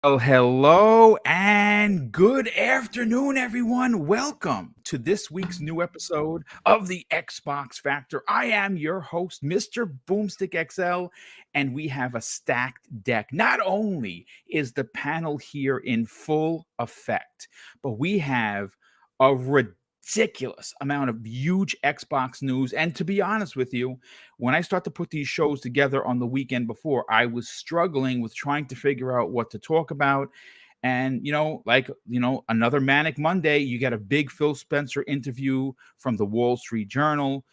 Well, hello and good afternoon, everyone. Welcome to this week's new episode of the Xbox Factor. I am your host, Mr. BoomStick XL, and we have a stacked deck. Not only is the panel here in full effect, but we have a ridiculous amount of huge Xbox news. And to be honest with you, when I start to put these shows together on the weekend before, I was struggling with trying to figure out what to talk about. And, another Manic Monday, you get a big Phil Spencer interview from the Wall Street Journal.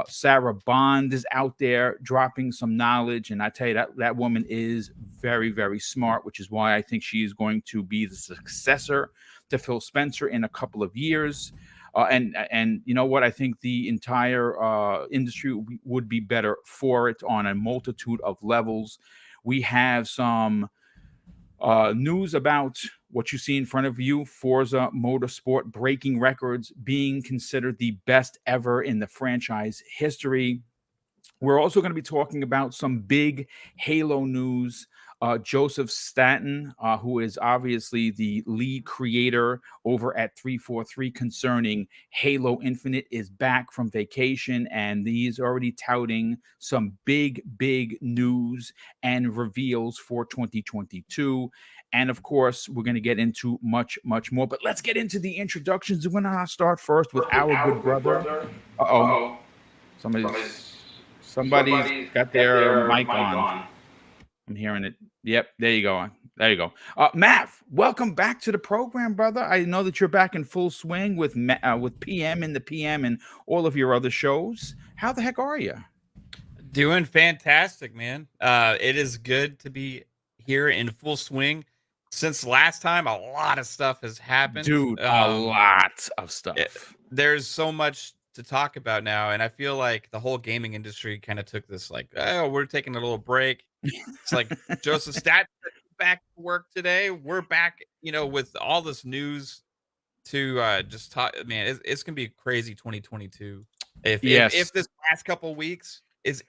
Sarah Bond is out there dropping some knowledge. And I tell you, that woman is very, very smart, which is why I think she is going to be the successor to Phil Spencer in a couple of years. And you know what? I think the entire industry would be better for it on a multitude of levels. We have some news about what you see in front of you: Forza Motorsport breaking records, being considered the best ever in the franchise history. We're also going to be talking about some big Halo news. Joseph Staten, who is obviously the lead creator over at 343 concerning Halo Infinite, is back from vacation, and he's already touting some big, big news and reveals for 2022. And of course, we're going to get into much, much more. But let's get into the introductions. We're going to start first with our good brother. Uh-oh. Somebody's got their mic on. I'm hearing it. Yep, there you go. There you go. Mav, welcome back to the program, brother. I know that you're back in full swing with PM in the PM and all of your other shows. How the heck are you? Doing fantastic, man. It is good to be here in full swing. Since last time, a lot of stuff has happened. Dude, a lot of stuff. There's so much to talk about now, and I feel like the whole gaming industry kind of took this like, oh, we're taking a little break. It's like Joseph Stat back to work today. We're back, with all this news to just talk. Man, it's gonna be a crazy 2022. If this last couple weeks is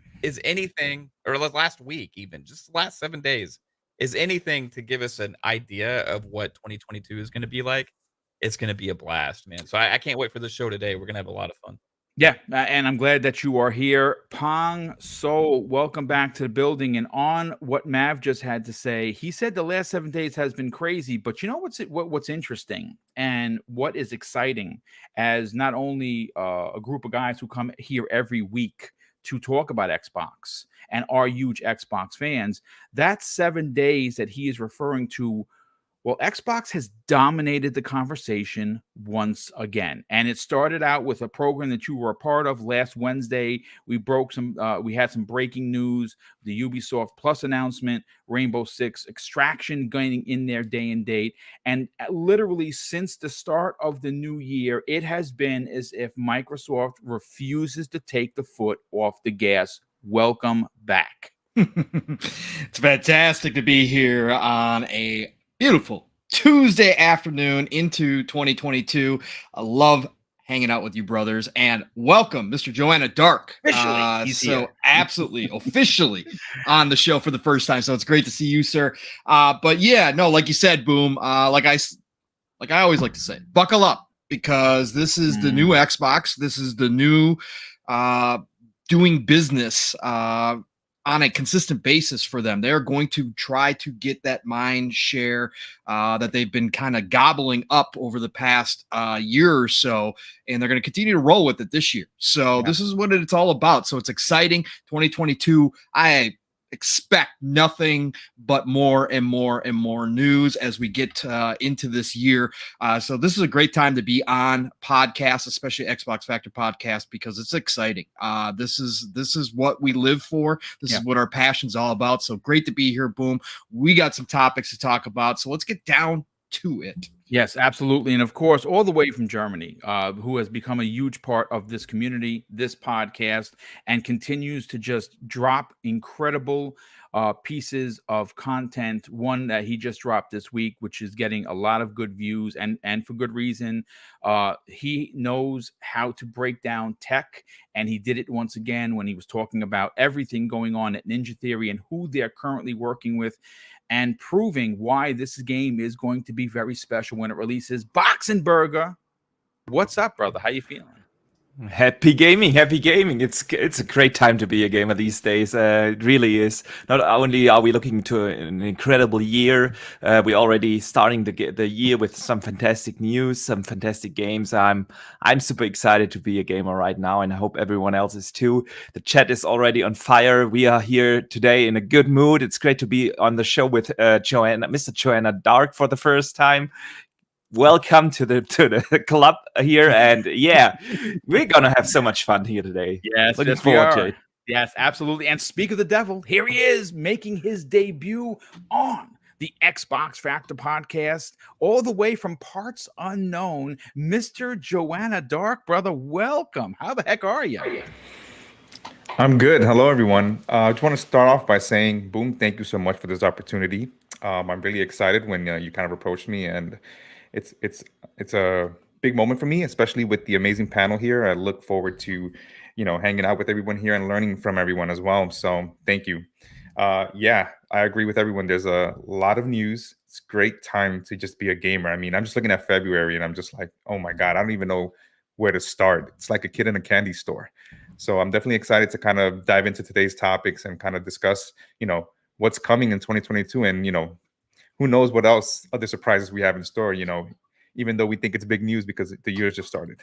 anything, or last week, even just the last 7 days, is anything to give us an idea of what 2022 is going to be like, it's going to be a blast, man. So I can't wait for the show today. We're going to have a lot of fun. Yeah, and I'm glad that you are here. Pong Soul, welcome back to the building. And on what Mav just had to say, he said the last 7 days has been crazy. But you know what's interesting and what is exciting, as not only a group of guys who come here every week to talk about Xbox and are huge Xbox fans, that 7 days that he is referring to, well, Xbox has dominated the conversation once again. And it started out with a program that you were a part of last Wednesday. We had some breaking news, the Ubisoft Plus announcement, Rainbow Six Extraction going in there day and date. And literally since the start of the new year, it has been as if Microsoft refuses to take the foot off the gas. Welcome back. It's fantastic to be here on a beautiful Tuesday afternoon into 2022. I love hanging out with you, brothers, and welcome, Mr. Joanna Dark. Absolutely, officially on the show for the first time. So it's great to see you, sir. But yeah, no, like you said, Boom. Like I always like to say, buckle up, because this is the new Xbox. This is the new doing business on a consistent basis for them. They're going to try to get that mind share that they've been kind of gobbling up over the past year or so, and they're going to continue to roll with it this year. So This is what it's all about. So it's exciting. 2022, I expect nothing but more and more and more news as we get into this year. So this is a great time to be on podcasts, especially Xbox Factor podcast, because it's exciting. This is what we live for. This is what our passion's all about. So great to be here, Boom. We got some topics to talk about. So let's get down to it. Yes, absolutely. And of course, all the way from Germany, who has become a huge part of this community, this podcast, and continues to just drop incredible pieces of content. One that he just dropped this week, which is getting a lot of good views, and for good reason. He knows how to break down tech, and he did it once again when he was talking about everything going on at Ninja Theory and who they're currently working with. and proving why this game is going to be very special when it releases. Boxenberger, what's up, brother? How you feeling? Happy gaming. It's a great time to be a gamer these days. It really is. Not only are we looking to an incredible year, we're already starting the year with some fantastic news, some fantastic games. I'm super excited to be a gamer right now, and I hope everyone else is too. The chat is already on fire. We are here today in a good mood. It's great to be on the show with Mr. Joanna Dark for the first time. Welcome to the club here, and yeah, we're gonna have so much fun here today. Yes, Looking yes, we forward are. to it. Yes, absolutely. And speak of the devil, here he is making his debut on the Xbox Factor podcast, all the way from parts unknown, Mr. Joanna Dark, brother. Welcome. How the heck are you? I'm good. Hello, everyone. I just want to start off by saying, Boom, thank you so much for this opportunity. I'm really excited when you kind of approached me, and it's a big moment for me, especially with the amazing panel here. I look forward to, hanging out with everyone here and learning from everyone as well. So thank you. Yeah, I agree with everyone. There's a lot of news. It's a great time to just be a gamer. I mean, I'm just looking at February and I'm just like, oh my God, I don't even know where to start. It's like a kid in a candy store. So I'm definitely excited to kind of dive into today's topics and kind of discuss, what's coming in 2022, and, who knows what else other surprises we have in store, even though we think it's big news because the year's just started.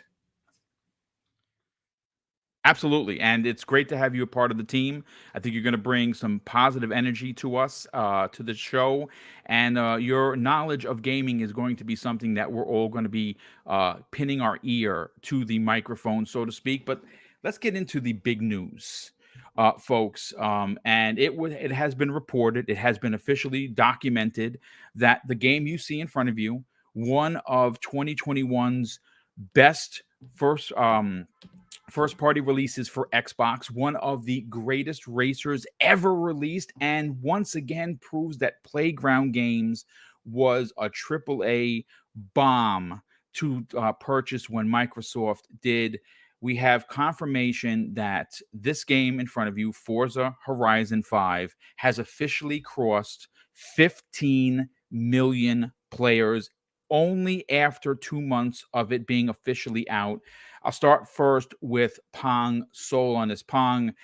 Absolutely. And it's great to have you a part of the team. I think you're going to bring some positive energy to us, to the show. And your knowledge of gaming is going to be something that we're all going to be pinning our ear to the microphone, so to speak. But let's get into the big news, folks. And it has been reported, it has been officially documented that the game you see in front of you, one of 2021's best first party releases for Xbox, one of the greatest racers ever released, and once again proves that Playground Games was a AAA bomb to purchase when Microsoft did. We have confirmation that this game in front of you, Forza Horizon 5, has officially crossed 15 million players only after 2 months of it being officially out. I'll start first with Pong Soul on this. Pong,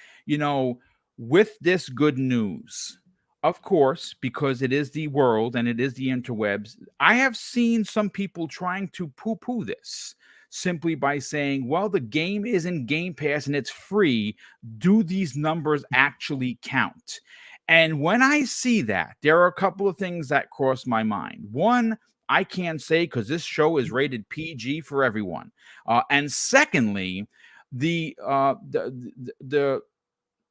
with this good news, of course, because it is the world and it is the interwebs, I have seen some people trying to poo-poo this simply by saying, well, the game is in Game Pass and it's free. Do these numbers actually count? And when I see that, there are a couple of things that cross my mind. One, I can't say because this show is rated PG for everyone. And secondly, the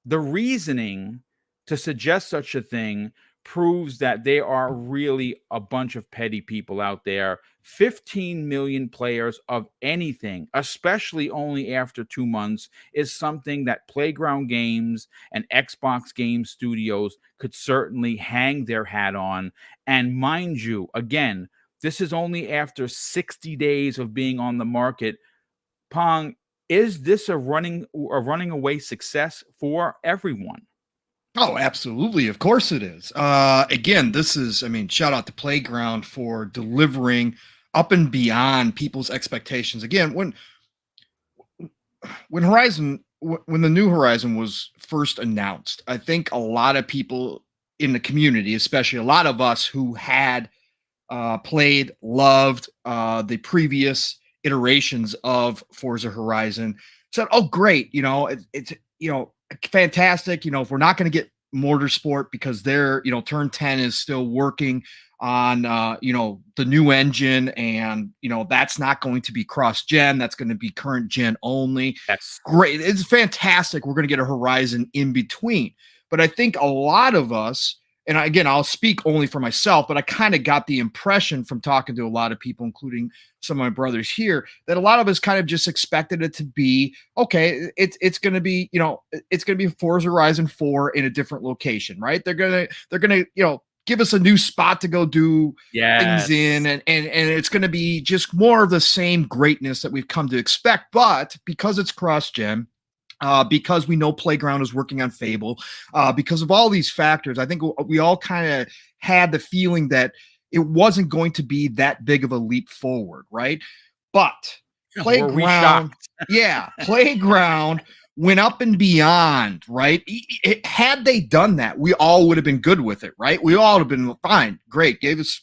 reasoning to suggest such a thing proves that there are really a bunch of petty people out there. 15 million players of anything, especially only after 2 months, is something that Playground Games and Xbox Game Studios could certainly hang their hat on. And mind you, again, this is only after 60 days of being on the market. Pong, is this a running away success for everyone? Oh, absolutely. Of course it is. Again, shout out to Playground for delivering up and beyond people's expectations. Again, when the new Horizon was first announced, I think a lot of people in the community, especially a lot of us who had played, loved the previous iterations of Forza Horizon, said, "Oh, great! It's fantastic. If we're not going to get Motorsport because their Turn 10 is still working on the new engine, and that's not going to be cross-gen. That's going to be current gen only. That's great. It's fantastic. We're going to get a Horizon in between." But I think a lot of us, and again, I'll speak only for myself, but I kind of got the impression from talking to a lot of people, including some of my brothers here, that a lot of us kind of just expected it to be, okay, it's going to be, it's going to be Forza Horizon 4 in a different location, right? They're going to, give us a new spot to go do things in, and it's going to be just more of the same greatness that we've come to expect. But because it's cross-gen, because we know Playground is working on Fable, because of all these factors. I think we all kind of had the feeling that it wasn't going to be that big of a leap forward, right? But Were we Playground, shocked? yeah, Playground went up and beyond, right? Had they done that, we all would have been good with it, right? We all would have been fine, great, gave us,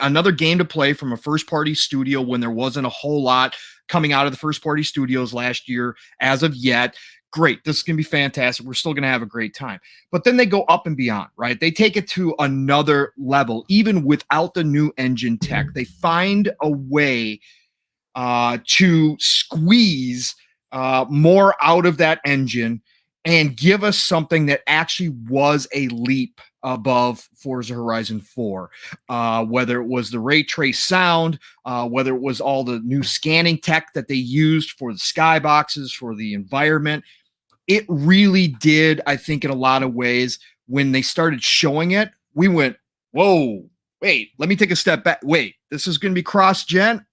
another game to play from a first party studio when there wasn't a whole lot coming out of the first party studios last year as of yet. Great, this is going to be fantastic. We're still going to have a great time. But then they go up and beyond, right? They take it to another level, even without the new engine tech. They find a way to squeeze more out of that engine and give us something that actually was a leap above Forza Horizon 4, whether it was the ray trace sound, whether it was all the new scanning tech that they used for the skyboxes, for the environment. It really did, I think, in a lot of ways, when they started showing it, we went, whoa, wait, let me take a step back. Wait, this is going to be cross-gen?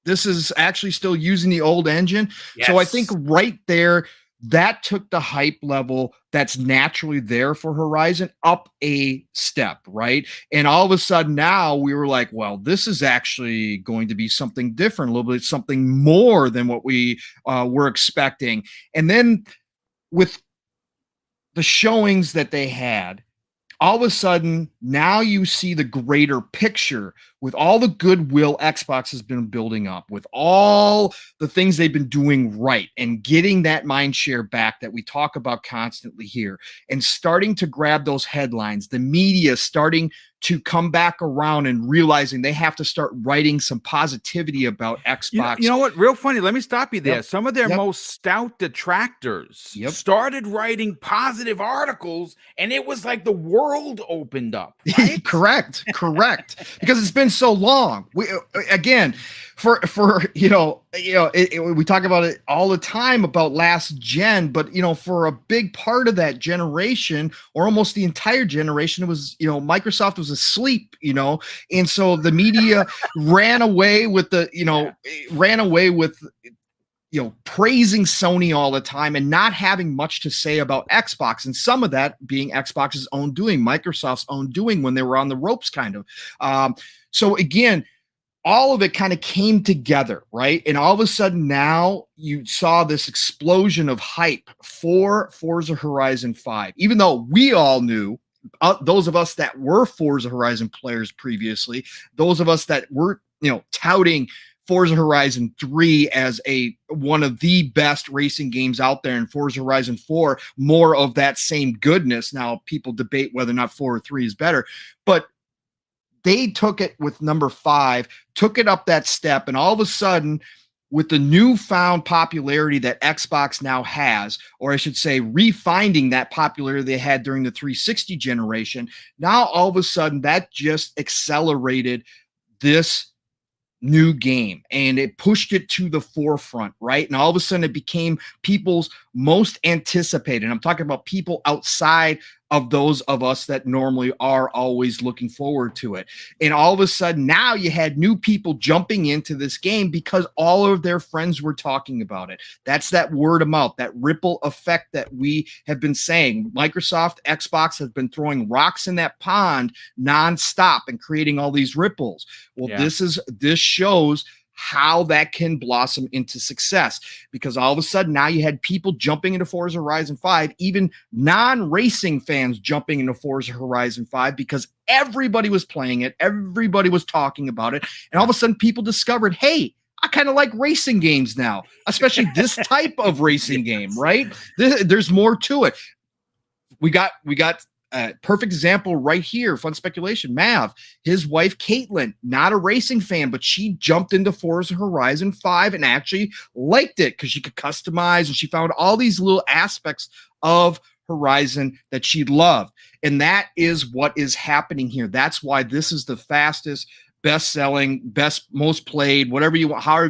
This is actually still using the old engine? Yes. So I think right there, that took the hype level that's naturally there for Horizon up a step, right? And all of a sudden now we were like, well, this is actually going to be something different, a little bit something more than what we were expecting. And then with the showings that they had, all of a sudden, now you see the greater picture with all the goodwill Xbox has been building up, with all the things they've been doing right and getting that mind share back that we talk about constantly here, and starting to grab those headlines, the media starting to come back around and realizing they have to start writing some positivity about Xbox. You know what? Real funny. Let me stop you there. Yep. Some of their most stout detractors started writing positive articles, and it was like the world opened up. Right? Correct. Because it's been so long. We again, for we talk about it all the time about last gen, but for a big part of that generation, or almost the entire generation, it was Microsoft was asleep, and so the media ran away with praising Sony all the time and not having much to say about Xbox, and some of that being Xbox's own doing, Microsoft's own doing, when they were on the ropes, kind of. So again, all of it kind of came together, right? And all of a sudden now you saw this explosion of hype for Forza Horizon 5, even though we all knew, those of us that were Forza Horizon players previously, those of us that were, touting Forza Horizon 3 as one of the best racing games out there, and Forza Horizon 4, more of that same goodness. Now, people debate whether or not 4 or 3 is better, but they took it with number 5, took it up that step, and all of a sudden, with the newfound popularity that Xbox now has, or I should say, refinding that popularity they had during the 360 generation, now all of a sudden that just accelerated this new game and it pushed it to the forefront, right? And all of a sudden it became people's most anticipated. I'm talking about people outside of those of us that normally are always looking forward to it. And all of a sudden now you had new people jumping into this game because all of their friends were talking about it. That's that word of mouth, that ripple effect that we have been saying. Microsoft, Xbox have been throwing rocks in that pond nonstop and creating all these ripples. Well, this shows how that can blossom into success, because all of a sudden now you had people jumping into Forza Horizon 5, even non-racing fans jumping into Forza Horizon 5 because everybody was playing it, everybody was talking about it, and all of a sudden people discovered, hey, I kind of like racing games now, especially this type of racing game, right? There's more to it. We got a perfect example right here. Fun speculation. Mav, his wife Caitlin, not a racing fan, but she jumped into Forza Horizon 5 and actually liked it because she could customize and she found all these little aspects of Horizon that she loved. And that is what is happening here. That's why this is the fastest, best-selling, most played, however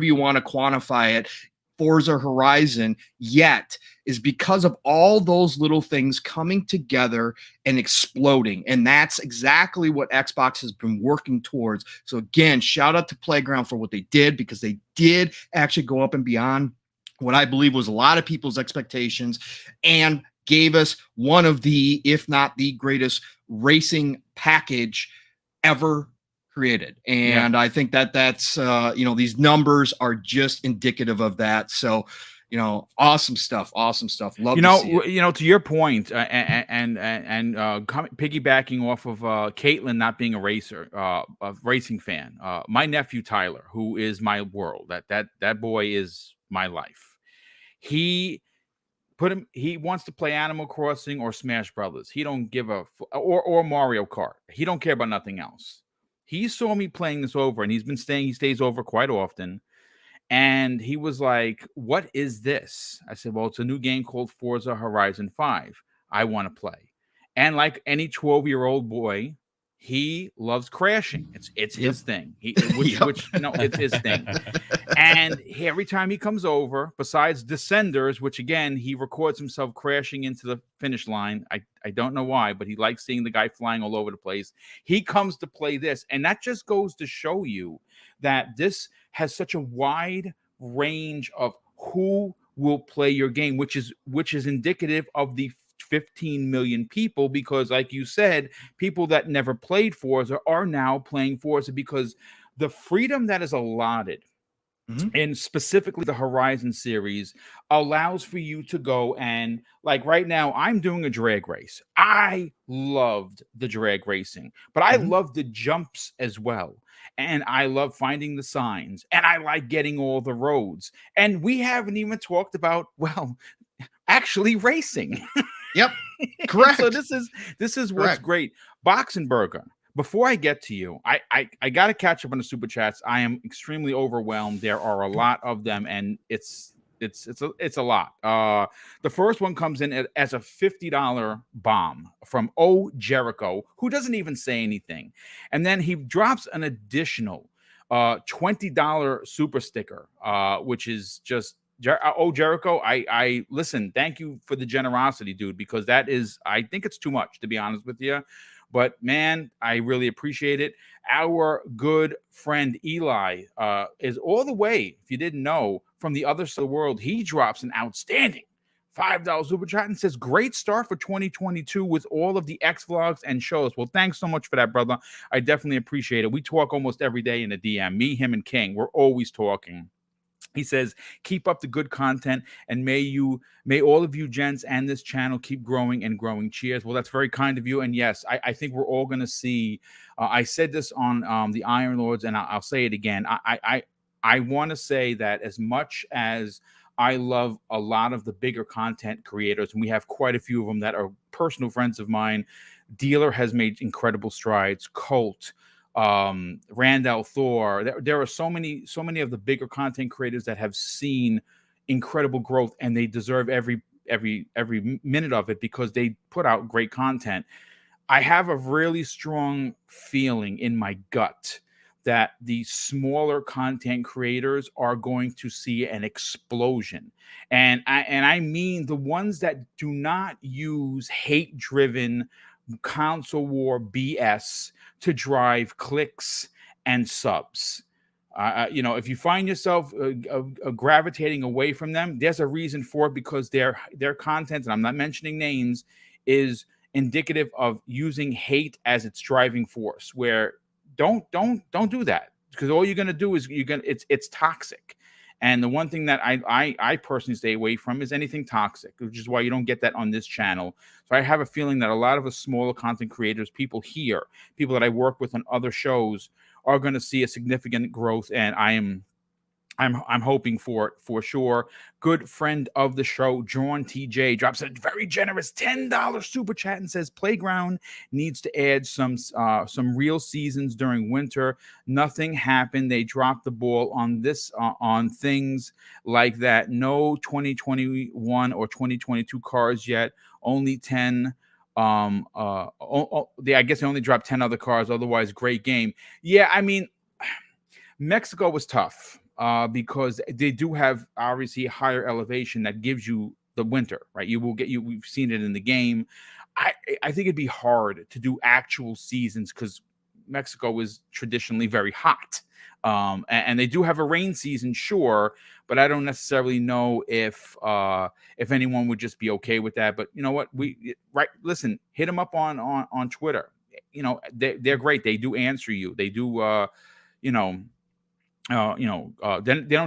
you want to quantify it, Forza Horizon yet, is because of all those little things coming together and exploding. And that's exactly what Xbox has been working towards. So again, shout out to Playground for what they did, because they did actually go up and beyond. what I believe was a lot of people's expectations and gave us one of the, if not the greatest racing package ever created. And I think that that's, these numbers are just indicative of that. So, awesome stuff. Awesome stuff. Love to see it. To your point, piggybacking off of Caitlin not being a racing fan. My nephew Tyler, who is my world, that boy is my life. He wants to play Animal Crossing or Smash Brothers. He don't give or Mario Kart. He don't care about nothing else. He saw me playing this over, and he stays over quite often. And he was like, "What is this?" I said, "Well, it's a new game called Forza Horizon 5. I want to play." And like any 12-year-old boy, he loves crashing. It's his thing. It's his thing. And every time he comes over, besides Descenders, which again, he records himself crashing into the finish line. I don't know why, but he likes seeing the guy flying all over the place. He comes to play this. And that just goes to show you that this has such a wide range of who will play your game, which is indicative of the 15 million people, because like you said, people that never played Forza are now playing Forza because the freedom that is allotted and specifically the Horizon series allows for you to go and, like, right now I'm doing a drag race. I loved the drag racing, but I love the jumps as well. And I love finding the signs, and I like getting all the roads. And we haven't even talked about, well, actually racing. Yep. Correct. So this is what's great. Boxenberger. Before I get to you, I got to catch up on the super chats. I am extremely overwhelmed. There are a lot of them, and it's a lot. The first one comes in as a $50 bomb from O Jericho, who doesn't even say anything, and then he drops an additional $20 super sticker, which is just. Jericho, I listen. Thank you for the generosity, dude, because I think it's too much, to be honest with you. But man, I really appreciate it. Our good friend Eli is all the way, if you didn't know, from the other side of the world. He drops an outstanding $5 super chat and says, "Great start for 2022 with all of the X vlogs and shows." Well, thanks so much for that, brother. I definitely appreciate it. We talk almost every day in the DM. Me, him, and King. We're always talking. He says, "Keep up the good content, and may all of you gents and this channel keep growing and growing." Cheers. Well, that's very kind of you. And yes, I think we're all going to see. I said this on the Iron Lords, and I'll say it again. I want to say that as much as I love a lot of the bigger content creators, and we have quite a few of them that are personal friends of mine, Dealer has made incredible strides. Colt, Randall Thor. There are so many of the bigger content creators that have seen incredible growth, and they deserve every minute of it because they put out great content. I have a really strong feeling in my gut that the smaller content creators are going to see an explosion. And I mean the ones that do not use hate-driven console war BS to drive clicks and subs. If you find yourself gravitating away from them, there's a reason for it, because their content, and I'm not mentioning names, is indicative of using hate as its driving force. Where don't do that, because all you're going to do is it's toxic. And the one thing that I personally stay away from is anything toxic, which is why you don't get that on this channel. So I have a feeling that a lot of the smaller content creators, people that I work with on other shows, are going to see a significant growth, and I'm hoping for it for sure. Good friend of the show, John TJ, drops a very generous $10 super chat and says, "Playground needs to add some real seasons during winter. Nothing happened. They dropped the ball on this on things like that. No 2021 or 2022 cars yet. Only 10." I guess they only dropped 10 other cars. Otherwise, great game. Yeah, I mean, Mexico was tough. Because they do have obviously higher elevation that gives you the winter, right? We've seen it in the game. I think it'd be hard to do actual seasons because Mexico is traditionally very hot. And they do have a rain season, sure, but I don't necessarily know if anyone would just be okay with that. But you know what? Listen, hit them up on Twitter. You know, they're great. They do answer you. They do they don't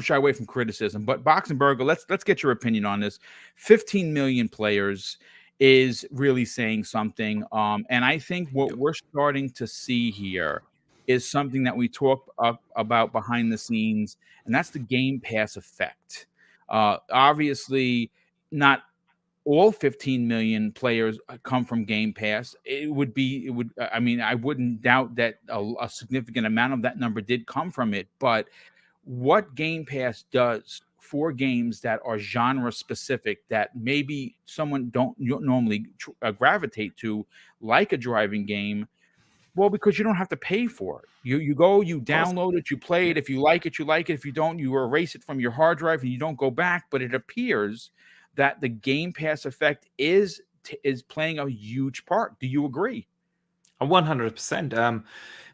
shy away from criticism. But Boxenberger, let's get your opinion on this. 15 million players is really saying something. And I think what we're starting to see here is something that we talk about behind the scenes, and that's the Game Pass effect. Obviously, not all 15 million players come from Game Pass. I mean, I wouldn't doubt that a significant amount of that number did come from it. But what Game Pass does for games that are genre specific, that maybe someone don't normally gravitate to, like a driving game, well, because you don't have to pay for it. You go, you download it, you play it. If you like it, you like it. If you don't, you erase it from your hard drive and you don't go back. But it appears that the Game Pass effect is playing a huge part. Do you agree? 100%.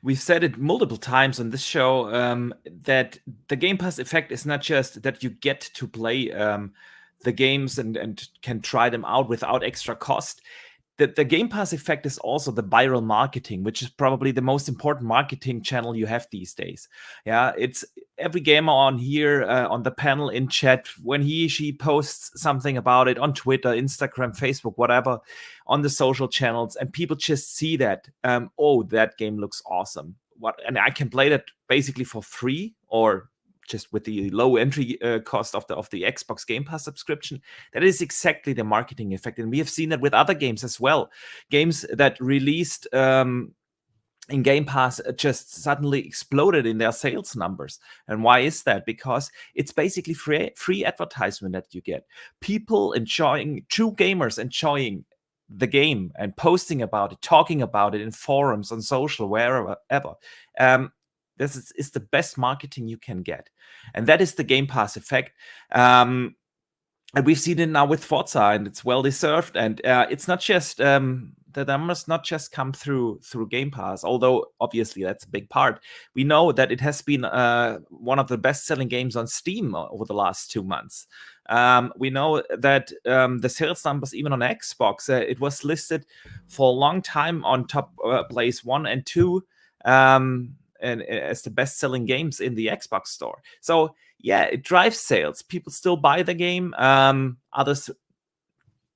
We've said it multiple times on this show that the Game Pass effect is not just that you get to play the games and can try them out without extra cost. The Game Pass effect is also the viral marketing, which is probably the most important marketing channel you have these days. Yeah, it's every gamer on here on the panel in chat, when she posts something about it on Twitter, Instagram, Facebook, whatever, on the social channels, and people just see that, oh, that game looks awesome. And I can play that basically for free, or just with the low entry cost of the Xbox Game Pass subscription. That is exactly the marketing effect. And we have seen that with other games as well. Games that released in Game Pass just suddenly exploded in their sales numbers. And why is that? Because it's basically free advertisement that you get. People true gamers enjoying the game and posting about it, talking about it in forums, on social, wherever. This is the best marketing you can get. And that is the Game Pass effect. And we've seen it now with Forza, and it's well-deserved. And it's not just, the numbers not just come through Game Pass, although obviously that's a big part. We know that it has been one of the best-selling games on Steam over the last 2 months. We know that the sales numbers, even on Xbox, it was listed for a long time on top place 1 and 2. And as the best-selling games in the Xbox store. So yeah, it drives sales. People still buy the game. Others,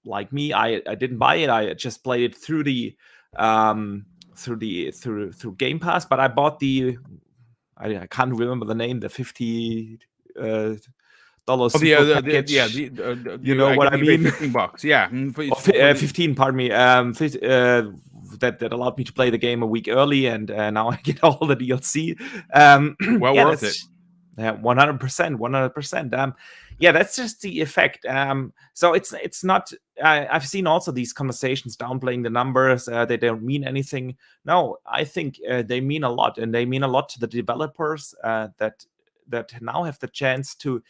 like me, I didn't buy it. I just played it through Game Pass. But I bought I can't remember the name, the $50 super package. You know what I mean? $15. Yeah, 15. Pardon me. That allowed me to play the game a week early, and now I get all the DLC. Worth it. Yeah, 100%. Yeah, that's just the effect. So it's not. I've seen also these conversations downplaying the numbers. They don't mean anything. No, I think they mean a lot, and they mean a lot to the developers that now have the chance to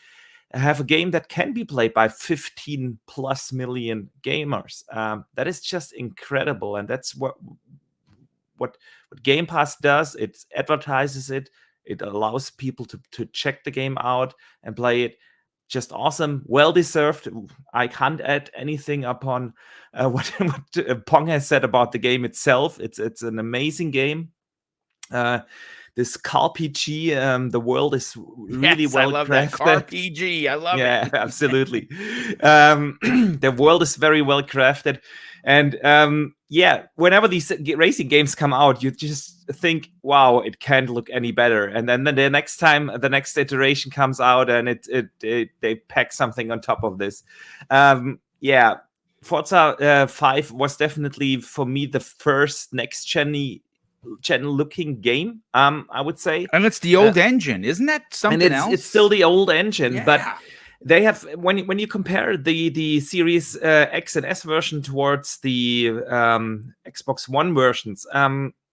have a game that can be played by 15 plus million gamers. That is just incredible. And that's what Game Pass does. It advertises it. It allows people to check the game out and play it. Just awesome. Well-deserved. I can't add anything upon what Pong has said about the game itself. It's an amazing game. This CarPG, the world is really well crafted. I love that CarPG. I love it. Yeah, absolutely. The world is very well crafted, and yeah, whenever these racing games come out, you just think, "Wow, it can't look any better." And then the next time, the next iteration comes out, and they pack something on top of this. Yeah, Forza 5 was definitely for me the first next gen looking game, I would say. And it's the old engine, isn't that something else? It's still the old engine, yeah. But they have, when you compare the Series X and S version towards the Xbox One versions,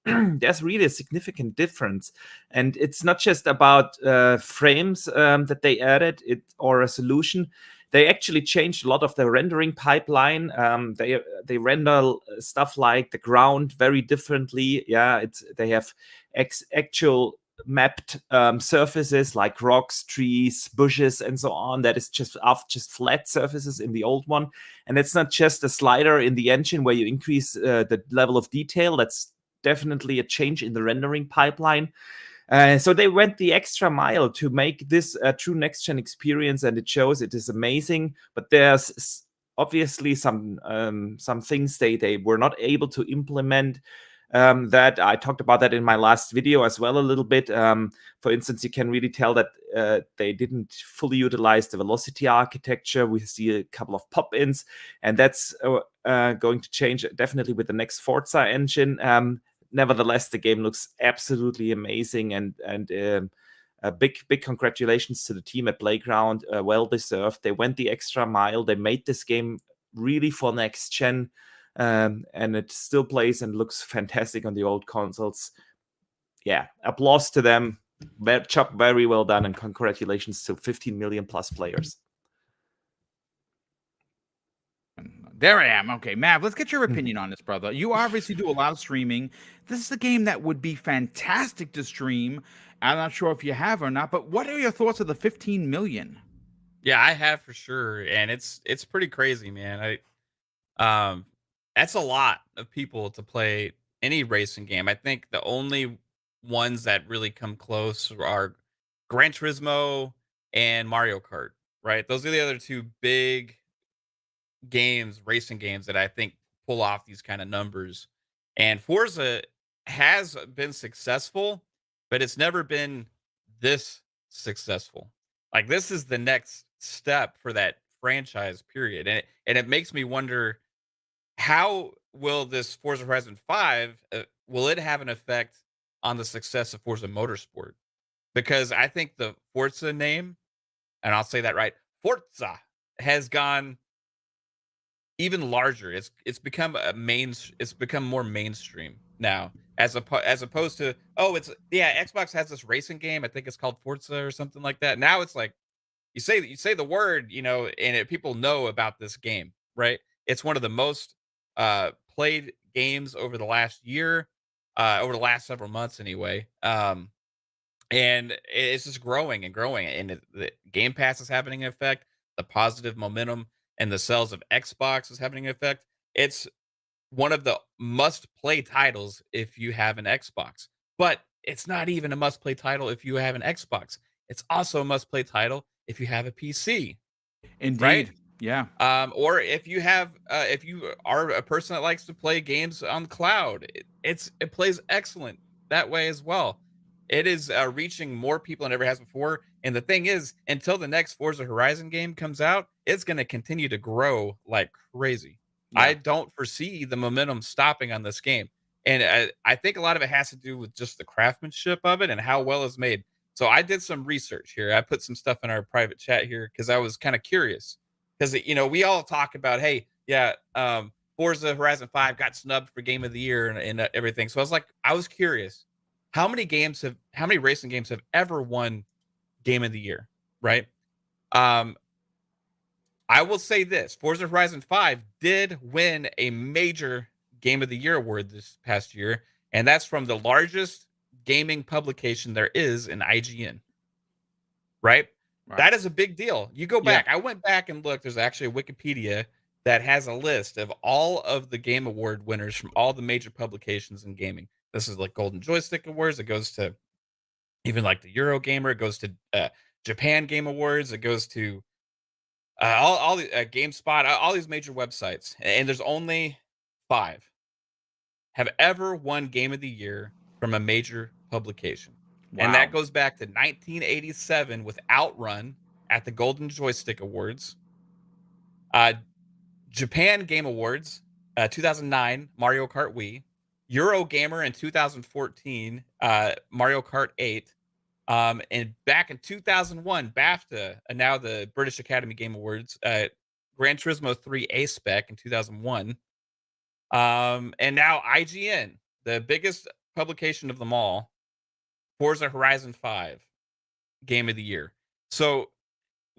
there's really a significant difference. And it's not just about frames that they added, or resolution. they actually changed a lot of the rendering pipeline. They render stuff like the ground very differently. Yeah, they have actual mapped surfaces like rocks, trees, bushes, and so on. That is just flat surfaces in the old one, and it's not just a slider in the engine where you increase the level of detail. That's definitely a change in the rendering pipeline. So they went the extra mile to make this a true next-gen experience, and it shows. It is amazing. But there's obviously some things they were not able to implement. That I talked about that in my last video as well a little bit. For instance, you can really tell that they didn't fully utilize the velocity architecture. We see a couple of pop-ins, and that's going to change definitely with the next Forza engine. Nevertheless, the game looks absolutely amazing, and a big congratulations to the team at Playground. Well deserved. They went the extra mile. They made this game really for next gen, and it still plays and looks fantastic on the old consoles. Yeah, applause to them. Job very well done, and congratulations to 15 million plus players. There I am. Okay, Mav, let's get your opinion on this, brother. You obviously do a lot of streaming. This is a game that would be fantastic to stream. I'm not sure if you have or not, but what are your thoughts of the 15 million? Yeah, I have for sure, and it's pretty crazy, man. That's a lot of people to play any racing game. I think the only ones that really come close are Gran Turismo and Mario Kart, right? Those are the other two big games, racing games that I think pull off these kind of numbers. And Forza has been successful, but it's never been this successful. Like this is the next step for that franchise period. And it makes me wonder, how will this Forza Horizon 5 will it have an effect on the success of Forza Motorsport? Because I think the Forza name, and I'll say that right, Forza, has gone even larger. It's become it's become more mainstream now, as opposed to, oh, it's, yeah, Xbox has this racing game. I think it's called Forza or something like that. Now it's like you say the word, and people know about this game, right? It's one of the most played games over the last year, over the last several months anyway. And it's just growing and growing, and the Game Pass is having an effect. The positive momentum and the sales of Xbox is having an effect. It's one of the must-play titles if you have an Xbox, but it's not even a must-play title if you have an Xbox. It's also a must-play title if you have a PC, right? Indeed. Yeah. Or if you are a person that likes to play games on the cloud, it plays excellent that way as well. It is reaching more people than it ever has before. And the thing is, until the next Forza Horizon game comes out, it's going to continue to grow like crazy. Yeah. I don't foresee the momentum stopping on this game. And I think a lot of it has to do with just the craftsmanship of it and how well it's made. So I did some research here. I put some stuff in our private chat here because I was kind of curious. Because, we all talk about, hey, yeah, Forza Horizon 5 got snubbed for Game of the Year and everything. So I was curious. How many racing games have ever won Game of the Year, right? I will say this: Forza Horizon 5 did win a major Game of the Year award this past year, and that's from the largest gaming publication there is in IGN, right? Right. That is a big deal. You go back. Yeah. I went back and looked. There's actually a Wikipedia that has a list of all of the Game Award winners from all the major publications in gaming. This is like Golden Joystick Awards. It goes to even like the Eurogamer. It goes to Japan Game Awards. It goes to all the GameSpot, all these major websites. And there's only 5 have ever won Game of the Year from a major publication. And that Wow. goes back to 1987 with Outrun at the Golden Joystick Awards. Japan Game Awards, 2009, Mario Kart Wii. Eurogamer in 2014, Mario Kart 8. And back in 2001, BAFTA, and now the British Academy Game Awards, Gran Turismo 3 A-Spec in 2001. And now IGN, the biggest publication of them all, Forza Horizon 5 Game of the Year. So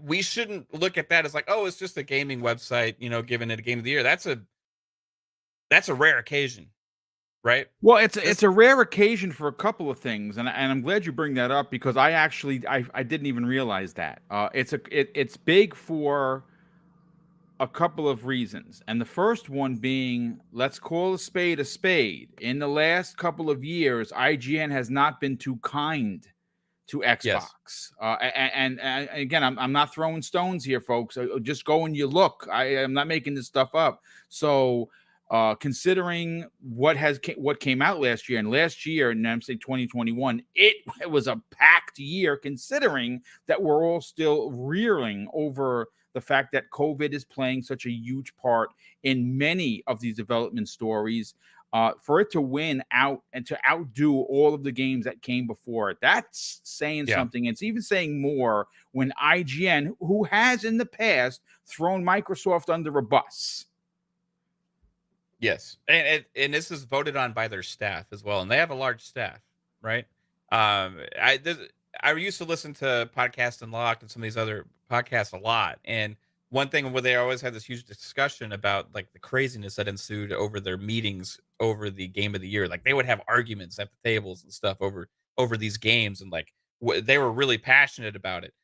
we shouldn't look at that as like, oh, it's just a gaming website, giving it a game of the year. That's a rare occasion, right? Well, This it's a rare occasion for a couple of things, and I'm glad you bring that up because I didn't even realize that. It's big for a couple of reasons, and the first one being, let's call a spade a spade. In the last couple of years, IGN has not been too kind to yes. Xbox. And again, I'm not throwing stones here, folks. Just go and you look. I am not making this stuff up. So, considering what came out last year, and last year, and I'm saying 2021, it was a packed year. Considering that we're all still reeling over the fact that COVID is playing such a huge part in many of these development stories. For it to win out and to outdo all of the games that came before it, that's saying something. It's even saying more when IGN, who has in the past thrown Microsoft under a bus. Yes, and this is voted on by their staff as well, and they have a large staff, right? I used to listen to Podcast Unlocked and some of these other podcasts a lot, and one thing where they always had this huge discussion about like the craziness that ensued over their meetings over the game of the year. Like they would have arguments at the tables and stuff over these games, and like they were really passionate about it.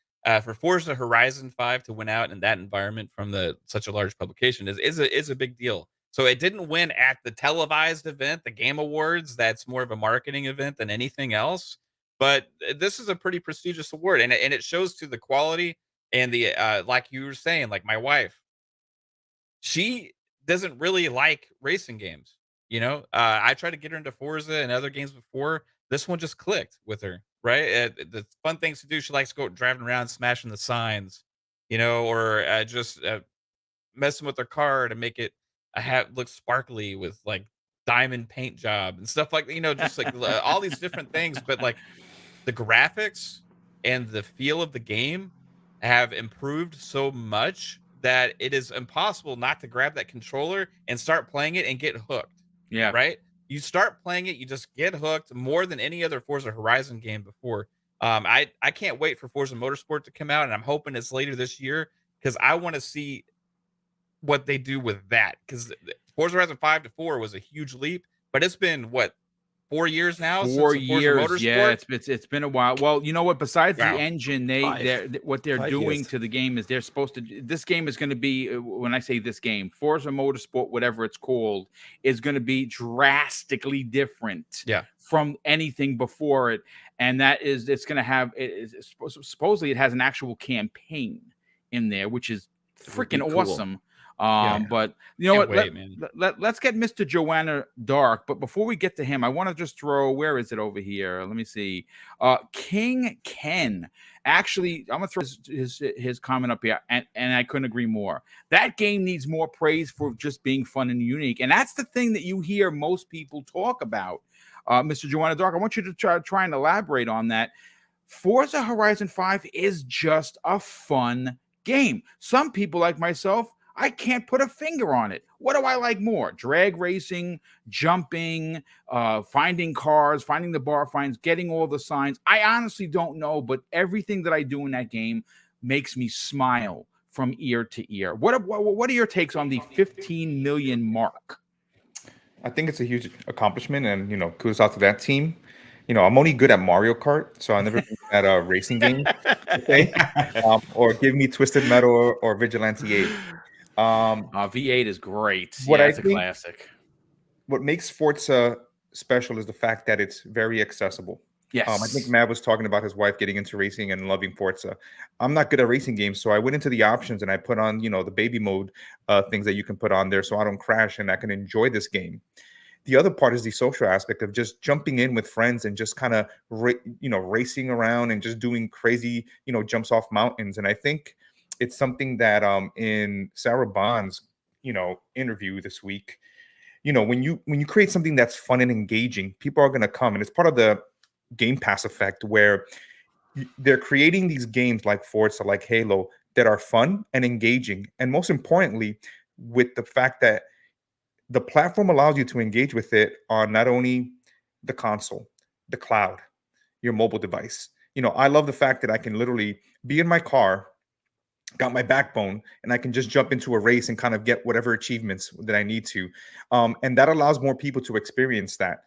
For Forza Horizon 5 to win out in that environment from such a large publication is a big deal. So it didn't win at the televised event, the Game Awards. That's more of a marketing event than anything else. But this is a pretty prestigious award, and it shows to the quality and the like you were saying, like my wife, she doesn't really like racing games. I tried to get her into Forza and other games before. This one just clicked with her, right? The fun things to do. She likes to go driving around, smashing the signs, or just messing with their car to make it look sparkly with like diamond paint job and stuff like just like all these different things. But like the graphics and the feel of the game have improved so much that it is impossible not to grab that controller and start playing it and get hooked. Yeah. Right? You start playing it, you just get hooked more than any other Forza Horizon game before. I can't wait for Forza Motorsport to come out, and I'm hoping it's later this year because I want to see what they do with that. Because Forza Horizon 5 to 4 was a huge leap, but it's been what, 4 years now since the Forza Motorsport? Yeah, it's been a while. Well, you know what? Besides the Wow. engine, what they're 5 doing years. to the game is they're supposed to. This game is going to be, when I say this game, Forza Motorsport, whatever it's called, is going to be drastically different from anything before it, and it's going to have. Supposedly, it has an actual campaign in there, which is freaking cool. awesome. But you know what? Let's get Mr. Joanna Dark. But before we get to him, I want to just throw, where is it over here? Let me see. King Ken. Actually, I'm gonna throw his comment up here, and I couldn't agree more. That game needs more praise for just being fun and unique, and that's the thing that you hear most people talk about. Mr. Joanna Dark, I want you to try and elaborate on that. Forza Horizon 5 is just a fun game. Some people like myself, I can't put a finger on it. What do I like more? Drag racing, jumping, finding cars, finding the bar finds, getting all the signs. I honestly don't know, but everything that I do in that game makes me smile from ear to ear. What are your takes on the 15 million mark? I think it's a huge accomplishment, and kudos out to that team. I'm only good at Mario Kart, so I never been at a racing game, or give me Twisted Metal or Vigilante 8. V8 is great. It's a classic. What makes Forza special is the fact that it's very accessible. Yes. I think Matt was talking about his wife getting into racing and loving Forza. I'm not good at racing games, so I went into the options and I put on, the baby mode things that you can put on there so I don't crash and I can enjoy this game. The other part is the social aspect of just jumping in with friends and just kind of, racing around and just doing crazy, jumps off mountains. And I think it's something that in Sarah Bond's, interview this week, when you create something that's fun and engaging, people are going to come. And it's part of the Game Pass effect where they're creating these games like Forza, like Halo, that are fun and engaging. And most importantly, with the fact that the platform allows you to engage with it on not only the console, the cloud, your mobile device. I love the fact that I can literally be in my car, got my backbone, and I can just jump into a race and kind of get whatever achievements that I need to. And that allows more people to experience that.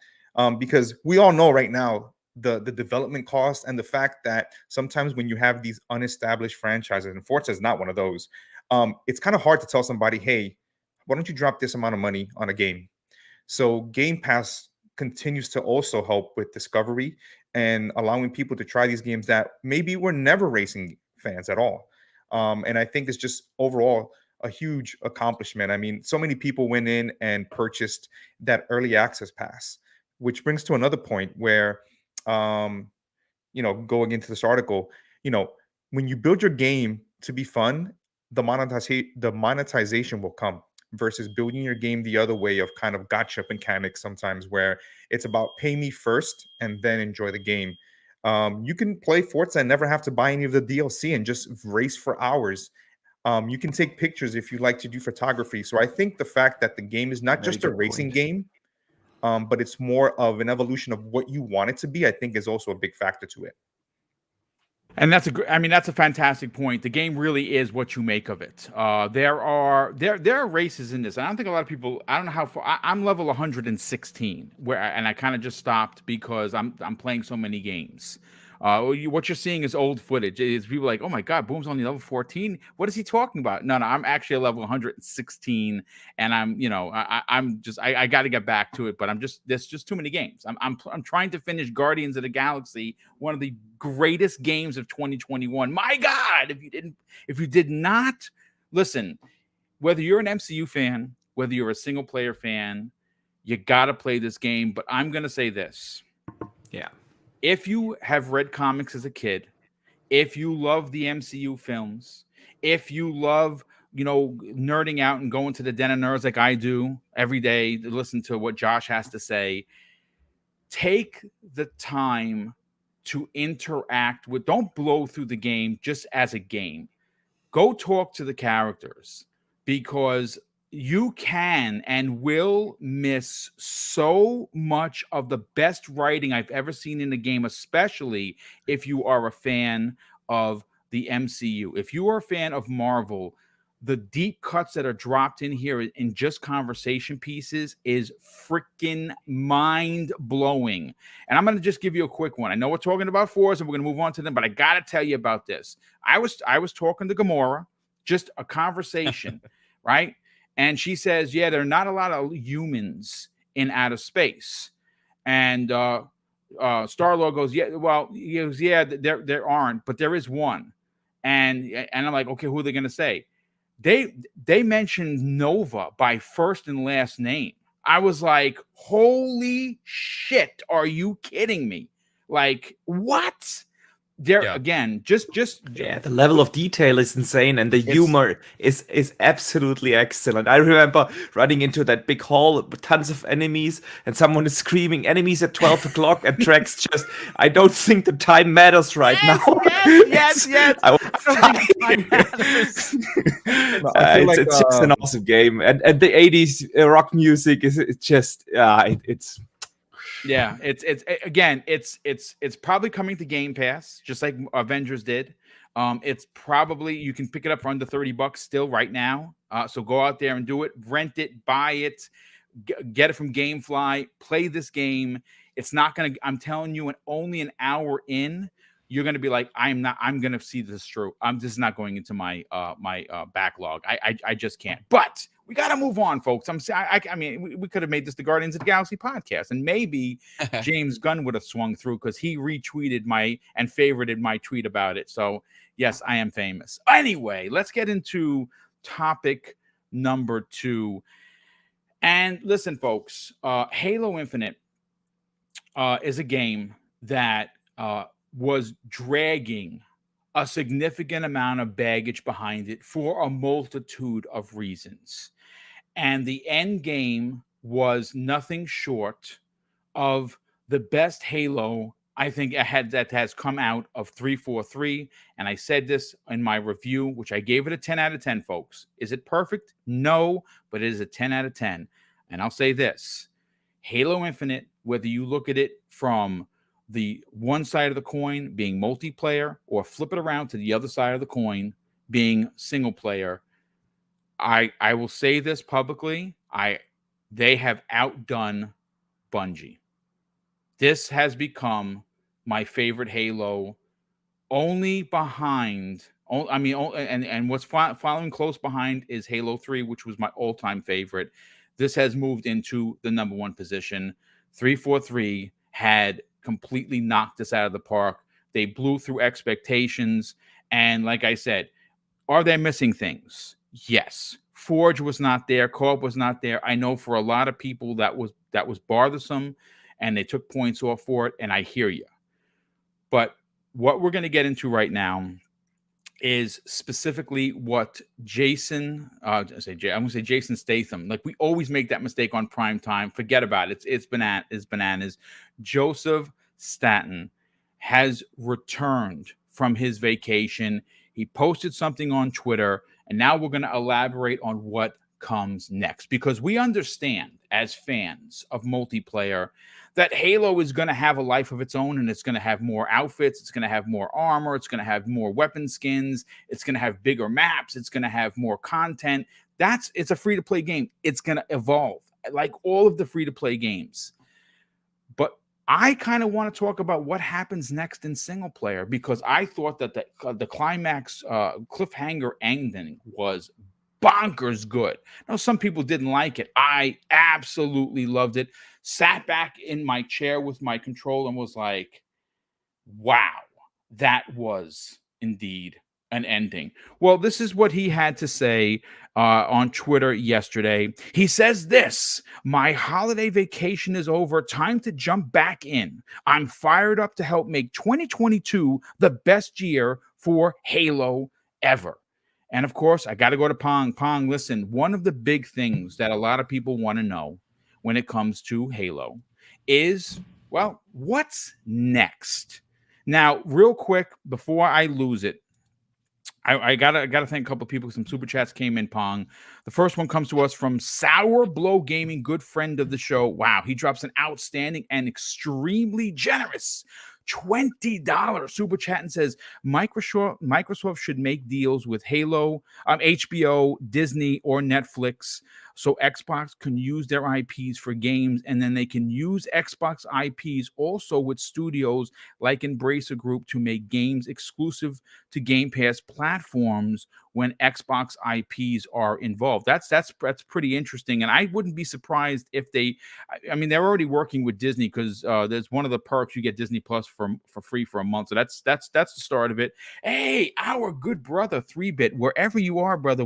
Because we all know right now the development cost and the fact that sometimes when you have these unestablished franchises, and Forza is not one of those, it's kind of hard to tell somebody, hey, why don't you drop this amount of money on a game? So Game Pass continues to also help with discovery and allowing people to try these games that maybe were never racing fans at all. And I think it's just overall a huge accomplishment. I mean, so many people went in and purchased that early access pass, which brings to another point where, going into this article, when you build your game to be fun, the monetization will come versus building your game the other way of kind of gotcha mechanics sometimes where it's about pay me first and then enjoy the game. You can play Forza and never have to buy any of the DLC and just race for hours. You can take pictures if you like to do photography. So I think the fact that the game is not Very just a good racing point. game, but it's more of an evolution of what you want it to be, I think is also a big factor to it. And that's that's a fantastic point. The game really is what you make of it. There are races in this. And I don't think a lot of people. I don't know how far. I'm level 116, and I kind of just stopped because I'm playing so many games. What you're seeing is old footage. It's people like, oh my God, Boom's only level 14. What is he talking about? No, I'm actually a level 116, and I got to get back to it. But there's just too many games. I'm trying to finish Guardians of the Galaxy, one of the greatest games of 2021. My God, if you did not listen, whether you're an MCU fan, whether you're a single player fan, you got to play this game. But I'm going to say this. Yeah. If you have read comics as a kid, if you love the MCU films, if you love, nerding out and going to the den of nerds like I do every day to listen to what Josh has to say, take the time to interact with, don't blow through the game just as a game. Go talk to the characters, because you can and will miss so much of the best writing I've ever seen in the game, especially if you are a fan of the MCU. If you are a fan of Marvel, the deep cuts that are dropped in here in just conversation pieces is freaking mind-blowing. And I'm going to just give you a quick one. I know we're talking about Forza, and we're going to move on to them, but I got to tell you about this. I was talking to Gamora, just a conversation, right? And she says, yeah, there are not a lot of humans in outer space. And Star-Lord goes, yeah, well, he goes, yeah, there aren't, but there is one. And I'm like, okay, who are they going to say? They mentioned Nova by first and last name. I was like, holy shit, are you kidding me? Like, what? Again, just Yeah, the level of detail is insane, and the humor is absolutely excellent. I remember running into that big hall with tons of enemies, and someone is screaming enemies at 12 o'clock, and Trex just, I don't think the time matters right now. Yes. I don't think time matters. No, I feel like, it's just an awesome game, and the 80s rock music is just it's. Yeah, it's probably coming to Game Pass, just like Avengers did. It's probably, you can pick it up for under $30 still right now. So go out there and do it, rent it, buy it, get it from GameFly, play this game. It's not gonna, I'm telling you, only an hour in, you're gonna be like, I'm gonna see this through. This is not going into my backlog. I just can't. But we got to move on, folks. I mean, we could have made this the Guardians of the Galaxy podcast, and maybe James Gunn would have swung through because he retweeted and favorited my tweet about it. So yes, I am famous. Anyway, let's get into topic number 2. And listen, folks, Halo Infinite is a game that was dragging a significant amount of baggage behind it for a multitude of reasons. And the end game was nothing short of the best Halo I think that has come out of 343. And I said this in my review, which I gave it a 10 out of 10, folks. Is it perfect? No, but it is a 10 out of 10. And I'll say this, Halo Infinite, whether you look at it from the one side of the coin being multiplayer or flip it around to the other side of the coin being single player. I will say this publicly. They have outdone Bungie. This has become my favorite Halo, only behind. And what's following close behind is Halo 3, which was my all-time favorite. This has moved into the number one position. 343 had completely knocked us out of the park. They blew through expectations. And like I said, are they missing things? Yes. Forge was not there. Co-op was not there. I know for a lot of people that was bothersome, and they took points off for it, and I hear you. But what we're going to get into right now is specifically what Jason, I'm going to say Jason Statham. Like, we always make that mistake on prime time. Forget about it. It's bananas. Joseph Staten has returned from his vacation. He posted something on Twitter, and now we're going to elaborate on what comes next, because we understand as fans of multiplayer that Halo is going to have a life of its own, and it's going to have more outfits, it's going to have more armor, it's going to have more weapon skins, it's going to have bigger maps, it's going to have more content. It's a free-to-play game. It's going to evolve like all of the free-to-play games. But I kind of want to talk about what happens next in single player, because I thought that the climax cliffhanger ending was bonkers good. Now, some people didn't like it. I absolutely loved it. Sat back in my chair with my controller and was like, wow, that was indeed an ending. Well, this is what he had to say on Twitter yesterday. He says this: my holiday vacation is over. Time to jump back in. I'm fired up to help make 2022 the best year for Halo ever. And of course, I got to go to Pong. Pong, listen, one of the big things that a lot of people want to know when it comes to Halo is, well, what's next? Now, real quick, before I lose it, I gotta thank a couple of people. Some super chats came in, Pong. The first one comes to us from Sour Blow Gaming, good friend of the show. Wow, he drops an outstanding and extremely generous $20 super chat and says Microsoft should make deals with Halo, HBO, Disney, or Netflix, so Xbox can use their IPs for games, and then they can use Xbox IPs also with studios like Embracer Group to make games exclusive to Game Pass platforms when Xbox IPs are involved. That's pretty interesting, and I wouldn't be surprised if they. I mean, they're already working with Disney, because there's one of the perks, you get Disney Plus for free for a month. So that's the start of it. Hey, our good brother 3-Bit, wherever you are, brother,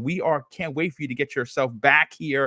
can't wait for you to get yourself back here.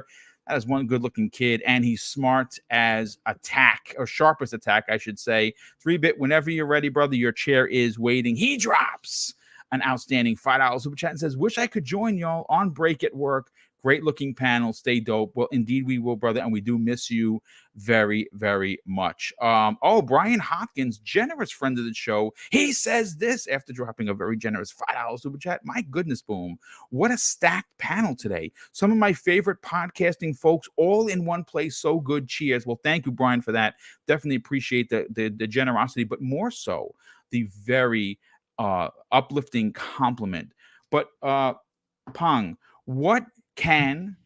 That is one good-looking kid, and he's smart as attack, or sharp as attack, I should say. 3-Bit, whenever you're ready, brother, your chair is waiting. He drops an outstanding $5 super chat and says, wish I could join y'all on break at work. Great looking panel. Stay dope. Well, indeed we will, brother. And we do miss you very, very much. Brian Hopkins, generous friend of the show. He says this after dropping a very generous $5 super chat. My goodness, Boom. What a stacked panel today. Some of my favorite podcasting folks all in one place. So good. Cheers. Well, thank you, Brian, for that. Definitely appreciate the generosity, but more so the very uplifting compliment. But Pong, what can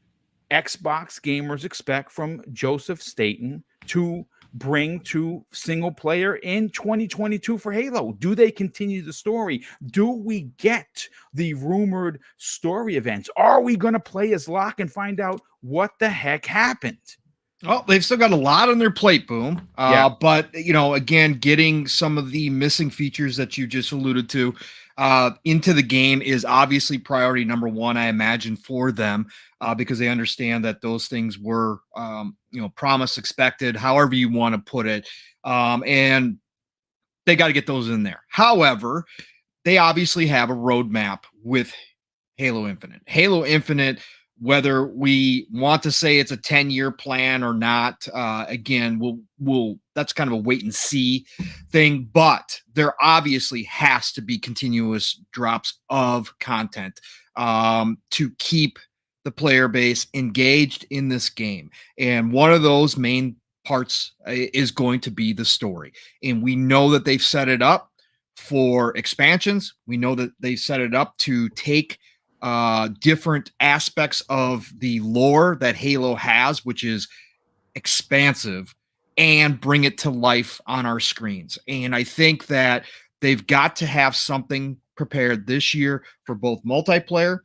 Xbox gamers expect from Joseph Staten to bring to single player in 2022 for Halo? Do they continue the story? Do we get the rumored story events? Are we going to play as Locke and find out what the heck happened? Well, they've still got a lot on their plate, Boom. Yeah. But, again, getting some of the missing features that you just alluded to into the game is obviously priority number one, I imagine, for them, because they understand that those things were, promised, expected, however you want to put it. And they got to get those in there. However, they obviously have a roadmap with Halo Infinite. Halo Infinite, whether we want to say it's a 10-year plan or not, again, we'll that's kind of a wait and see thing, but there obviously has to be continuous drops of content to keep the player base engaged in this game. And one of those main parts is going to be the story. And we know that they've set it up for expansions. We know that they set it up to take different aspects of the lore that Halo has, which is expansive, and bring it to life on our screens. And I think that they've got to have something prepared this year for both multiplayer,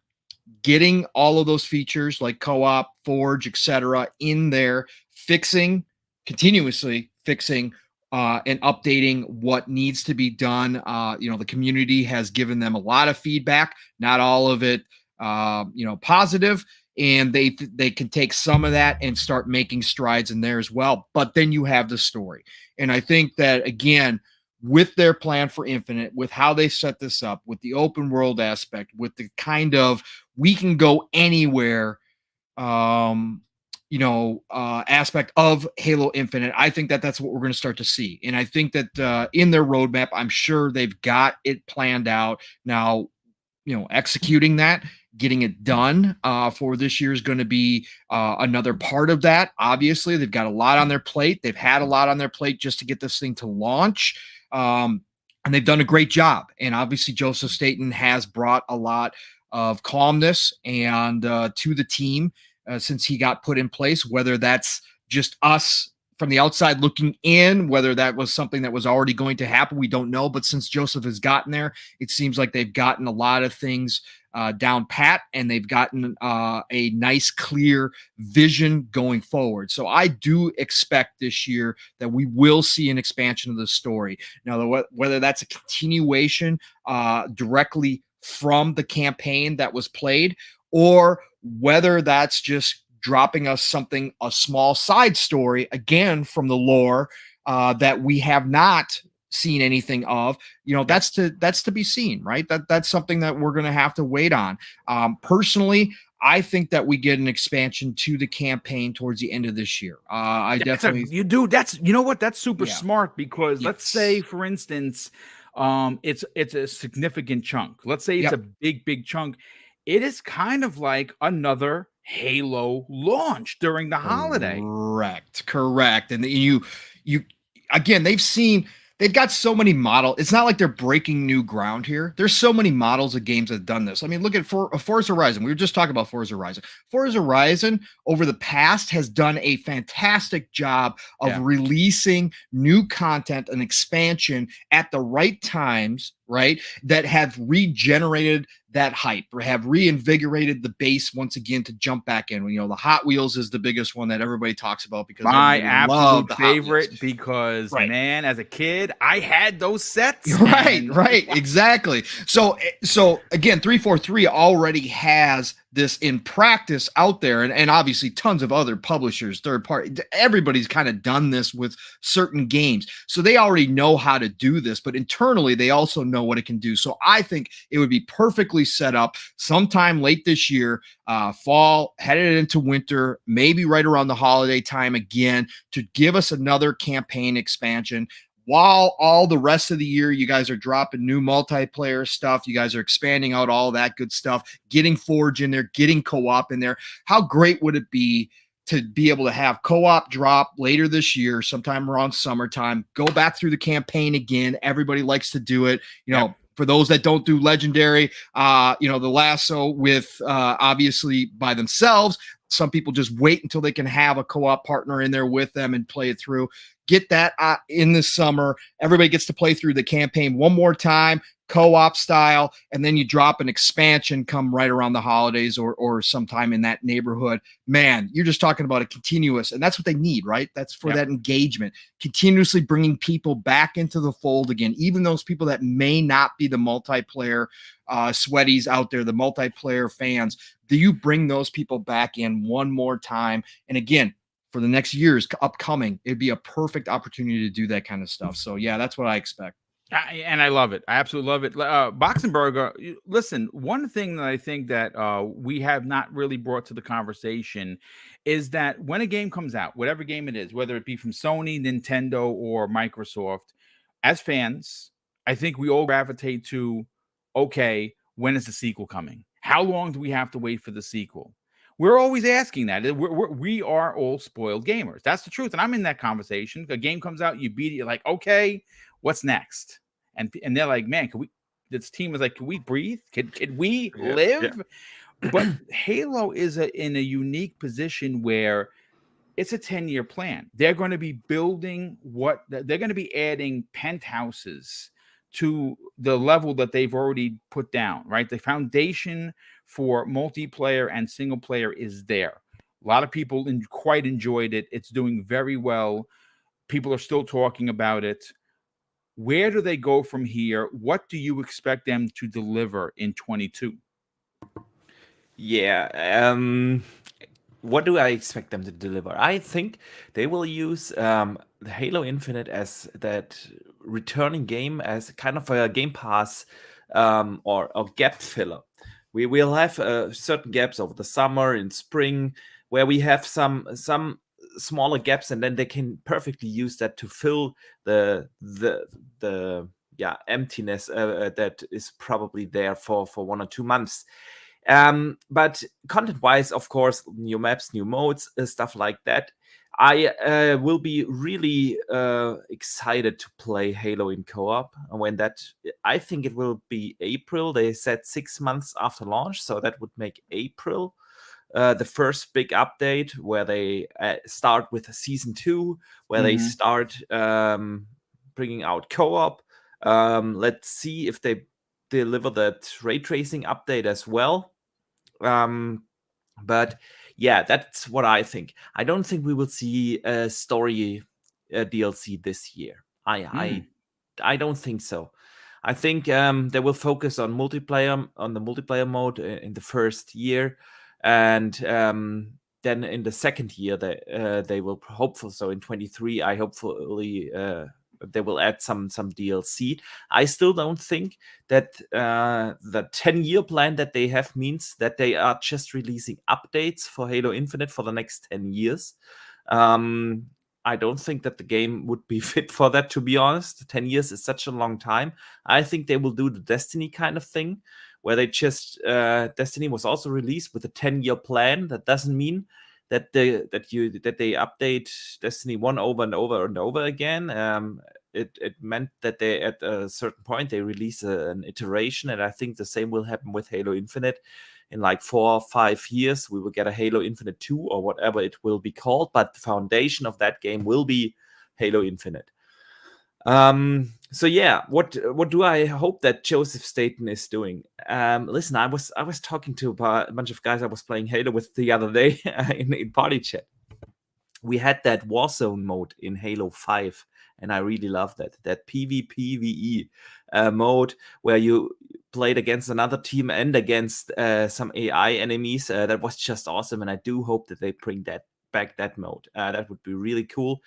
getting all of those features like co-op, Forge, etc., in there, continuously fixing and updating what needs to be done. The community has given them a lot of feedback, not all of it, positive, and they can take some of that and start making strides in there as well. But then you have the story, and I think that again, with their plan for Infinite, with how they set this up, with the open world aspect, with the kind of we can go anywhere aspect of Halo Infinite, I think that that's what we're going to start to see. And I think that in their roadmap, I'm sure they've got it planned out now. Executing that, getting it done for this year is going to be another part of that. Obviously, they've got a lot on their plate. They've had a lot on their plate just to get this thing to launch. And they've done a great job. And obviously, Joseph Staten has brought a lot of calmness and to the team since he got put in place, whether that's just us from the outside looking in, whether that was something that was already going to happen, we don't know. But since Joseph has gotten there, it seems like they've gotten a lot of things down pat, and they've gotten a nice, clear vision going forward. So I do expect this year that we will see an expansion of the story. Now, whether that's a continuation directly from the campaign that was played, or whether that's just dropping us a small side story, again, from the lore that we have not seen anything of, that's to be seen, right? That's something that we're going to have to wait on. Personally, I think that we get an expansion to the campaign towards the end of this year. That's super smart, because let's say, for instance, it's a significant chunk. Let's say it's a big chunk. It is kind of like another Halo launch during the holiday. Correct. And you again, they've got so many models. It's not like they're breaking new ground here. There's so many models of games that have done this. I mean, look at Forza Horizon. We were just talking about Forza Horizon. Forza Horizon over the past has done a fantastic job of releasing new content and expansion at the right times, right? That have regenerated that hype, or have reinvigorated the base once again to jump back in. The Hot Wheels is the biggest one that everybody talks about, because my absolute favorite, because man, as a kid, I had those sets. Right, exactly. So again, 343 already has this in practice out there, and obviously tons of other publishers, third party, everybody's kind of done this with certain games, so they already know how to do this, but internally they also know what it can do. So I think it would be perfectly set up sometime late this year, fall, headed into winter, maybe right around the holiday time again, to give us another campaign expansion. While all the rest of the year, you guys are dropping new multiplayer stuff, you guys are expanding out all that good stuff, getting Forge in there, getting co-op in there. How great would it be to be able to have co-op drop later this year, sometime around summertime, go back through the campaign again. Everybody likes to do it. For those that don't do Legendary, the lasso with obviously by themselves. Some people just wait until they can have a co-op partner in there with them and play it through. Get that in the summer. Everybody gets to play through the campaign one more time, co-op style, and then you drop an expansion come right around the holidays or sometime in that neighborhood. Man, you're just talking about a continuous, and that's what they need, right? That's for that engagement, continuously bringing people back into the fold again, even those people that may not be the multiplayer sweaties out there, the multiplayer fans. Do you bring those people back in one more time? And again, for the next years upcoming, it'd be a perfect opportunity to do that kind of stuff. So yeah, that's what I expect. And I love it. I absolutely love it. Boxenberger, listen, one thing that I think that we have not really brought to the conversation is that when a game comes out, whatever game it is, whether it be from Sony, Nintendo, or Microsoft, as fans, I think we all gravitate to, okay, when is the sequel coming? How long do we have to wait for the sequel? We're always asking that. We are all spoiled gamers. That's the truth. And I'm in that conversation. A game comes out, you beat it, you're like, okay, what's next? and they're like, man, can we? This team was like, can we breathe? Can we Yeah, live? But Halo is in a unique position where it's a 10-year plan. They're going to be building they're going to be adding penthouses to the level that they've already put down, right? The foundation for multiplayer and single player is there. A lot of people quite enjoyed it. It's doing very well. People are still talking about it. Where do they go from here? What do you expect them to deliver in 22? Yeah. What do I expect them to deliver? I think they will use the Halo Infinite as that returning game, as kind of a Game Pass or gap filler. We will have certain gaps over the summer and spring where we have some smaller gaps, and then they can perfectly use that to fill the emptiness that is probably there for 1 or 2 months. But content-wise, of course, new maps, new modes, stuff like that. I will be really excited to play Halo in co-op when I think it will be April. They said 6 months after launch, so that would make April the first big update where they start with season 2, where they start bringing out co-op. Let's see if they deliver that ray tracing update as well. But yeah, that's what I think. I don't think we will see a story DLC this year. I don't think so. I think they will focus on the multiplayer mode in the first year, and then in the second year they will hopefully. So in 23, I hopefully they will add some DLC. I still don't think that the 10-year plan that they have means that they are just releasing updates for Halo Infinite for the next 10 years. I don't think that the game would be fit for that, to be honest. 10 years is such a long time. I think they will do the Destiny kind of thing, where they just Destiny was also released with a 10-year plan. That doesn't mean that they update Destiny 1 over and over and over again. It meant that they, at a certain point, they release an iteration, and I think the same will happen with Halo Infinite. In like 4 or 5 years, we will get a Halo Infinite 2 or whatever it will be called, but the foundation of that game will be Halo Infinite. So yeah, what do I hope that Joseph Staten is doing? Listen, I was talking to a bunch of guys I was playing Halo with the other day in party chat. We had that Warzone mode in Halo 5, and I really loved that PvPvE mode where you played against another team and against some AI enemies. That was just awesome, and I do hope that they bring that mode. That would be really cool.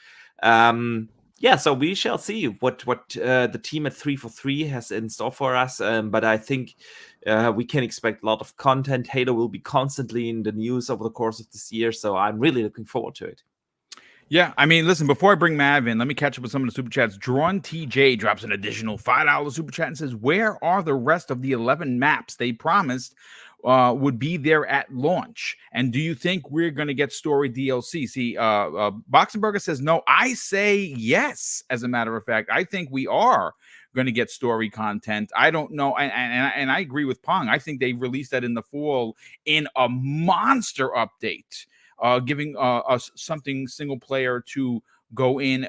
Yeah, so we shall see what the team at 343 has in store for us. But I think we can expect a lot of content. Halo will be constantly in the news over the course of this year, so I'm really looking forward to it. Yeah, I mean, listen, before I bring Mav in, let me catch up with some of the super chats. Drawn TJ drops an additional $5 super chat and says, where are the rest of the 11 maps they promised would be there at launch? And do you think we're going to get story DLC? See, Boxenberger says no. I say yes, as a matter of fact. I think we are going to get story content. I don't know. And I agree with Pong. I think they released that in the fall in a monster update. Giving us something single player to go in,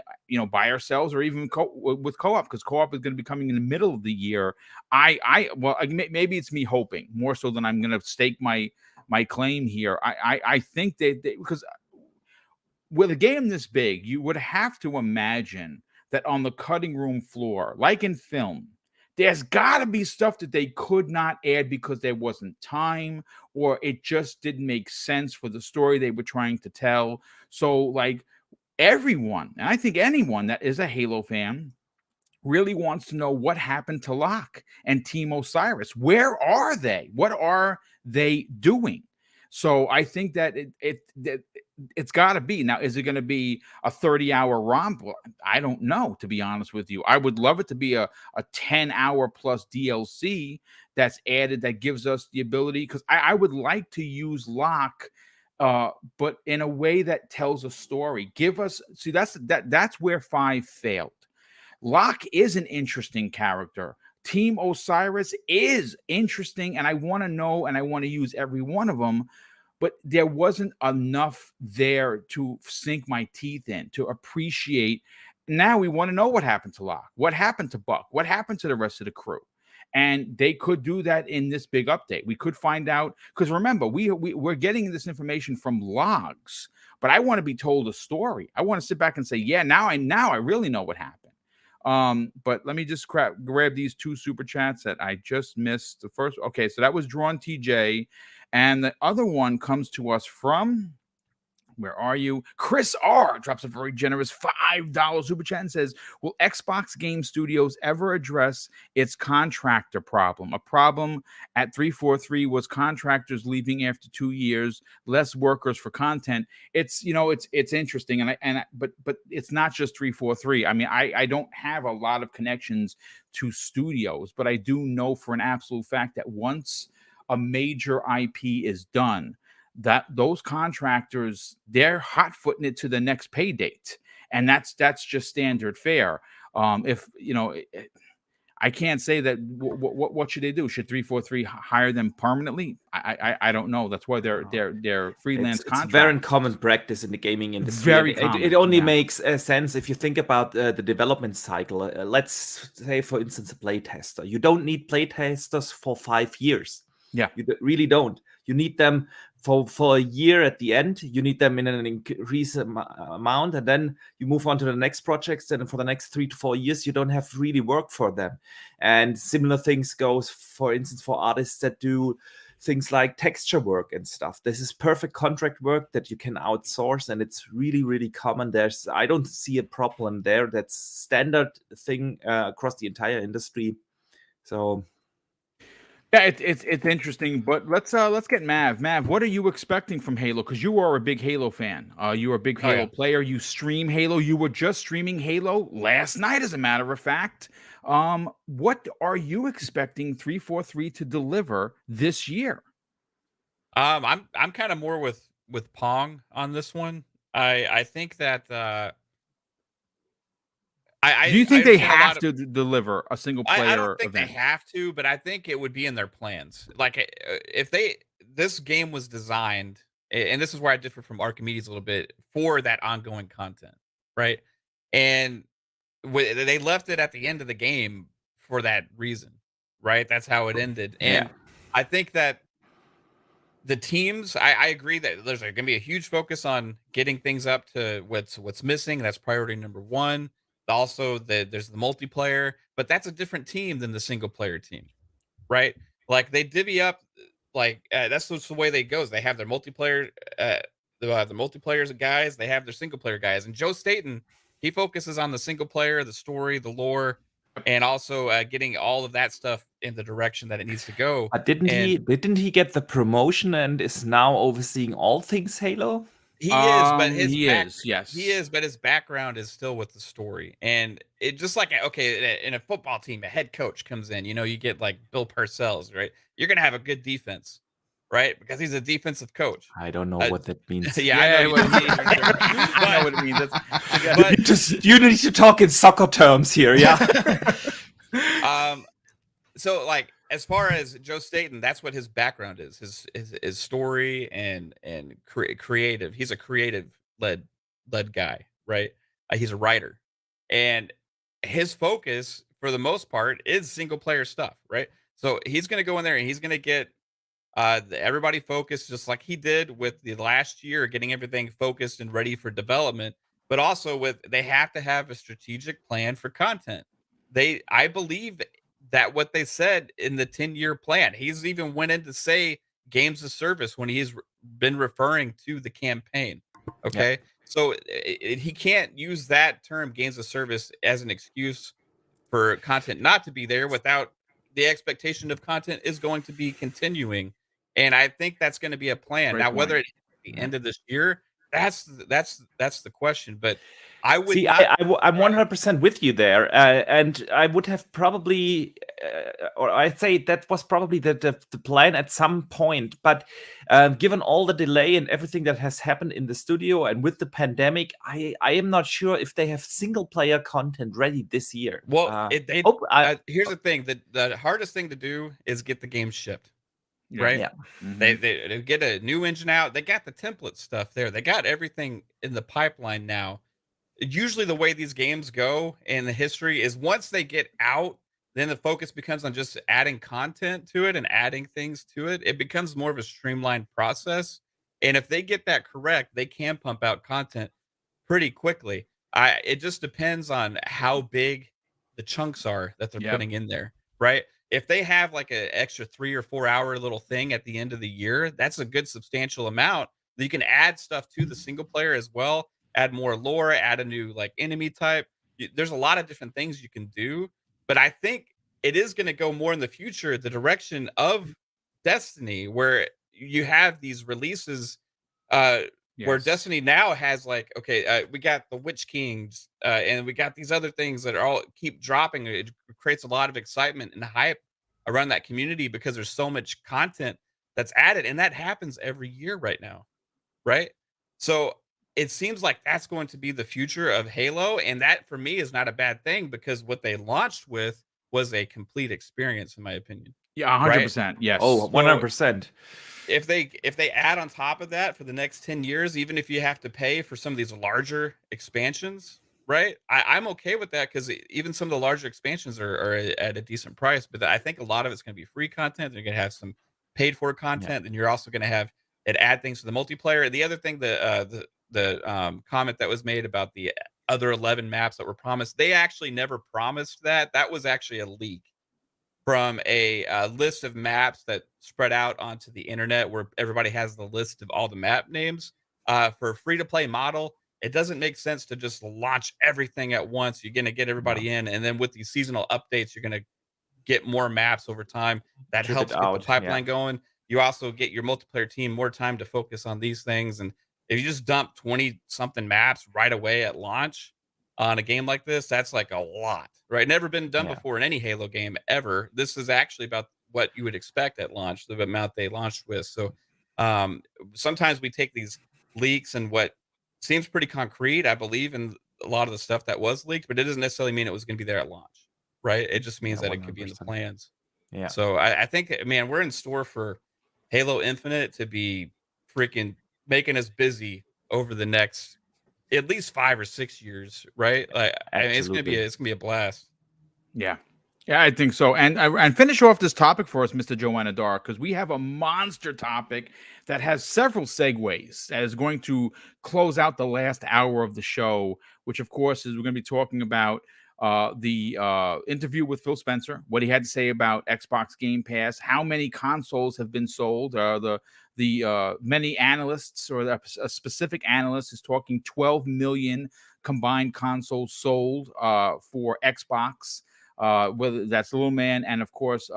by ourselves or even with co-op, because co-op is going to be coming in the middle of the year. Maybe it's me hoping more so than I'm going to stake my claim here. I think they because with a game this big, you would have to imagine that on the cutting room floor, like in film, there's got to be stuff that they could not add because there wasn't time or it just didn't make sense for the story they were trying to tell. So, like, everyone, and I think anyone that is a Halo fan, really wants to know what happened to Locke and Team Osiris. Where are they? What are they doing? So I think that it's got to be. Now, is it going to be a 30-hour romp? Well, I don't know, to be honest with you. I would love it to be a 10-hour plus DLC that's added that gives us the ability, because I would like to use Locke, but in a way that tells a story. Give us, see, that's where 5 failed. Locke is an interesting character. Team Osiris is interesting, and I want to know and I want to use every one of them, but there wasn't enough there to sink my teeth in, to appreciate. Now we want to know what happened to Locke, what happened to Buck, what happened to the rest of the crew. And they could do that in this big update. We could find out, because remember, we're getting this information from logs, but I want to be told a story. I want to sit back and say, yeah, now I really know what happened. But let me just grab these two super chats that I just missed. The first, okay, so that was Drawn TJ, and the other one comes to us from, where are you? Chris R drops a very generous $5 super chat and says, will Xbox Game Studios ever address its contractor problem? A problem at 343 was contractors leaving after 2 years, less workers for content. It's, you know, it's interesting. But it's not just 343. I mean, I don't have a lot of connections to studios, but I do know for an absolute fact that once a major IP is done, that those contractors, they're hot-footing it to the next pay date, and that's just standard fare. If you know, I can't say that. What should they do? Should 343 hire them permanently? I don't know. That's why they're freelance It's contractors. very common practice in the gaming industry. Very And common, it only yeah. makes sense if you think about the development cycle. Let's say, for instance, a playtester. You don't need playtesters for 5 years. Yeah. You really don't. You need them for a year at the end. You need them in an increased amount, and then you move on to the next projects. And for the next 3 to 4 years, you don't have really work for them. And similar things goes, for instance, for artists that do things like texture work and stuff. This is perfect contract work that you can outsource, and it's really, really common. I don't see a problem there. That's standard thing across the entire industry. So. Yeah, it's interesting, but let's get Mav. Mav, what are you expecting from Halo? Because you are a big Halo fan. You are a big Halo player. You stream Halo. You were just streaming Halo last night, as a matter of fact. What are you expecting 343 to deliver this year? I'm kind of more with Pong on this one. I think that do you think they have to deliver a single player I don't think event? they have to, but I think it would be in their plans. Like if this game was designed, and this is where I differ from Archimedes a little bit, for that ongoing content, right? And they left it at the end of the game for that reason, right? That's how it ended. And I think that the teams, I agree that there's going to be a huge focus on getting things up to what's missing. That's priority number one. Also, there's the multiplayer, but that's a different team than the single player team, right? Like they divvy up, like that's just the way they goes. They have their multiplayer, the multiplayers guys. They have their single player guys, and Joe Staten, he focuses on the single player, the story, the lore, and also getting all of that stuff in the direction that it needs to go. Didn't he get the promotion and is now overseeing all things Halo? He is, but yes, he is, but his background is still with the story, and it just like in a football team, a head coach comes in. You know, you get like Bill Parcells, right? You're gonna have a good defense, right? Because he's a defensive coach. I don't know what that means. Yeah, I know what it means. I know what it means. You need to talk in soccer terms here, yeah. So like as far as Joe Staten, that's what his background is. His story and creative. He's a creative led guy, right? He's a writer, and his focus for the most part is single player stuff, right? So he's going to go in there and he's going to get everybody focused, just like he did with the last year, getting everything focused and ready for development. But also they have to have a strategic plan for content. I believe that what they said in the 10-year plan, he's even went in to say games of service when he's been referring to the campaign. Okay. Yeah. So he can't use that term games of service as an excuse for content not to be there without the expectation of content is going to be continuing. And I think that's going to be a plan. Great now, point. Whether it's at the end of this year, that's the question. But I would See, not. I'm 100% with you there, and I would have probably, or I'd say that was probably the plan at some point. But given all the delay and everything that has happened in the studio and with the pandemic, I am not sure if they have single player content ready this year. Well, here's oh, the thing: the hardest thing to do is get the game shipped, Yeah. right? yeah, They get a new engine out. They got the template stuff there. They got everything in the pipeline now. Usually the way these games go in the history is once they get out, then the focus becomes on just adding content to it and adding things to it. It becomes more of a streamlined process. And if they get that correct, they can pump out content pretty quickly. It just depends on how big the chunks are that they're Yep. putting in there, right? If they have like an extra 3 or 4 hour little thing at the end of the year, that's a good substantial amount. You can add stuff to the single player as well, add more lore, add a new like enemy type. There's a lot of different things you can do, but I think it is going to go more in the future the direction of Destiny, where you have these releases where Yes. Destiny now has like, okay, we got the Witch Kings, and we got these other things that are all keep dropping. It creates a lot of excitement and hype around that community because there's so much content that's added, and that happens every year right now, right? So it seems like that's going to be the future of Halo, and that for me is not a bad thing because what they launched with was a complete experience, in my opinion, Yeah, right? 100%. Yes. oh, 100%. If they add on top of that for the next 10 years, even if you have to pay for some of these larger expansions, right? I'm okay with that because even some of the larger expansions are at a decent price. But I think a lot of it's going to be free content. You're going to have some paid for Yeah. content, and you're also going to have it add things to the multiplayer. The other thing, the comment that was made about the other 11 maps that were promised, they actually never promised that. That was actually a leak from a list of maps that spread out onto the internet where everybody has the list of all the map names. For a free to play model, it doesn't make sense to just launch everything at once. You're going to get No, everybody in. And then with these seasonal updates, you're going to get more maps over time. That drip it helps get the out. Yeah, pipeline going. You also get your multiplayer team more time to focus on these things. And if you just dump 20 something maps right away at launch on a game like this, that's like a lot, right? Never been done yeah, before in any Halo game ever. This is actually about what you would expect at launch, the amount they launched with. So um, sometimes we take these leaks and what seems pretty concrete. I believe in a lot of the stuff that was leaked, but it doesn't necessarily mean it was going to be there at launch, right? It just yeah, means that it could be in the 100%. plans. Yeah, So I think, man, we're in store for Halo Infinite to be freaking making us busy over the next at least 5 or 6 years, right? Like, I mean, absolutely. it's gonna be a blast. Yeah. Yeah, I think so. And finish off this topic for us, Mr. Joanna Dark, because we have a monster topic that has several segues that is going to close out the last hour of the show, which of course is we're going to be talking about the interview with Phil Spencer, what he had to say about Xbox Game Pass, how many consoles have been sold. The many analysts or a specific analyst is talking 12 million combined consoles sold for Xbox, whether that's Little Man and of course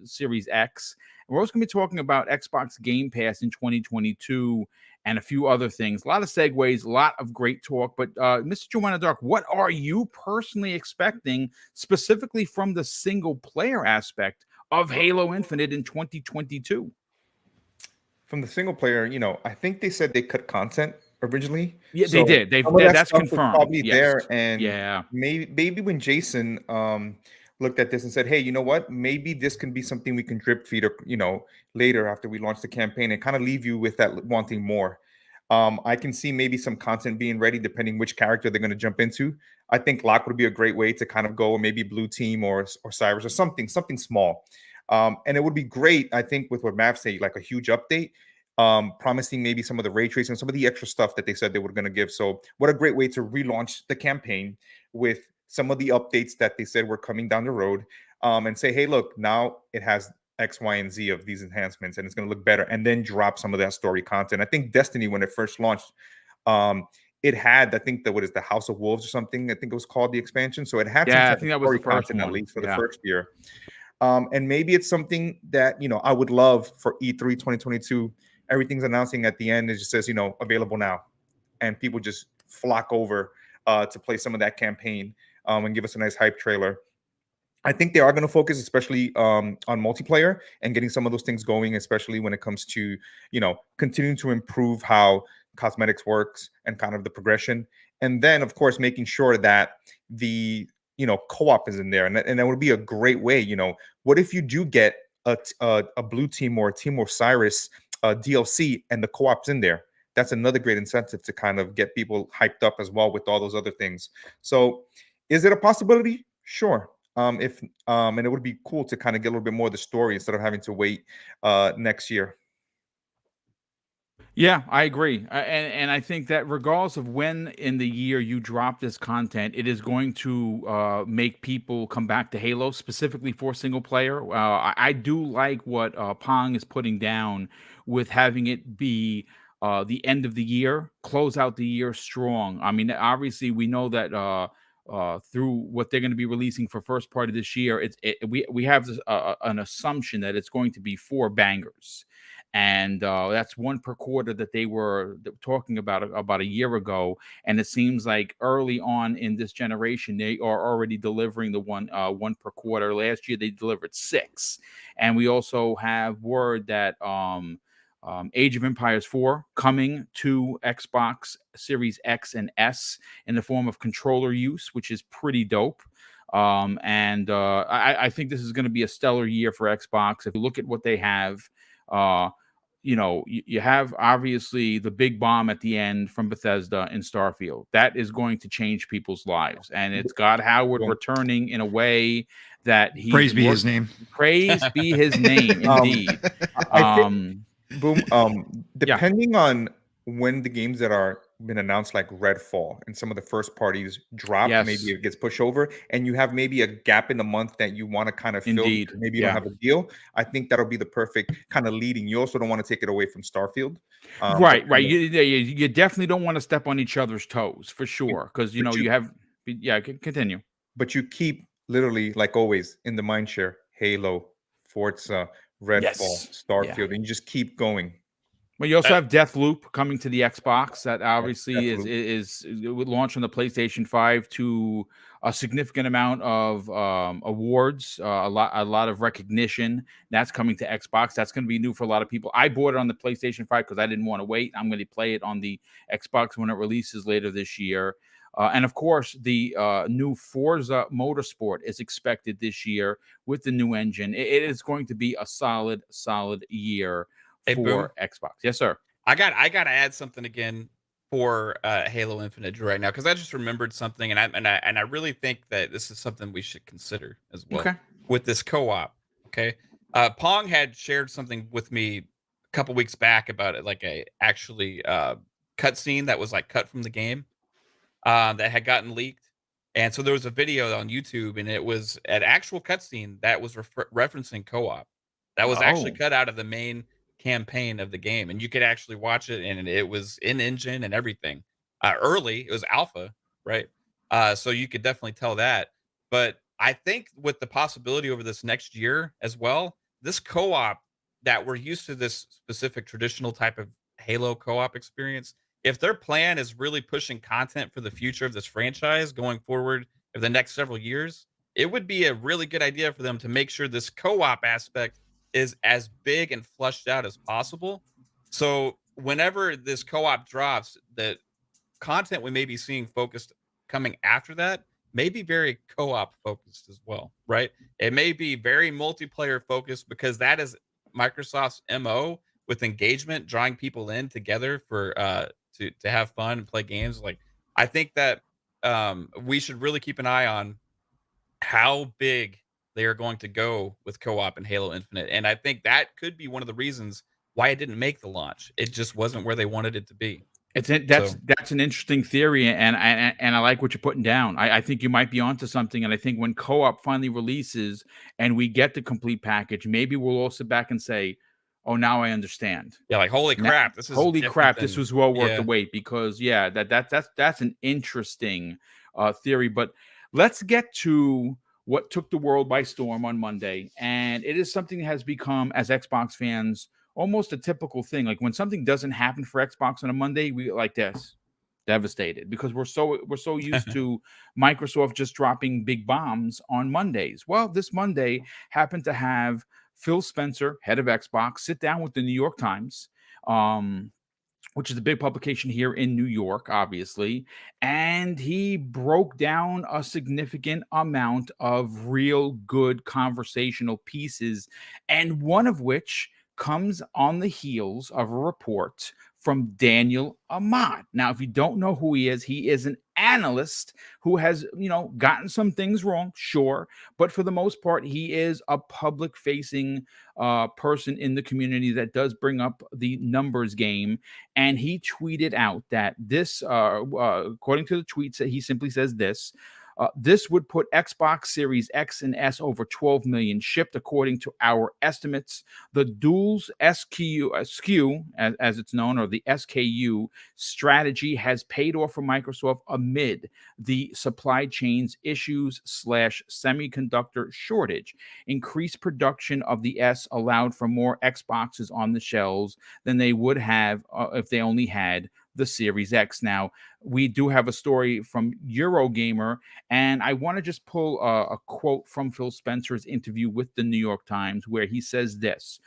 Series X. And we're also going to be talking about Xbox Game Pass in 2022 and a few other things. A lot of segues, a lot of great talk. But Mr. Joanna Dark, what are you personally expecting specifically from the single player aspect of Halo Infinite in 2022? From the single player, I think they said they cut content originally. Yeah, So they did. some of that That's stuff is confirmed. probably Yes. there, and Yeah. maybe when Jason looked at this and said, "Hey, you know what? Maybe this can be something we can drip feed, later after we launch the campaign, and kind of leave you with that wanting more." I can see maybe some content being ready depending which character they're going to jump into. I think Locke would be a great way to kind of go, maybe Blue Team or Cyrus or something small. And it would be great, I think, with what Mav said, like a huge update, promising maybe some of the ray tracing, some of the extra stuff that they said they were going to give. So what a great way to relaunch the campaign with some of the updates that they said were coming down the road, and say, hey, look, now it has X, Y, and Z of these enhancements, and it's going to look better, and then drop some of that story content. I think Destiny, when it first launched, it had, I think, what is the House of Wolves or something, I think it was called, the expansion. So it had some Yeah, I type think of that was story the first content, at one. least for the Yeah. first year. And maybe it's something that, I would love for E3 2022. Everything's announcing at the end. It just says, available now. and people just flock over to play some of that campaign and give us a nice hype trailer. I think they are going to focus, especially on multiplayer and getting some of those things going, especially when it comes to, continuing to improve how cosmetics works and kind of the progression. And then, of course, making sure that the, co-op is in there. And that would be a great way. What if you do get a blue team or a Team Osiris DLC and the co-op's in there? That's another great incentive to kind of get people hyped up as well with all those other things. So is it a possibility? Sure. And it would be cool to kind of get a little bit more of the story instead of having to wait next year. Yeah, I agree. And I think that regardless of when in the year you drop this content, it is going to make people come back to Halo, specifically for single player. I do like what Pong is putting down with having it be the end of the year, close out the year strong. I mean, obviously, we know that through what they're going to be releasing for first part of this year, we have this, an assumption that it's going to be 4 bangers. And that's 1 per quarter that they were talking about a year ago. And it seems like early on in this generation, they are already delivering the one per quarter. Last year, they delivered 6. And we also have word that Age of Empires 4 coming to Xbox Series X and S in the form of controller use, which is pretty dope. I think this is going to be a stellar year for Xbox. If you look at what they have, you have obviously the big bomb at the end from Bethesda in Starfield. That is going to change people's lives. And it's got Howard returning in a way that he Praise be his name. Praise be his name, indeed. I think, Boom, depending on when the games that are been announced, like Redfall and some of the first parties drop, maybe it gets pushed over, and you have maybe a gap in the month that you want to kind of fill. Indeed. Maybe you don't have a deal. I think that'll be the perfect kind of leading. You also don't want to take it away from Starfield. Right. You definitely don't want to step on each other's toes, for sure, because you have. Continue. But you keep literally, like always, in the mind share, Halo, Forza, Redfall, Starfield, and you just keep going. Well, you also have Deathloop coming to the Xbox. That obviously is it would launch on the PlayStation 5 to a significant amount of awards, a lot of recognition. That's coming to Xbox. That's going to be new for a lot of people. I bought it on the PlayStation 5 because I didn't want to wait. I'm going to play it on the Xbox when it releases later this year. And of course, the new Forza Motorsport is expected this year with the new engine. It is going to be a solid year for Xbox. Yes, sir. I got to add something again for Halo Infinite right now, because I just remembered something, and I really think that this is something we should consider as well with this co-op. Okay, Pong had shared something with me a couple weeks back about it, like a actually cutscene that was like cut from the game that had gotten leaked. And so there was a video on YouTube, and it was an actual cutscene that was referencing co-op. That was actually cut out of the main campaign of the game, and you could actually watch it, and it was in engine and everything. Early, it was alpha, right? So you could definitely tell that. But I think with the possibility over this next year as well, this co-op that we're used to, this specific traditional type of Halo co-op experience, if their plan is really pushing content for the future of this franchise going forward for the next several years, it would be a really good idea for them to make sure this co-op aspect is as big and flushed out as possible. So whenever this co-op drops, the content we may be seeing focused coming after that may be very co-op focused as well, right? It may be very multiplayer focused, because that is Microsoft's MO with engagement, drawing people in together for to have fun and play games. Like, I think that we should really keep an eye on how big they are going to go with co-op and Halo Infinite. And I think that could be one of the reasons why it didn't make the launch. It just wasn't where they wanted it to be. That's an interesting theory, and I like what you're putting down. I think you might be onto something, and I think when co-op finally releases and we get the complete package, maybe we'll all sit back and say, "Oh, now I understand." Yeah, like holy crap, this was well worth the wait, because that's an interesting theory. But let's get to what took the world by storm on Monday. And it is something that has become, as Xbox fans, almost a typical thing. Like when something doesn't happen for Xbox on a Monday, we like this. devastated, because we're so used to Microsoft just dropping big bombs on Mondays. Well, this Monday happened to have Phil Spencer, head of Xbox, sit down with the New York Times, which is a big publication here in New York, obviously. And he broke down a significant amount of real good conversational pieces, and one of which comes on the heels of a report from Daniel Ahmad. Now, if you don't know who he is an analyst who has, gotten some things wrong, sure, but for the most part, he is a public facing person in the community that does bring up the numbers game. And he tweeted out that this, according to the tweets, he simply says this. This would put Xbox Series X and S over 12 million shipped, according to our estimates. The duals SKU, as it's known, or the SKU strategy has paid off for Microsoft amid the supply chains issues / semiconductor shortage. Increased production of the S allowed for more Xboxes on the shelves than they would have if they only had the Series X. Now, we do have a story from Eurogamer, and I want to just pull a quote from Phil Spencer's interview with the New York Times, where he says this: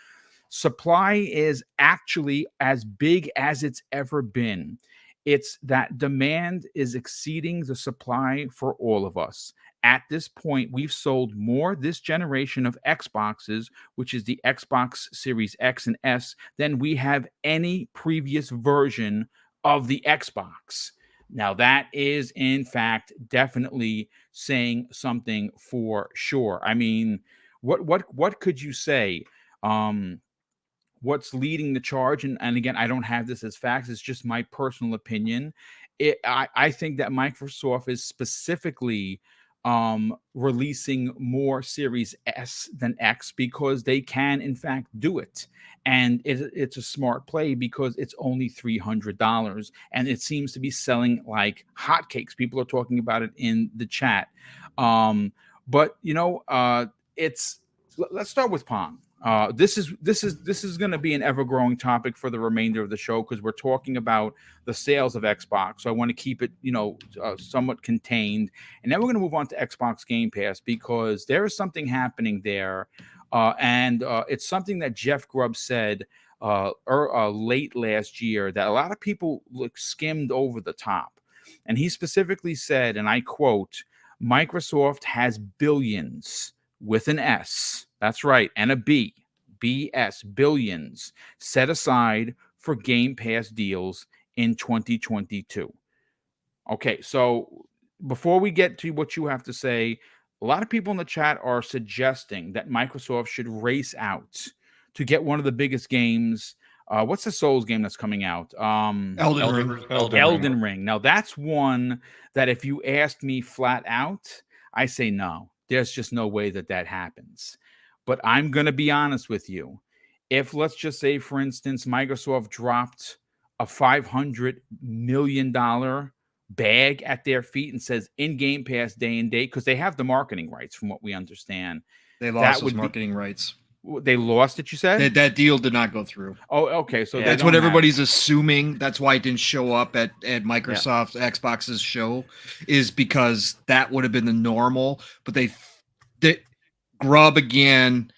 supply is actually as big as it's ever been. It's that demand is exceeding the supply for all of us. At this point, we've sold more this generation of Xboxes, which is the Xbox Series X and S, than we have any previous version of the Xbox. Now, that is, in fact, definitely saying something for sure. I mean, what could you say? What's leading the charge? And again, I don't have this as facts. It's just my personal opinion. I think that Microsoft is specifically releasing more Series S than X because they can, in fact, do it. And it's a smart play because it's only $300, and it seems to be selling like hotcakes. People are talking about it in the chat. But let's start with Pong. This is going to be an ever-growing topic for the remainder of the show because we're talking about the sales of Xbox. So I want to keep it, somewhat contained, and then we're going to move on to Xbox Game Pass because there is something happening there, and it's something that Jeff Grubb said late last year that a lot of people skimmed over the top, and he specifically said, and I quote, "Microsoft has billions with an S." That's right, and a B, BS, billions set aside for Game Pass deals in 2022. Okay, so before we get to what you have to say, a lot of people in the chat are suggesting that Microsoft should race out to get one of the biggest games. What's the Souls game that's coming out? Elden Ring. Now, that's one that if you asked me flat out, I say no. There's just no way that happens. But I'm going to be honest with you. If, let's just say, for instance, Microsoft dropped a $500 million bag at their feet and says in Game Pass day and date, because they have the marketing rights from what we understand. They lost those marketing rights. They lost it, you said? That deal did not go through. Oh, okay. So that's what everybody's assuming. That's why it didn't show up at Microsoft Xbox's show, is because that would have been the normal. But they Grubb again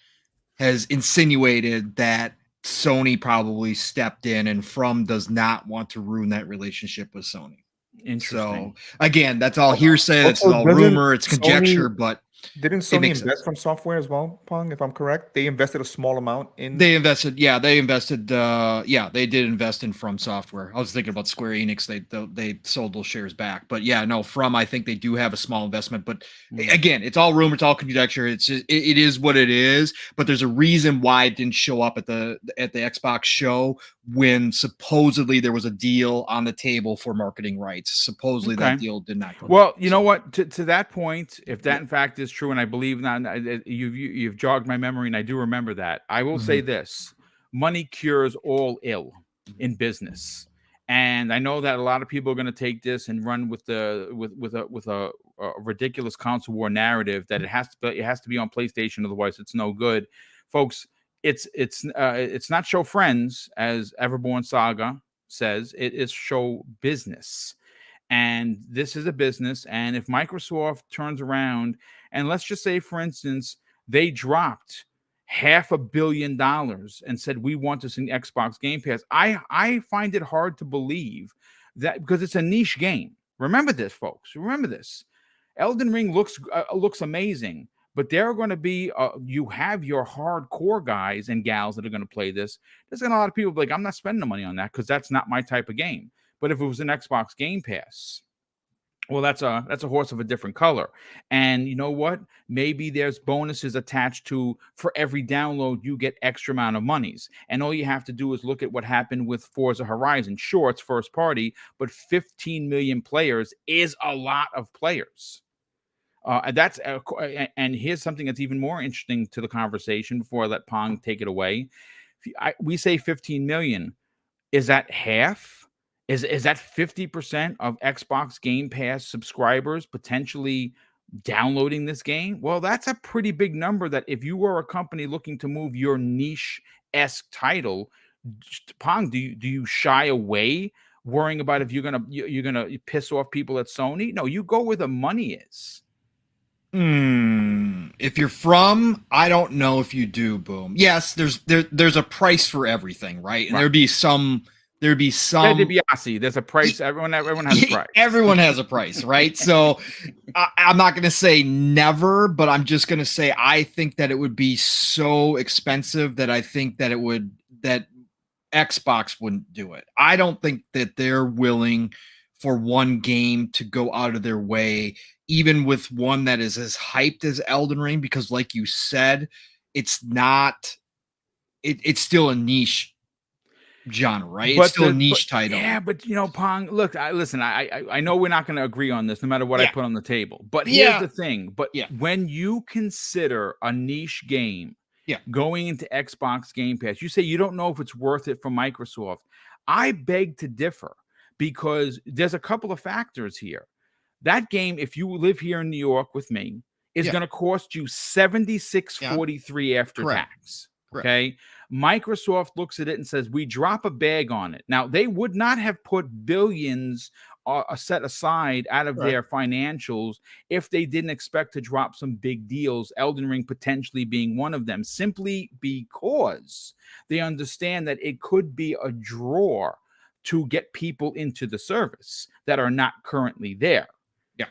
has insinuated that Sony probably stepped in, and From does not want to ruin that relationship with Sony. Interesting. So again, that's all hearsay. That's all rumor. It's conjecture. But didn't Sony invest From Software as well, Pong? If I'm correct, they invested a small amount in. They invested. They did invest in From Software. I was thinking about Square Enix. They sold those shares back. But From, I think they do have a small investment. But again, it's all rumor. It's all conjecture. It's just, it is what it is. But there's a reason why it didn't show up at the Xbox show when supposedly there was a deal on the table for marketing rights. Supposedly that deal did not go. Well, you know what? To that point, if that in fact is true, and I believe now you've jogged my memory, and I do remember that. I will say this: money cures all ill in business, and I know that a lot of people are going to take this and run with a ridiculous console war narrative that it has to be on PlayStation, otherwise it's no good, folks. It's not show friends, as Everborn Saga says. It is show business. And this is a business. And if Microsoft turns around and let's just say, for instance, they dropped $500 million and said, we want this in Xbox Game Pass, I find it hard to believe that, because it's a niche game. Remember this, folks. Remember this. Elden Ring looks amazing, but there are going to be you have your hardcore guys and gals that are going to play this. There's going to be a lot of people like, I'm not spending the money on that because that's not my type of game. But if it was an Xbox Game Pass, well, that's a horse of a different color. And you know what? Maybe there's bonuses attached to, for every download, you get extra amount of monies. And all you have to do is look at what happened with Forza Horizon. Sure, it's first party, but 15 million players is a lot of players. And here's something that's even more interesting to the conversation before I let Pong take it away. We say 15 million. Is that half? Is that 50% of Xbox Game Pass subscribers potentially downloading this game? Well, that's a pretty big number. That if you were a company looking to move your niche-esque title, Pong, do you shy away worrying about if you're gonna piss off people at Sony? No, you go where the money is. If you're from, I don't know if you do, Boom. Yes, there's a price for everything, right? And Right. there'd be some. There's a price. Everyone has a price. Everyone has a price, right? So I'm not going to say never, but I'm just going to say I think that it would be so expensive that I think that that Xbox wouldn't do it. I don't think that they're willing for one game to go out of their way, even with one that is as hyped as Elden Ring, because like you said, it's not. It's still a niche genre, right? It's still a niche title. Yeah, but Pong, look, listen, I know we're not going to agree on this no matter what I put on the table. But here's the thing. But when you consider a niche game going into Xbox Game Pass, you say you don't know if it's worth it for Microsoft. I beg to differ, because there's a couple of factors here. That game, if you live here in New York with me, is going to cost you $76.43 after tax. Correct. Okay. Microsoft looks at it and says, we drop a bag on it. Now, they would not have put billions set aside out of their financials if they didn't expect to drop some big deals, Elden Ring potentially being one of them, simply because they understand that it could be a draw to get people into the service that are not currently there. Yeah.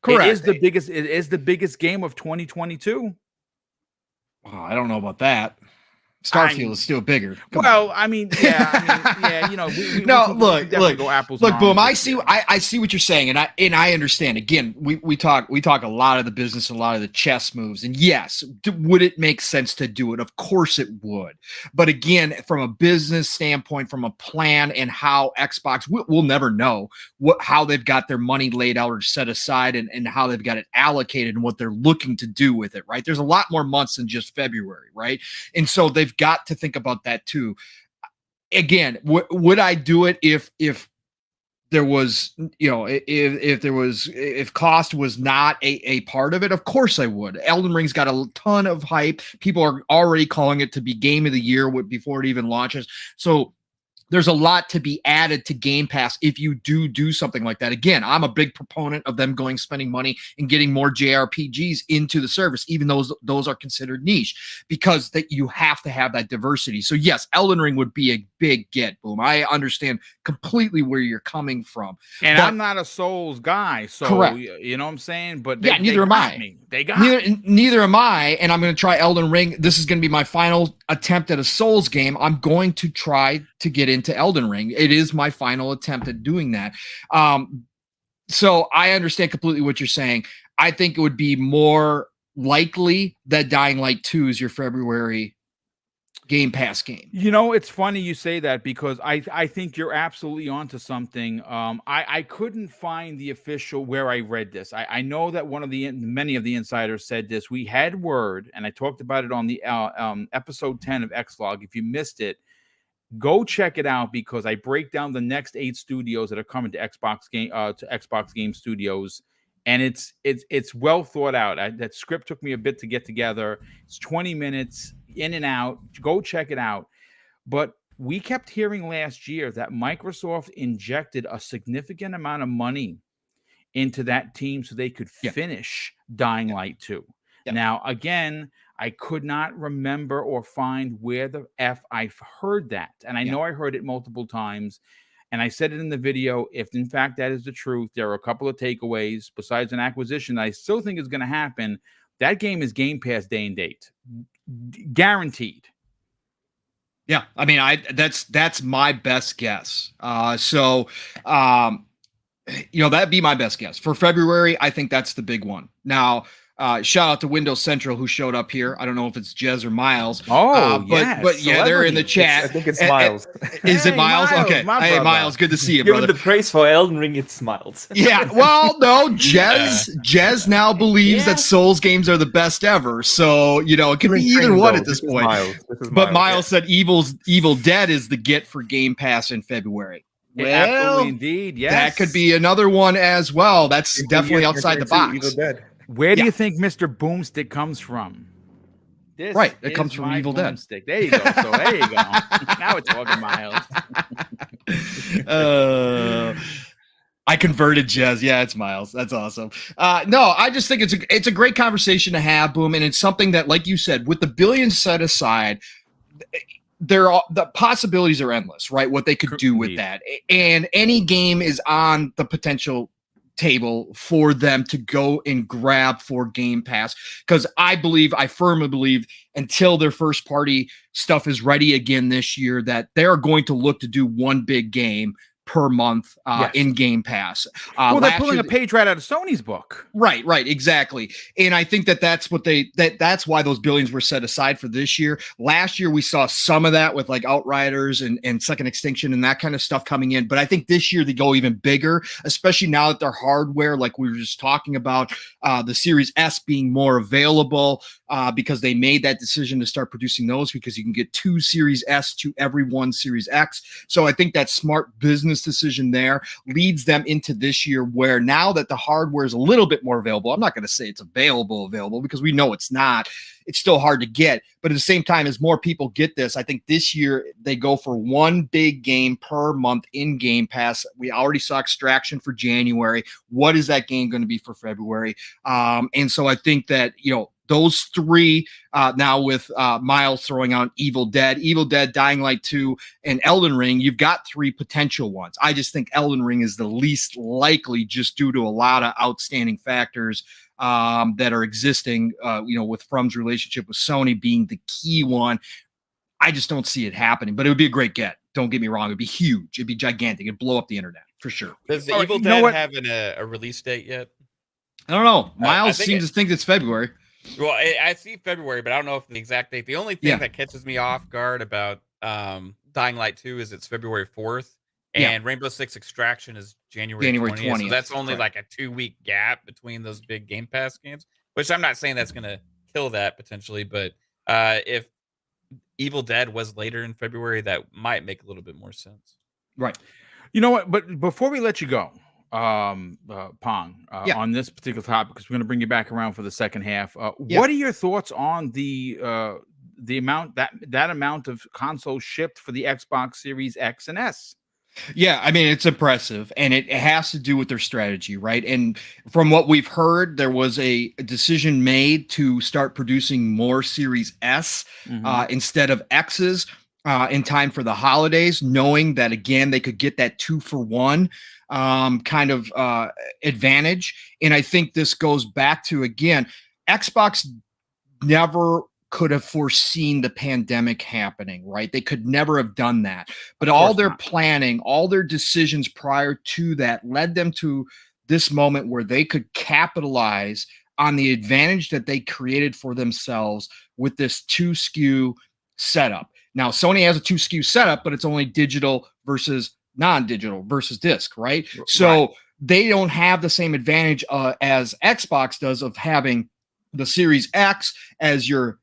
Correct. It is the biggest game of 2022. Oh, I don't know about that. Starfield is still bigger. We no, look, go apples. Look, Boom. I see what you're saying, and I understand. Again, we talk a lot of the business and a lot of the chess moves, and yes, would it make sense to do it? Of course it would. But again, from a business standpoint, from a plan and how Xbox, we'll never know how they've got their money laid out or set aside, and how they've got it allocated and what they're looking to do with it. Right? There's a lot more months than just February, right? And so they've got to think about that too. Again, would I do it if there was, if cost was not a part of it? Of course I would. Elden Ring's got a ton of hype. People are already calling it to be game of the year before it even launches. So there's a lot to be added to Game Pass if you do something like that. Again, I'm a big proponent of them spending money and getting more JRPGs into the service, even though those are considered niche, because that you have to have that diversity. So yes, Elden Ring would be a big get, Boom. I understand completely where you're coming from. And I'm not a Souls guy, so correct. You know what I'm saying? But neither am I. Neither am I, and I'm going to try Elden Ring. This is going to be my final attempt at a Souls game. I'm going to try to get into Elden Ring. It is my final attempt at doing that. So I understand completely what you're saying. I think it would be more likely that Dying Light 2 is your February Game Pass game. It's funny you say that, because I think you're absolutely onto something. I couldn't find the official where I read this. I know that many of the insiders said this. We had word, and I talked about it on the episode 10 of Xlog. If you missed it, go check it out, because I break down the next 8 studios that are coming to Xbox Game Studios, and it's well thought out. That script took me a bit to get together. It's 20 minutes in and out. Go check it out. But we kept hearing last year that Microsoft injected a significant amount of money into that team so they could Yeah. finish Dying Light 2. Yeah. Now, again, I could not remember or find where the F I've heard that. And I know I heard it multiple times. And I said it in the video. If in fact that is the truth, there are a couple of takeaways besides an acquisition that I still think is going to happen. That game is Game Pass day and date. Guaranteed. Yeah, I mean, that's my best guess. That'd be my best guess for February. I think that's the big one. Now, shout out to Windows Central who showed up here. I don't know if it's Jez or Miles. But yeah, they're in the chat. I think it's Miles. Is it Miles? Okay, hey, Miles, good to see you, Given brother. the praise for Elden Ring, it's Miles. Yeah, well, no, Jez now believes that Souls games are the best ever. So it could be either one at this point. But Miles said Evil Dead is the get for Game Pass in February. Well, absolutely, indeed. Yes, that could be another one as well. That's definitely outside the box. Where do you think Mr. Boomstick comes from? It comes from Evil Dead. Boomstick. There you go. So there you go. Now we're talking, Miles. I converted Jez. Yeah, it's Miles. That's awesome. No, I just think it's a great conversation to have, Boom, and it's something that, like you said, with the billions set aside, the possibilities are endless, right? What they could do with that. And any game is on the potential table for them to go and grab for Game Pass, because I firmly believe until their first party stuff is ready again this year, that they are going to look to do one big game per month in Game Pass. Well, they're pulling a page right out of Sony's book. Right, exactly. And I think that's what that's why those billions were set aside for this year. Last year we saw some of that with like Outriders and Second Extinction and that kind of stuff coming in. But I think this year they go even bigger, especially now that their hardware, like we were just talking about, the Series S being more available, because they made that decision to start producing those, because you can get 2 Series S to every 1 Series X. So I think that smart business decision there leads them into this year, where now that the hardware is a little bit more available, I'm not going to say it's available because we know it's not. It's still hard to get. But at the same time, as more people get this, I think this year they go for one big game per month in Game Pass. We already saw Extraction for January. What is that game going to be for February? And so I think that, those 3 now with Miles throwing out Evil Dead, Dying Light 2, and Elden Ring, you've got 3 potential ones. I just think Elden Ring is the least likely, just due to a lot of outstanding factors that are existing, with From's relationship with Sony being the key one. I just don't see it happening, but it would be a great get. Don't get me wrong. It'd be huge. It'd be gigantic. It'd blow up the internet for sure. Does the Evil Dead have a release date yet? I don't know. Miles seems to think it's February. Well, I see February, but I don't know if the exact date. The only thing that catches me off guard about Dying Light 2 is it's February 4th, and Rainbow Six Extraction is January 20th. So that's only like a 2-week gap between those big Game Pass games, which I'm not saying that's going to kill that potentially, but if Evil Dead was later in February, that might make a little bit more sense. Right. You know what? But before we let you go, Pong, on this particular topic, because we're going to bring you back around for the second half. What are your thoughts on the amount that amount of consoles shipped for the Xbox Series X and S? Yeah, I mean, it's impressive, and it has to do with their strategy, right? And from what we've heard, there was a decision made to start producing more Series S instead of X's in time for the holidays, knowing that, again, they could get that 2-for-1 kind of advantage. And I think this goes back to, again, Xbox never could have foreseen the pandemic happening, right? They could never have done that. But all their planning, all their decisions prior to that led them to this moment where they could capitalize on the advantage that they created for themselves with this 2 SKU setup. Now, Sony has a 2 SKU setup, but it's only digital versus non-digital versus disc, right? So they don't have the same advantage as Xbox does of having the Series X as your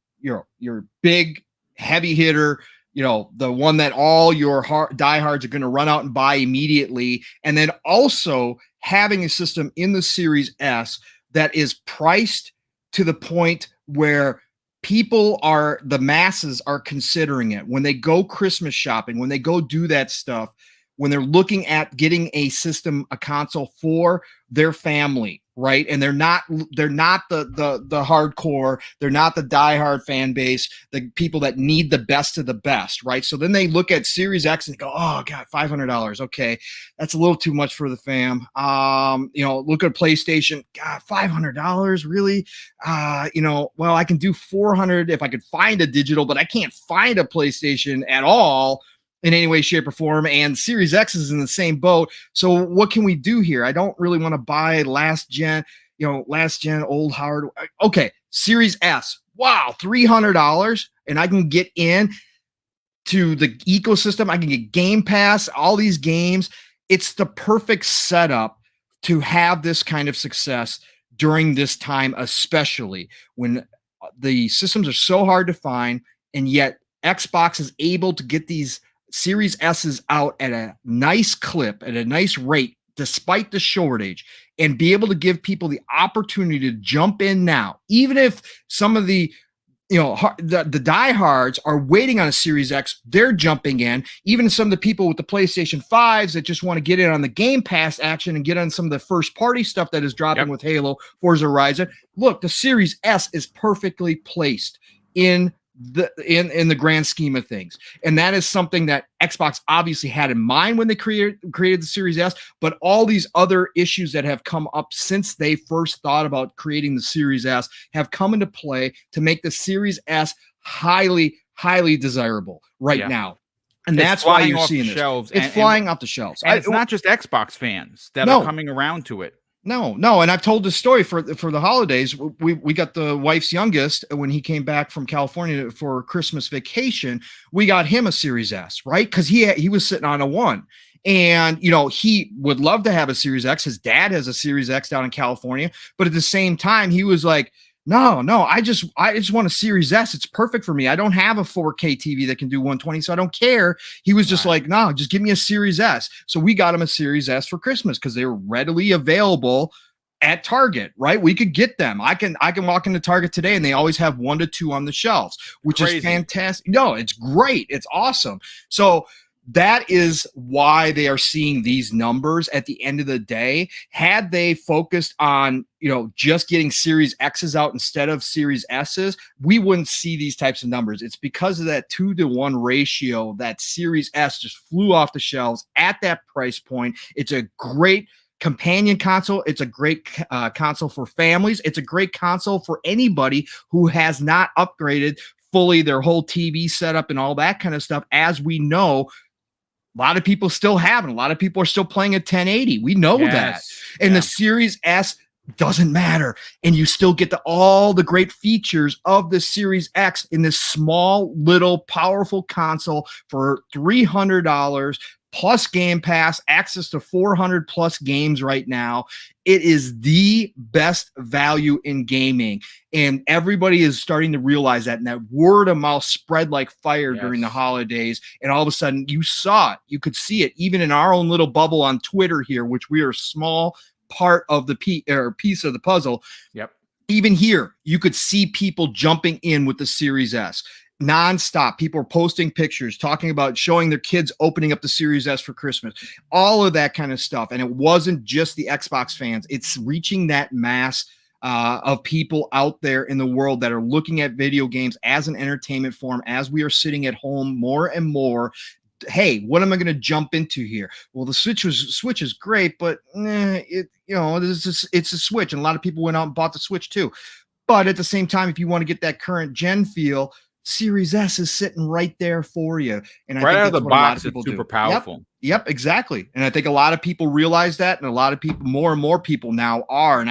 big heavy hitter, the one that all your diehards are going to run out and buy immediately. And then also having a system in the Series S that is priced to the point where the masses are considering it when they go Christmas shopping, when they go do that stuff, when they're looking at getting a console for their family, right? And they're not the hardcore, they're not the diehard fan base, the people that need the best of the best, right? So then they look at Series X and go, oh God, $500. Okay, that's a little too much for the fam. Look at PlayStation, God, $500, really? Well, I can do 400 if I could find a digital, but I can't find a PlayStation at all in any way, shape, or form. And Series X is in the same boat. So what can we do here? I don't really want to buy last gen, old hard. Okay, Series S. Wow, $300, and I can get in to the ecosystem. I can get Game Pass, all these games. It's the perfect setup to have this kind of success during this time, especially when the systems are so hard to find, and yet Xbox is able to get these Series S's out at a nice clip, at a nice rate, despite the shortage, and be able to give people the opportunity to jump in now, even if some of the diehards are waiting on a Series X, they're jumping in. Even some of the people with the PlayStation 5s that just want to get in on the Game Pass action and get on some of the first party stuff that is dropping with Halo, Forza Horizon. Look, the Series S is perfectly placed in the grand scheme of things, and that is something that Xbox obviously had in mind when they created the Series S. But all these other issues that have come up since they first thought about creating the Series S have come into play to make the Series S highly desirable right now. And that's why you're seeing this. It's flying off the shelves. And it's not just Xbox fans that are coming around to it. No, and I've told this story for the holidays. We got the wife's youngest when he came back from California for Christmas vacation. We got him a Series S, right? Because he was sitting on a 1, and he would love to have a Series X. His dad has a Series X down in California, but at the same time, he was like, No, I just want a Series S. It's perfect for me. I don't have a 4K TV that can do 120, so I don't care. He was just like, no, just give me a Series S. So we got him a Series S for Christmas because they were readily available at Target, right? We could get them. I can walk into Target today and they always have 1 to 2 on the shelves, which is fantastic. No, it's great. It's awesome. So that is why they are seeing these numbers at the end of the day. Had they focused on, just getting Series X's out instead of Series S's, we wouldn't see these types of numbers. It's because of that 2-to-1 ratio that Series S just flew off the shelves at that price point. It's a great companion console. It's a great console for families. It's a great console for anybody who has not upgraded fully their whole TV setup and all that kind of stuff. As we know, a lot of people still haven't. A lot of people are still playing at 1080. We know that. And the Series S doesn't matter. And you still get all the great features of the Series X in this small, little, powerful console for $300 plus Game Pass, access to 400 plus games right now. It is the best value in gaming. And everybody is starting to realize that. And that word of mouth spread like fire during the holidays. And all of a sudden you saw it. You could see it even in our own little bubble on Twitter here, which we are a small part of the piece of the puzzle. Yep. Even here, you could see people jumping in with the Series S. Nonstop. People are posting pictures, talking about showing their kids opening up the Series S for Christmas, all of that kind of stuff. And it wasn't just the Xbox fans. It's reaching that mass of people out there in the world that are looking at video games as an entertainment form, as we are sitting at home more and more. Hey, what am I going to jump into here? Well, the Switch is great, but it's a Switch. And a lot of people went out and bought the Switch too. But at the same time, if you want to get that current gen feel, Series S is sitting right there for you. And right out of the box, it's super powerful. Yep, exactly. And I think a lot of people realize that, and a lot of people, more and more people now are. And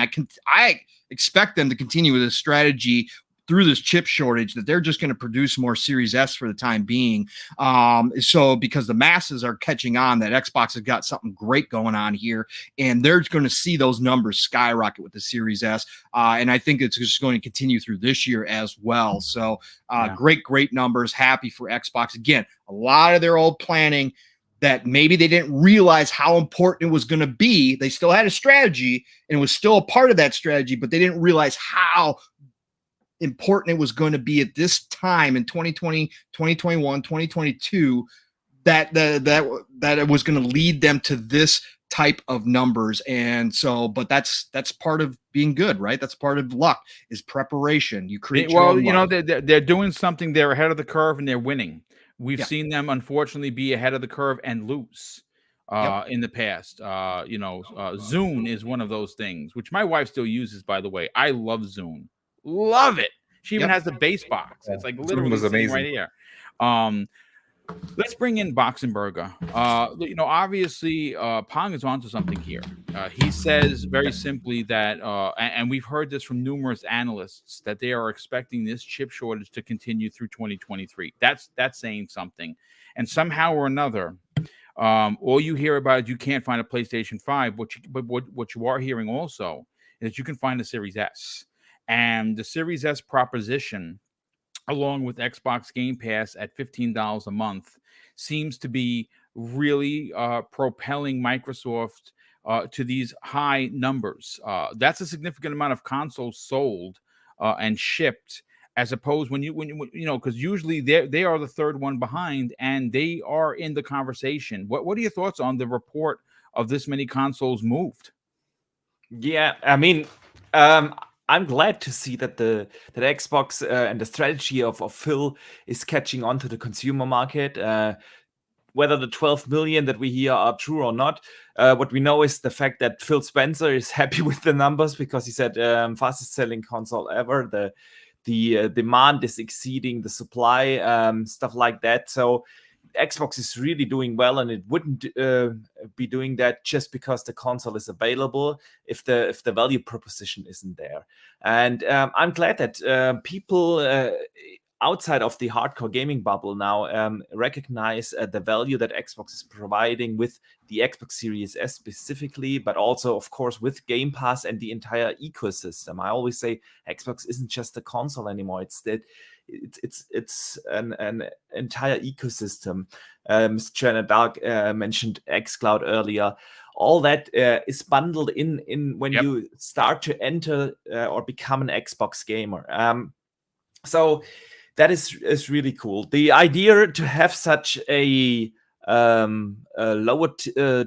I expect them to continue with this strategy through this chip shortage, that they're just going to produce more Series S for the time being. So because the masses are catching on that Xbox has got something great going on here, and they're going to see those numbers skyrocket with the Series S. And I think it's just going to continue through this year as well. So great numbers. Happy for Xbox. Again, a lot of their old planning that maybe they didn't realize how important it was going to be. They still had a strategy and it was still a part of that strategy, but they didn't realize how important it was going to be at this time in 2020, 2021, 2022, that it was going to lead them to this type of numbers. And so, but that's part of being good, right? That's part of luck, is preparation. You create your own luck. They're doing something. They're ahead of the curve and they're winning. We've Yeah. seen them unfortunately be ahead of the curve and lose in the past. Zune is one of those things, which my wife still uses, by the way. I love Zune. Love it. She even has the base box. It's like literally was sitting right amazing. here. Let's bring in Boxenberger. Obviously, Pong is onto something here. He says very simply that, and we've heard this from numerous analysts, that they are expecting this chip shortage to continue through 2023. That's saying something. And somehow or another, all you hear about is you can't find a PlayStation 5. But what you are hearing also is that you can find the Series S. And the Series S proposition, along with Xbox Game Pass at $15 a month, seems to be really propelling Microsoft to these high numbers. That's a significant amount of consoles sold and shipped, as opposed when you because usually they are the third one behind and they are in the conversation. What are your thoughts on the report of this many consoles moved? Yeah, I mean, I'm glad to see that that Xbox and the strategy of Phil is catching on to the consumer market. Whether the 12 million that we hear are true or not, what we know is the fact that Phil Spencer is happy with the numbers, because he said fastest selling console ever. The demand is exceeding the supply, stuff like that. So Xbox is really doing well, and it wouldn't be doing that just because the console is available if the value proposition isn't there. And I'm glad that people outside of the hardcore gaming bubble now recognize the value that Xbox is providing with the Xbox Series S specifically, but also, of course, with Game Pass and the entire ecosystem. I always say Xbox isn't just a console anymore. It's an entire ecosystem. Mr. Dark mentioned xCloud earlier. All that is bundled in when you start to enter or become an Xbox gamer. So that is really cool. The idea to have such a lower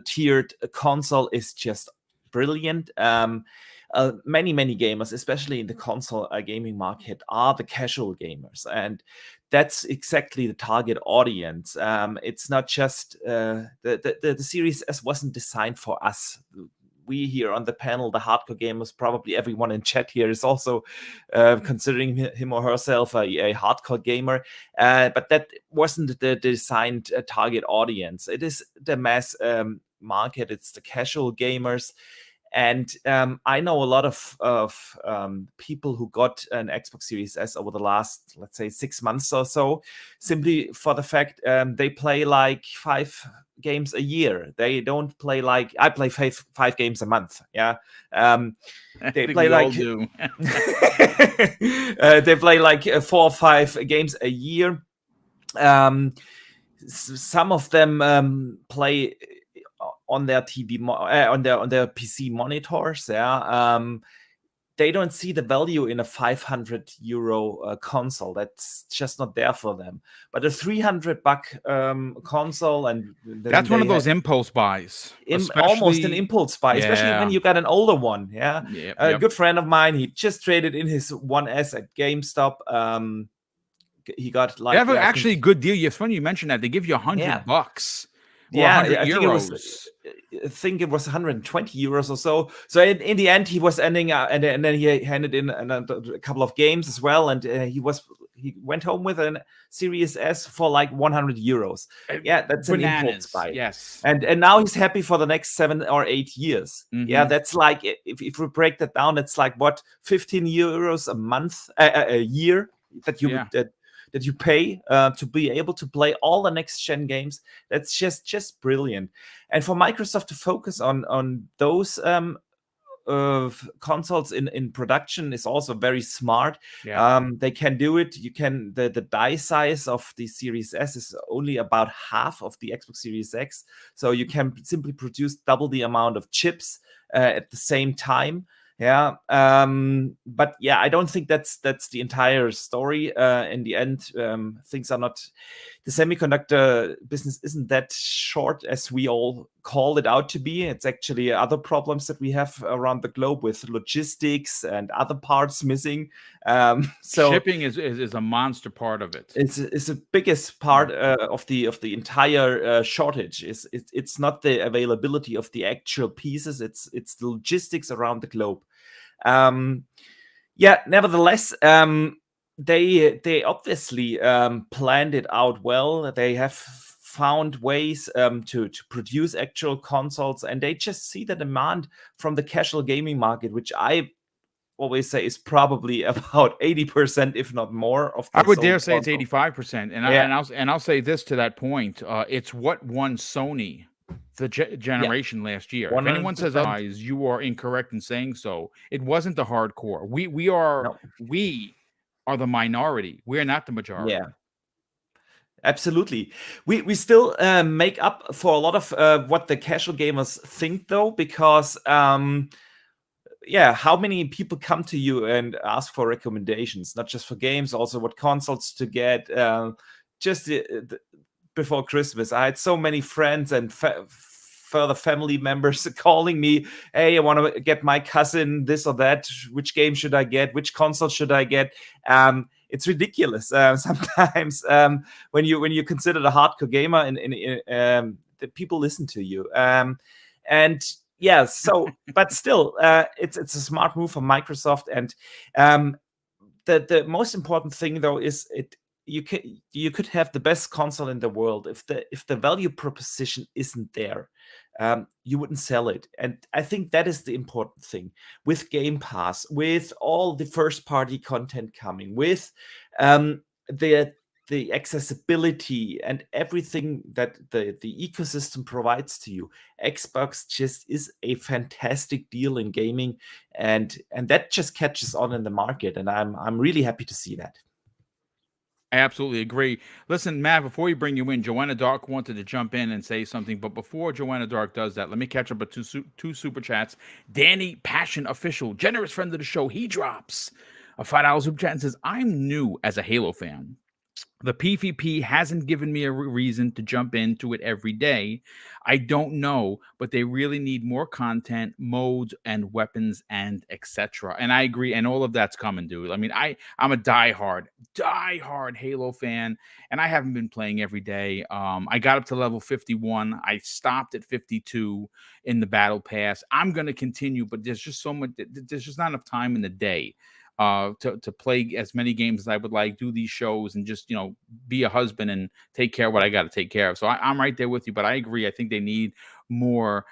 tiered console is just brilliant. Many gamers, especially in the console gaming market, are the casual gamers, and that's exactly the target audience. It's not just the Series S wasn't designed for us. We here on the panel, the hardcore gamers, probably everyone in chat here is also considering him or herself a hardcore gamer, but that wasn't the designed target audience. It is the mass market. It's the casual gamers. And I know a lot of people who got an Xbox Series S over the last, let's say, 6 months or so, simply for the fact they play like 5 games a year. They don't play like I play 5 games a month. Yeah, they play like they play like 4 or 5 games a year. Some of them play on their TV on their PC monitors. They don't see the value in a 500 euro console. That's just not there for them. But a 300 buck console, and that's one of those impulse buys. Almost an impulse buy, especially when you got an older one. A good friend of mine, he just traded in his 1S at GameStop. He got like actually a good deal. It's funny you mentioned that. They give you $100. Yeah, I think it was 120 euros or so. So in the end, he was ending up, and then he handed in a couple of games as well, and he went home with a Series S for like 100 euros. Yeah, that's an impulse buy. Yes, and now he's happy for the next 7 or 8 years. Mm-hmm. Yeah, that's like if we break that down, it's like what, 15 euros a month, a year that you that you pay to be able to play all the next gen games. That's just brilliant. And for Microsoft to focus on those consoles in production is also very smart. They can do it. The die size of the Series S is only about half of the Xbox Series X, so you can simply produce double the amount of chips at the same time. Yeah, but yeah, I don't think that's the entire story. In the end, things are not. The semiconductor business isn't that short as we all call it out to be. It's actually other problems that we have around the globe with logistics and other parts missing. So Shipping is a monster part of it. it's the biggest part of the entire shortage. It's not the availability of the actual pieces. It's the logistics around the globe. Yeah, nevertheless, they obviously planned it out well. They have found ways to produce actual consoles, and they just see the demand from the casual gaming market, which I always say is probably about 80%, if not more, of I the would sold dare say it's consoles. 85%, and Yeah. I'll say this to that point: it's what won Sony the generation last year. If anyone says 100%. otherwise, you are incorrect in saying so. It wasn't the hardcore. We are No. the minority. We are not the majority. Yeah. Absolutely. We still make up for a lot of what the casual gamers think, though, because yeah, how many people come to you and ask for recommendations, not just for games, also what consoles to get? Just before Christmas, I had so many friends and further family members calling me, hey, I want to get my cousin this or that. Which game should I get? Which console should I get? It's ridiculous sometimes when you consider a hardcore gamer and the people listen to you. And yeah, so but still, it's a smart move from Microsoft. And the most important thing, though, is you could have the best console in the world if the value proposition isn't there. You wouldn't sell it. And I think that is the important thing with Game Pass, with all the first party content coming, with the accessibility and everything that the ecosystem provides to you. Xbox just is a fantastic deal in gaming, and that just catches on in the market, and I'm really happy to see that. I absolutely agree. Listen, Matt, before we bring you in, Joanna Dark wanted to jump in and say something, but before Joanna Dark does that, let me catch up with two super chats. Danny Passion Official, generous friend of the show, he drops a $5 super chat and says, I'm new as a Halo fan. The PvP hasn't given me a reason to jump into it every day. I don't know, but they really need more content, modes, and weapons, and etc. And I agree, and all of that's coming, dude. I mean, I'm a diehard Halo fan, and I haven't been playing every day. I got up to level 51. I stopped at 52 in the battle pass. I'm gonna continue, but there's just so much. There's just not enough time in the day to play as many games as I would like, do these shows, and just be a husband and take care of what I got to take care of. So I'm right there with you, but I agree. I think they need more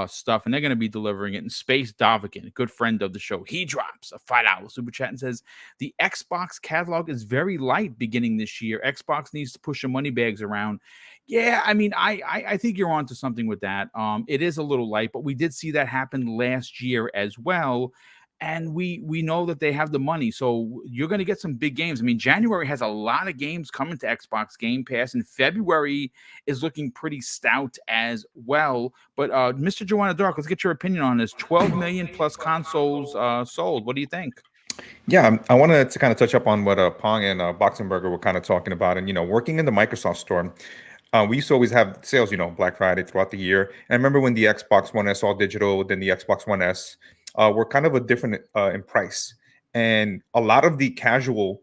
stuff, and they're going to be delivering it. And Space Dovican, a good friend of the show, he drops a $5 super chat and says the Xbox catalog is very light beginning this year. Xbox needs to push the money bags around. Yeah, I mean, I think you're onto something with that. It is a little light, but we did see that happen last year as well. And we know that they have the money, so you're going to get some big games. I mean, January has a lot of games coming to Xbox Game Pass, and February is looking pretty stout as well. But Mr. Joanna Dark, let's get your opinion on this. 12 million plus consoles sold. What do you think? Yeah, I wanted to kind of touch up on what Pong and Boxenberger were kind of talking about. And, working in the Microsoft store, we used to always have sales, Black Friday throughout the year. And I remember when the Xbox One S all digital, then the Xbox One S were kind of a different in price. And a lot of the casual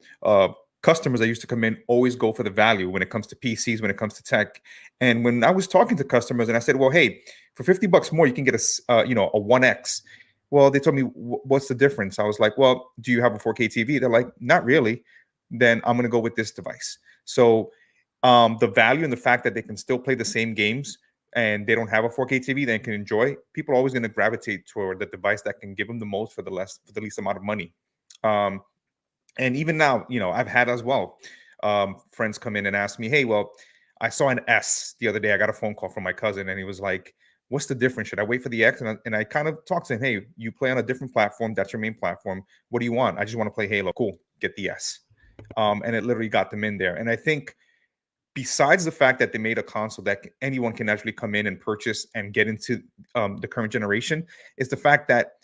customers that used to come in always go for the value when it comes to PCs, when it comes to tech. And when I was talking to customers and I said, well, hey, for $50 more, you can get a 1X. Well, they told me, what's the difference? I was like, well, do you have a 4K TV? They're like, not really. Then I'm going to go with this device. So the value and the fact that they can still play the same games and they don't have a 4K TV they can enjoy, people are always going to gravitate toward the device that can give them the most for the least amount of money. And even now, I've had as well friends come in and ask me, hey, well, I saw an S the other day. I got a phone call from my cousin and he was like, what's the difference? Should I wait for the X? And I kind of talked to him, hey, you play on a different platform. That's your main platform. What do you want? I just want to play Halo. Cool. Get the S. And it literally got them in there. And I think besides the fact that they made a console that anyone can actually come in and purchase and get into the current generation, is the fact that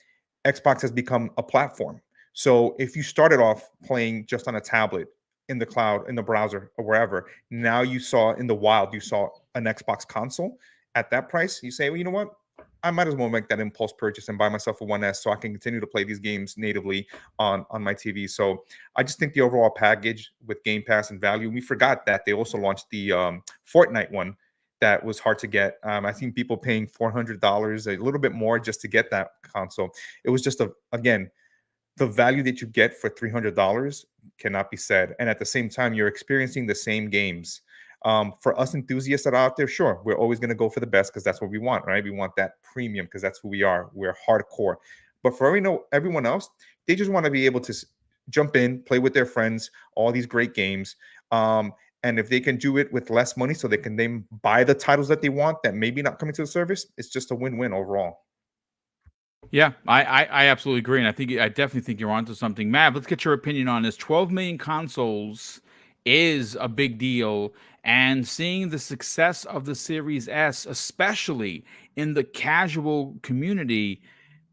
Xbox has become a platform. So if you started off playing just on a tablet, in the cloud, in the browser, or wherever, now you saw in the wild, you saw an Xbox console at that price, you say, well, you know what? I might as well make that impulse purchase and buy myself a 1S so I can continue to play these games natively on my TV. So I just think the overall package with Game Pass and value, we forgot that they also launched the Fortnite one that was hard to get. I think people paying $400, a little bit more just to get that console. It was just again, the value that you get for $300 cannot be said. And at the same time, you're experiencing the same games. For us enthusiasts that are out there, sure, we're always going to go for the best because that's what we want, right? We want that premium because that's who we are. We're hardcore. But for everyone else, they just want to be able to jump in, play with their friends, all these great games. And if they can do it with less money so they can then buy the titles that they want that maybe not coming to the service, it's just a win-win overall. Yeah, I absolutely agree, and I definitely think you're onto something. Mav, let's get your opinion on this. 12 million consoles is a big deal, and seeing the success of the Series S, especially in the casual community,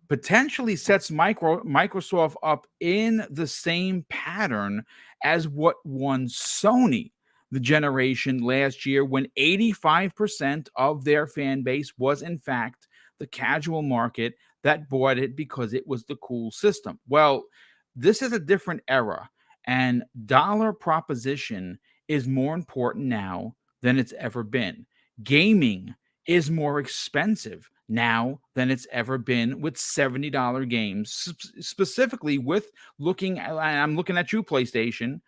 potentially sets Microsoft up in the same pattern as what won Sony the generation last year, when 85% of their fan base was in fact the casual market that bought it because it was the cool system. Well, this is a different era, and dollar proposition is more important now than it's ever been. Gaming is more expensive now than it's ever been, with $70 games, specifically with I'm looking at you, PlayStation.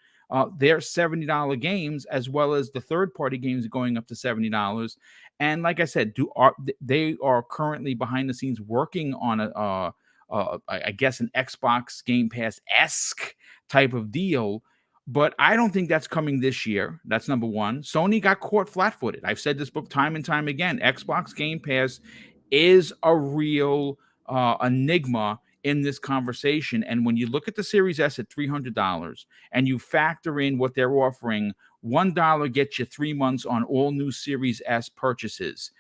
Their $70 games, as well as the third-party games, going up to $70. And like I said, they are currently behind the scenes working on I guess an Xbox Game Pass-esque type of deal. But I don't think that's coming this year. That's number one. Sony got caught flat-footed. I've said this time and time again. Xbox Game Pass is a real enigma in this conversation. And when you look at the Series S at $300 and you factor in what they're offering, $1 gets you 3 months on all new Series S purchases.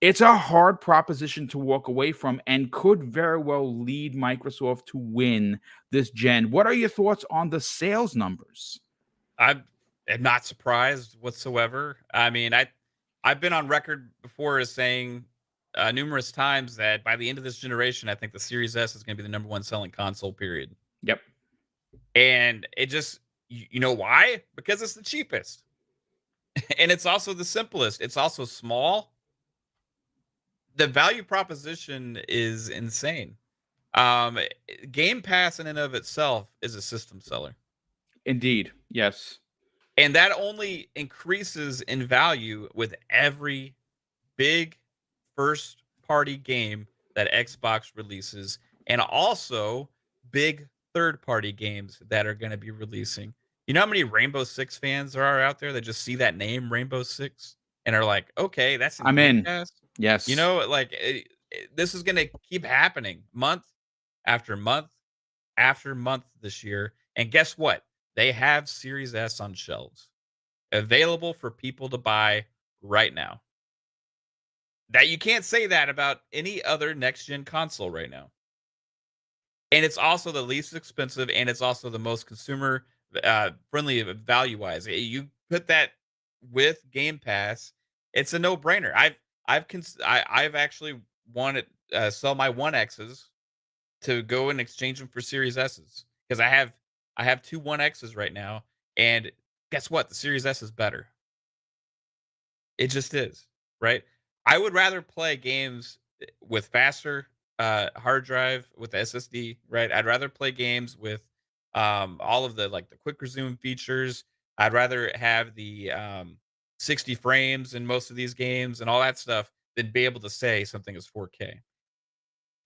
It's a hard proposition to walk away from and could very well lead Microsoft to win this gen. What are your thoughts on the sales numbers? I'm not surprised whatsoever. I mean, I've been on record before as saying numerous times that by the end of this generation, I think the Series S is going to be the number one selling console, period. Yep. And it just, you know why? Because it's the cheapest. And it's also the simplest. It's also small. The value proposition is insane. Game Pass in and of itself is a system seller. Indeed. Yes. And that only increases in value with every big first party game that Xbox releases, and also big third party games that are going to be releasing. You know how many Rainbow Six fans there are out there that just see that name Rainbow Six and are like, okay, that's I'm Game in. Pass? Yes. You know, like this is going to keep happening month after month after month this year. And guess what? They have Series S on shelves available for people to buy right now. That you can't say that about any other next gen console right now. And it's also the least expensive, and it's also the most consumer friendly value wise. You put that with Game Pass, it's a no brainer. I've actually wanted sell my 1Xs to go and exchange them for Series S's, because I have two 1Xs right now, and guess what? The Series S is better. It just is, right? I would rather play games with faster hard drive with SSD, right? I'd rather play games with all of the like the quick resume features. I'd rather have the 60 frames in most of these games and all that stuff than be able to say something is 4K.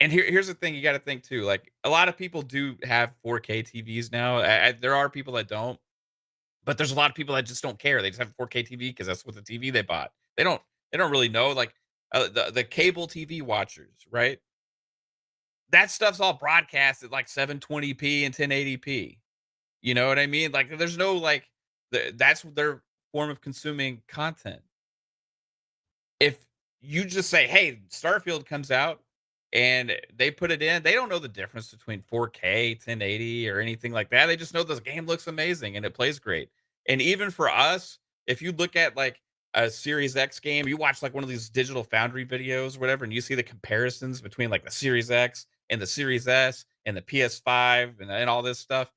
And here's the thing you got to think too. Like a lot of people do have 4K TVs now. There are people that don't, but there's a lot of people that just don't care. They just have a 4K TV because that's what the TV they bought. They don't really know. Like the cable TV watchers, right? That stuff's all broadcast at like 720p and 1080p. You know what I mean? Like there's no like that's their form of consuming content. If you just say, "Hey, Starfield comes out and they put it in. They don't know the difference between 4K, 1080, or anything like that. They just know this game looks amazing and it plays great. And even for us, if you look at like a Series X game, you watch like one of these Digital Foundry videos or whatever, and you see the comparisons between like the Series X and the Series S and the PS5 and all this stuff.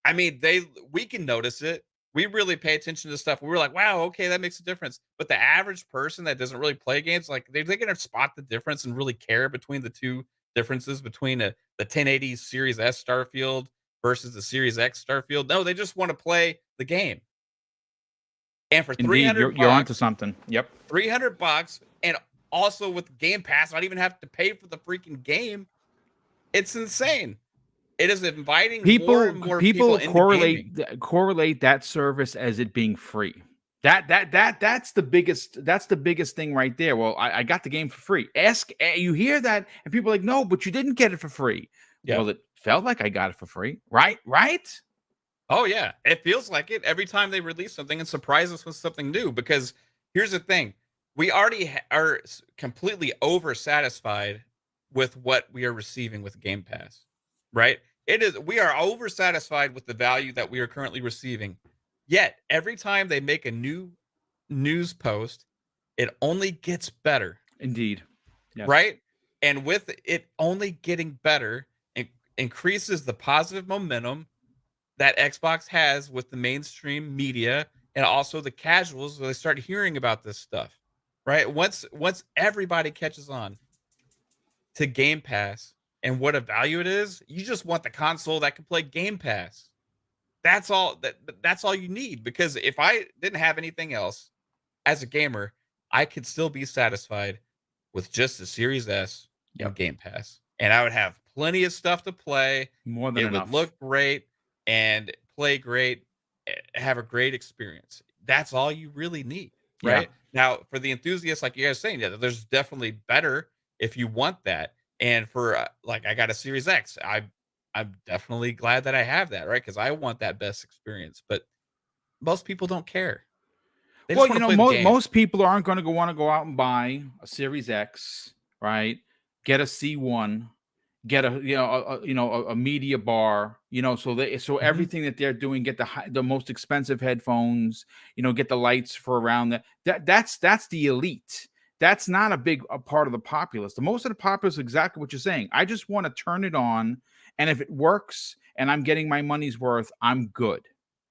I mean, we can notice it. We really pay attention to stuff. We were like, wow, okay, that makes a difference. But the average person that doesn't really play games, like they're gonna spot the difference and really care between the two differences between the 1080 Series S Starfield versus the Series X Starfield. No, they just want to play the game. And for Indeed, 300 you're onto bucks, something. Yep. 300 bucks, and also with Game Pass, I don't even have to pay for the freaking game. It's insane. It is inviting more and more people into gaming. correlate that service as it being free. That's the biggest thing right there. Well, I got the game for free. You hear that, and people are like, no, but you didn't get it for free. Yeah. Well, it felt like I got it for free, right? Oh yeah, it feels like it every time they release something and surprise us with something new. Because here's the thing: we already are completely oversatisfied with what we are receiving with Game Pass, right? We are oversatisfied with the value that we are currently receiving. Yet every time they make a new news post, it only gets better. Indeed. Yes. Right? And with it only getting better, it increases the positive momentum that Xbox has with the mainstream media and also the casuals when they start hearing about this stuff. Right? Once everybody catches on to Game Pass and what a value it is, you just want the console that can play Game Pass. That's all that's all you need, because if I didn't have anything else as a gamer, I could still be satisfied with just the Series S and Game Pass. And I would have plenty of stuff to play. More than enough. It would look great and play great, have a great experience. That's all you really need, right? Now, for the enthusiasts, like you guys saying, there's definitely better if you want that. And for like, I got a Series X. I'm definitely glad that I have that, right? Because I want that best experience. But most people don't care. They just Well, wanna play the game. most people aren't going to want to go out and buy a Series X, right? Get a C1, get a media bar, so everything that they're doing, get the most expensive headphones, get the lights for around that's the elite. That's not a part of the populace. The most of the populace is exactly what you're saying. I just want to turn it on, and if it works and I'm getting my money's worth, I'm good.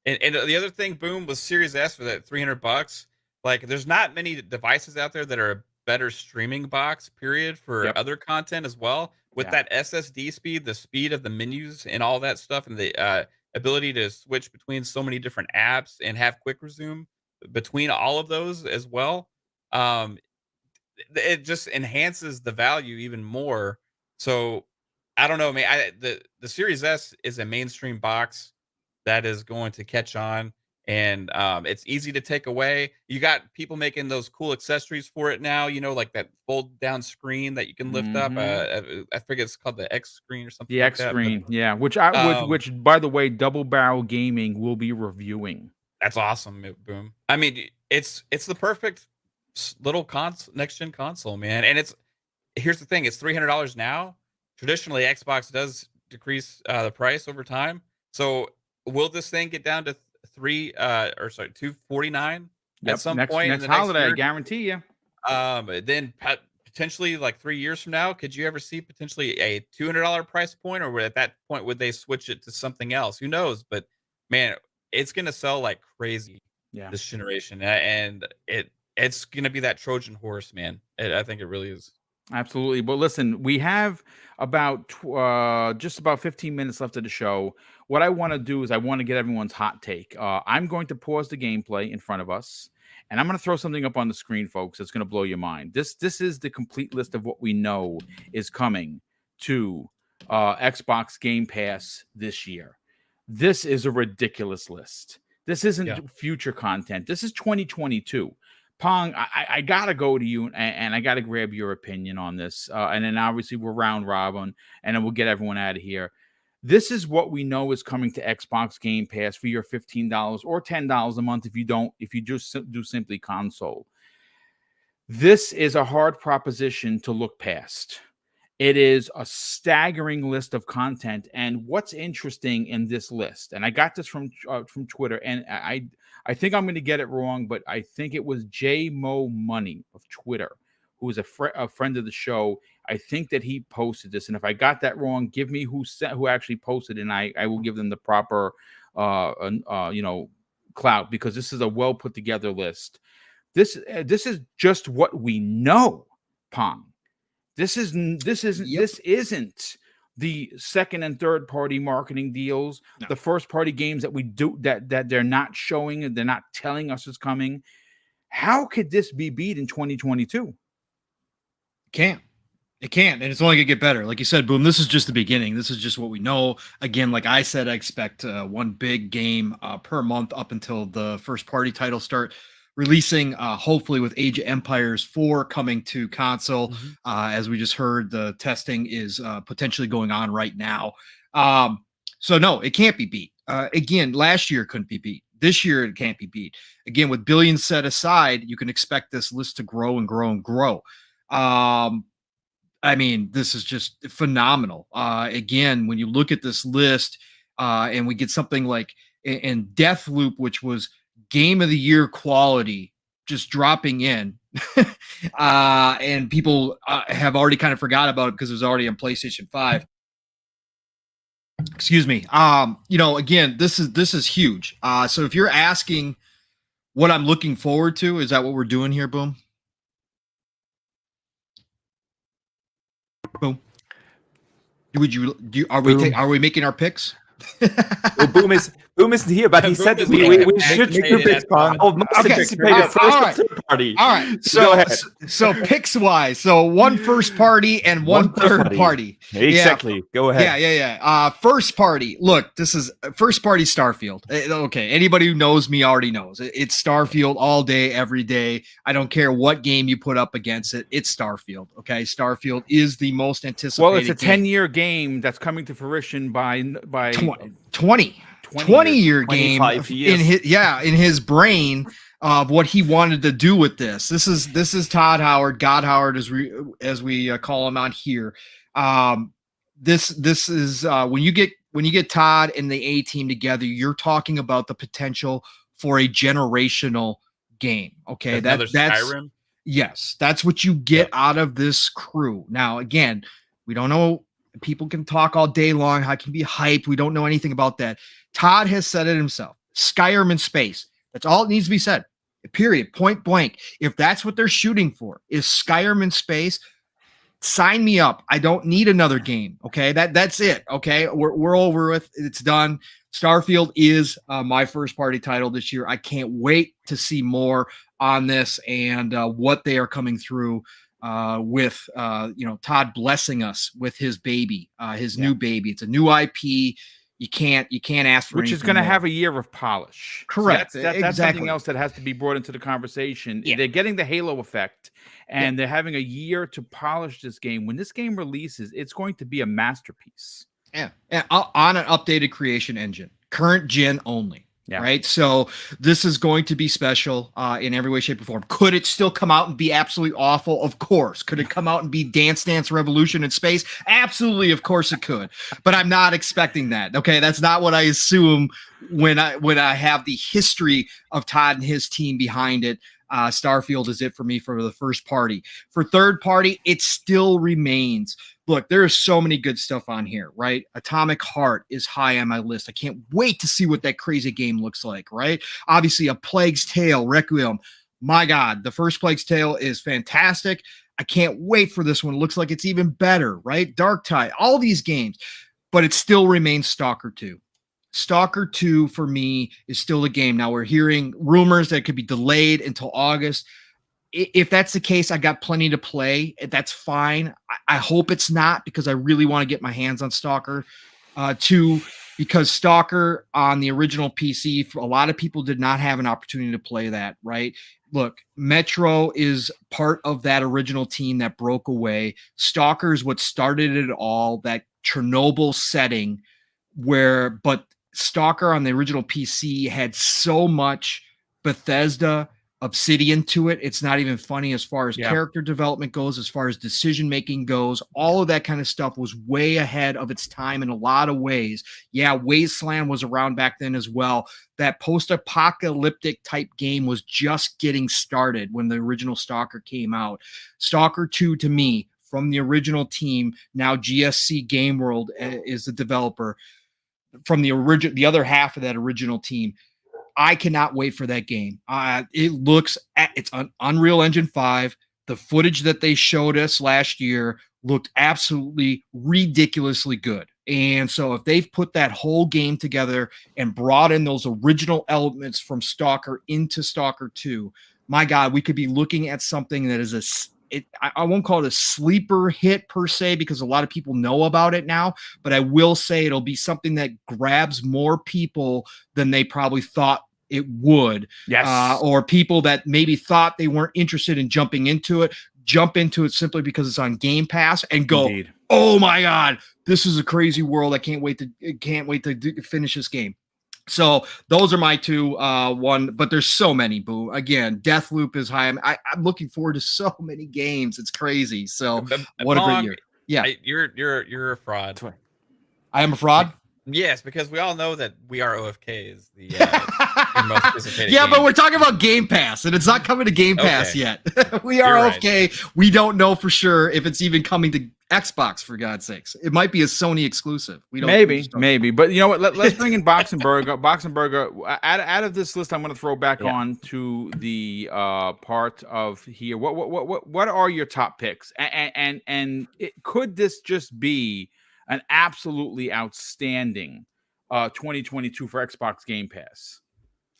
And the other thing, Boom, was Series S for that $300. Like, there's not many devices out there that are a better streaming box, period, for other content as well. With that SSD speed, the speed of the menus and all that stuff, and the ability to switch between so many different apps and have quick resume between all of those as well. It just enhances the value even more. So I don't know, man. The Series S is a mainstream box that is going to catch on, and it's easy to take away. You got people making those cool accessories for it now, like that fold down screen that you can lift up. I forget, it's called the X screen or something The like X that. screen, But, which by the way, Double Barrel Gaming will be reviewing. that's awesome, Boom. I mean, it's the perfect little next gen console, man. And here's the thing: it's $300 now. Traditionally, Xbox does decrease the price over time. So will this thing get down to $249 at some point in the next holiday? year? I guarantee you. Then potentially, like 3 years from now, could you ever see potentially a $200 price point, or at that point would they switch it to something else? Who knows? But man, it's gonna sell like crazy this generation, and it's gonna be that Trojan horse, man. I think it really is. Absolutely. But listen, we have about just about 15 minutes left of the show. What I want to do is I want to get everyone's hot take. I'm going to pause the gameplay in front of us, and I'm going to throw something up on the screen, folks. That's going to blow your mind. This is the complete list of what we know is coming to Xbox Game Pass this year. This is a ridiculous list. This isn't future content. This is 2022. Pong, I gotta go to you, and I gotta grab your opinion on this, and then obviously we'll round robin, and then we'll get everyone out of here. This is what we know is coming to Xbox Game Pass for your $15 or $10 a month if you just do simply console. This is a hard proposition to look past. It is a staggering list of content. And what's interesting in this list, and I got this from Twitter, and I think I'm going to get it wrong, but I think it was JMO Money of Twitter, who is a friend of the show. I think that he posted this, and if I got that wrong, give me who actually posted, and I will give them the proper clout, because this is a well put together list. This is just what we know, Pong. This isn't the second and third party marketing deals, the first party games that we do that they're not showing and they're not telling us is coming. How could this be beat in 2022? It can't, and it's only gonna get better. Like you said, Boom, this is just the beginning. This is just what we know. Again, like I said, I expect one big game per month up until the first party titles start releasing, hopefully with Age of Empires 4 coming to console. As we just heard, the testing is potentially going on right now. So no, it can't be beat. Again, last year couldn't be beat. This year it can't be beat. Again, with billions set aside, you can expect this list to grow and grow and grow. I mean, this is just phenomenal. Again, when you look at this list, and we get something like in Deathloop, which was Game of the Year quality, just dropping in, and people have already kind of forgot about it because it was already on PlayStation 5. Excuse me. Again, this is huge. So if you're asking what I'm looking forward to, is that what we're doing here, Boom? Boom. Are we making our picks? Well, Boom isn't here, but he said that we should do picks on most anticipated first third party. All right. So go ahead. So picks wise, so one first party and one third party. Exactly. Yeah. Go ahead. Yeah. First party. Look, this is first party Starfield. Okay. Anybody who knows me already knows it's Starfield all day, every day. I don't care what game you put up against it. It's Starfield. Okay. Starfield is the most anticipated. Well, it's a 10-year game that's coming to fruition by 20-year game in his brain of what he wanted to do with this. This is Todd Howard, God Howard, as we call him out here. This is when you get Todd and the A team together, you're talking about the potential for a generational game. Okay, that's Skyrim. Yes, that's what you get out of this crew. Now, again, we don't know. People can talk all day long. How can be hyped? We don't know anything about that. Todd has said it himself. Skyrim in space. That's all it needs to be said. Period. Point blank. If that's what they're shooting for, is Skyrim in space, sign me up. I don't need another game. Okay. That's it. Okay. We're over with. It's done. Starfield is my first party title this year. I can't wait to see more on this and what they are coming through with Todd blessing us with his baby, his new baby. It's a new IP. You can't ask for which is going to have a year of polish. Correct. So that's something else that has to be brought into the conversation. They're getting the Halo effect, and they're having a year to polish this game. When this game releases, it's going to be a masterpiece. Yeah, and on an updated creation engine, current gen only. Yeah. Right. So this is going to be special in every way, shape, or form. Could it still come out and be absolutely awful? Of course. Could it come out and be Dance Dance Revolution in space? Absolutely. Of course it could. But I'm not expecting that. Okay. That's not what I assume when I have the history of Todd and his team behind it. Starfield is it for me for the first party. For third party, it still remains. Look, there is so many good stuff on here, right? Atomic Heart is high on my list. I can't wait to see what that crazy game looks like, right? Obviously, A Plague's Tale, Requiem. My God, the first Plague's Tale is fantastic. I can't wait for this one. It looks like it's even better, right? Dark Tide, all these games. But it still remains Stalker 2. Stalker 2 for me is still a game. Now we're hearing rumors that it could be delayed until August. If that's the case, I got plenty to play. That's fine. I hope it's not, because I really want to get my hands on Stalker 2, because Stalker on the original PC, a lot of people did not have an opportunity to play that, right? Look, Metro is part of that original team that broke away. Stalker is what started it all, that Chernobyl setting but Stalker on the original PC had so much Bethesda Obsidian to it. It's not even funny as far as character development goes, as far as decision making goes. All of that kind of stuff was way ahead of its time in a lot of ways. Yeah, Wasteland was around back then as well. That post-apocalyptic type game was just getting started when the original Stalker came out. Stalker 2, to me, from the original team, now GSC Game World is the developer, from the other half of that original team. I cannot wait for that game. It's on Unreal Engine 5. The footage that they showed us last year looked absolutely ridiculously good. And so if they've put that whole game together and brought in those original elements from Stalker into Stalker 2, my God, we could be looking at something that is I won't call it a sleeper hit per se, because a lot of people know about it now, but I will say it'll be something that grabs more people than they probably thought it would. Yes. Or people that maybe thought they weren't interested in jumping into it, jump into it simply because it's on Game Pass and go, Indeed. oh my God, this is a crazy world. I can't wait to finish this game. So those are my two. But there's so many. Boom. Again, Deathloop is high. I'm looking forward to so many games. It's crazy. So what a great year. Yeah, you're a fraud. I am a fraud. Yes, because we all know that We Are OFK is the most anticipated yeah, game. but we're talking about Game Pass, and it's not coming to Game Pass yet. We Are OFK. Right. We don't know for sure if it's even coming to Xbox, for God's sakes. It might be a Sony exclusive. We don't. Maybe. But you know what? Let's bring in Box and Burger. Box and Burger. Out of this list, I'm going to throw back on to the part of here. What are your top picks? And could this just be an absolutely outstanding 2022 for Xbox Game Pass?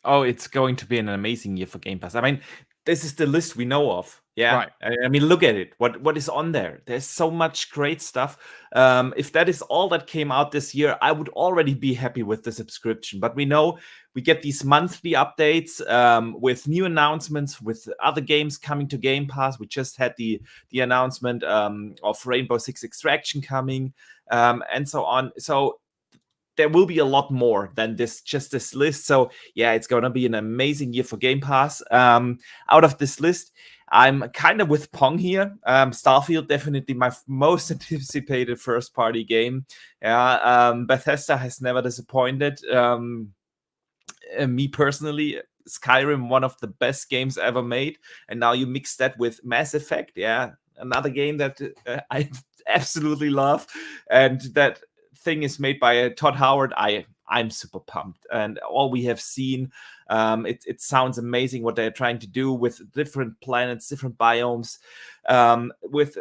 Oh, it's going to be an amazing year for Game Pass. I mean, this is the list we know of. Yeah, right. I mean, look at it. What is on there? There's so much great stuff. If that is all that came out this year, I would already be happy with the subscription. But we know we get these monthly updates with new announcements, with other games coming to Game Pass. We just had the announcement of Rainbow Six Extraction coming, and so on. So there will be a lot more than just this list. So yeah, it's going to be an amazing year for Game Pass. Out of this list, I'm kind of with Pong here. Starfield, definitely my most anticipated first-party game. Bethesda has never disappointed. Me personally, Skyrim, one of the best games ever made. And now you mix that with Mass Effect. Yeah, another game that I absolutely love. And that thing is made by Todd Howard. I'm super pumped, and all we have seen, it sounds amazing what they're trying to do with different planets, different biomes, with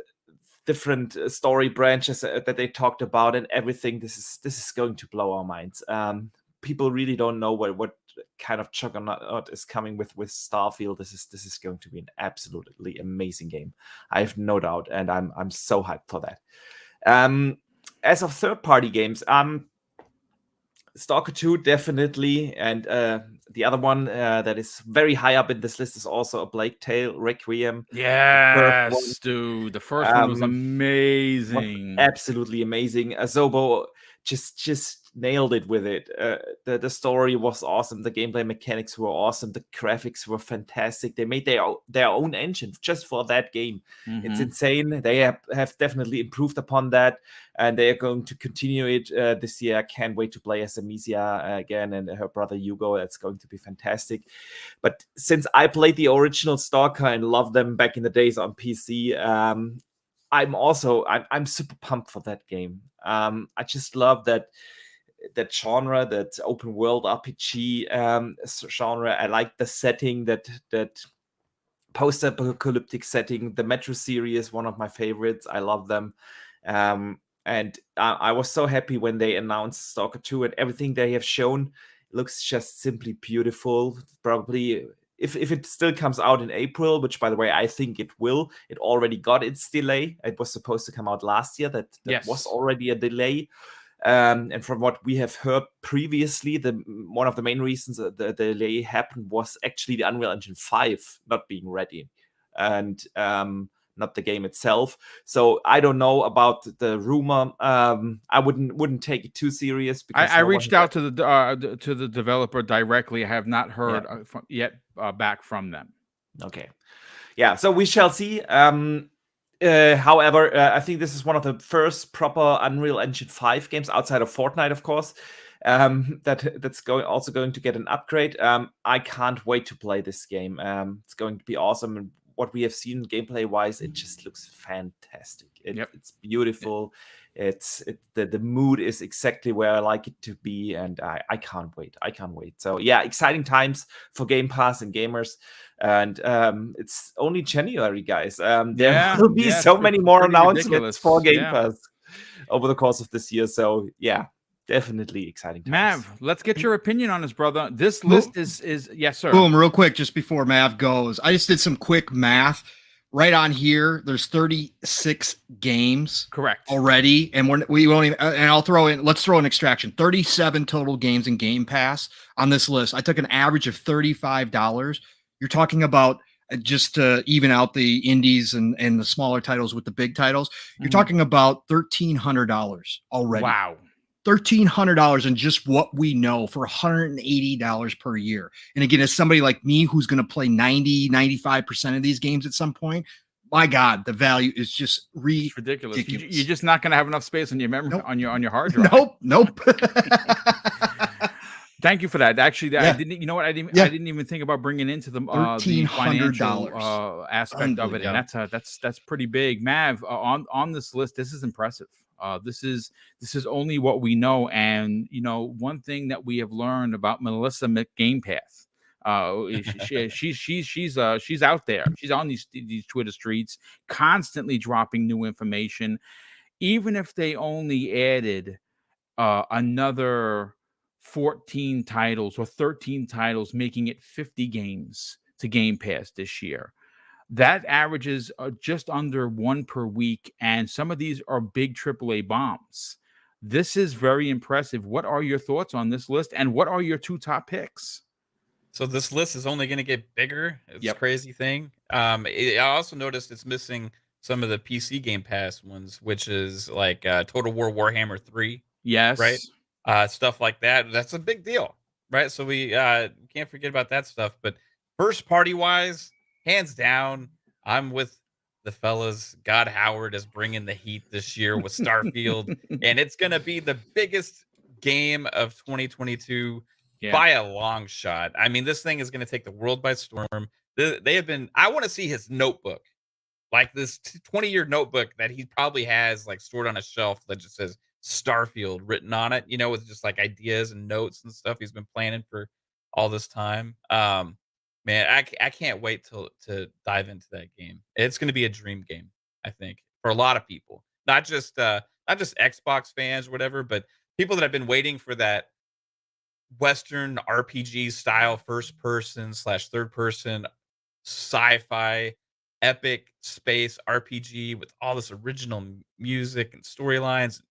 different story branches that they talked about, and everything. This is going to blow our minds. People really don't know what kind of juggernaut is coming with Starfield. This is going to be an absolutely amazing game. I have no doubt, and I'm so hyped for that. As of third-party games, Stalker 2 definitely, and the other one that is very high up in this list is also A Plague Tale: Requiem. Yes, dude, the first one was amazing, absolutely amazing. Asobo just nailed it with it. The story was awesome. The gameplay mechanics were awesome. The graphics were fantastic. They made their own engine just for that game. It's insane. They have definitely improved upon that, and they are going to continue it this year. I can't wait to play as Amicia again and her brother Hugo. That's going to be fantastic. But since I played the original Stalker and loved them back in the days on PC, I'm super pumped for that game. I just love that genre, that open world RPG genre. I like the setting, that post-apocalyptic setting. The Metro series, one of my favorites. I love them. And I was so happy when they announced Stalker 2, and everything they have shown looks just simply beautiful. Probably, if it still comes out in April, which, by the way, I think it will. It already got its delay. It was supposed to come out last year. That was already a delay. And from what we have heard previously, one of the main reasons the delay happened was actually the Unreal Engine 5 not being ready, and not the game itself. So I don't know about the rumor. I wouldn't take it too serious, because I reached out to the developer directly. I have not heard yet back from them. Okay. Yeah, so we shall see. However, I think this is one of the first proper Unreal Engine 5 games outside of Fortnite, of course. That's also going to get an upgrade. I can't wait to play this game. It's going to be awesome. And what we have seen gameplay wise, it just looks fantastic. It's beautiful. The mood is exactly where I like it to be, and I can't wait. I can't wait. So yeah, exciting times for Game Pass and gamers. And it's only January, guys. There will be so many more announcements ridiculous. For Game Pass over the course of this year. So yeah, definitely exciting times. Mav, let's get your opinion on this, brother. This list is yes, sir. Boom, real quick, just before Mav goes, I just did some quick math. Right on here, there's 36 games, correct, already, and we won't even. And I'll throw in. Let's throw an extraction. 37 total games in Game Pass on this list. I took an average of $35. You're talking about just to even out the indies and the smaller titles with the big titles. You're talking about $1,300 already. Wow. $1,300 in just what we know for $180 per year. And again, as somebody like me who's going to play 95% of these games at some point, my God, the value is just ridiculous. You're just not going to have enough space on your memory on your hard drive. Nope. Thank you for that. Actually, I didn't. You know what? I didn't even think about bringing into the financial aspect of it, and that's pretty big. Mav, on this list, this is impressive. This is only what we know, and one thing that we have learned about Melissa McGamepath, she's out there. She's on these Twitter streets, constantly dropping new information. Even if they only added another 14 titles or 13 titles, making it 50 games to Game Pass this year, that averages just under one per week, and some of these are big AAA bombs. This is very impressive. What are your thoughts on this list, and what are your two top picks? So this list is only going to get bigger. It's a crazy thing. I also noticed it's missing some of the PC Game Pass ones, which is like Total War Warhammer 3. Yes. Right? Stuff like that. That's a big deal, right? So we can't forget about that stuff. But first party wise, hands down, I'm with the fellas. God Howard is bringing the heat this year with Starfield, and it's going to be the biggest game of 2022 by a long shot. I mean, this thing is going to take the world by storm. They have been. I want to see his notebook, like this 20-year notebook that he probably has like stored on a shelf that just says Starfield written on it, with just like ideas and notes and stuff he's been planning for all this time. Man, I can't wait to dive into that game. It's going to be a dream game, I think, for a lot of people. Not just Xbox fans or whatever, but people that have been waiting for that Western RPG style first person / third person sci-fi epic space RPG with all this original music and storylines.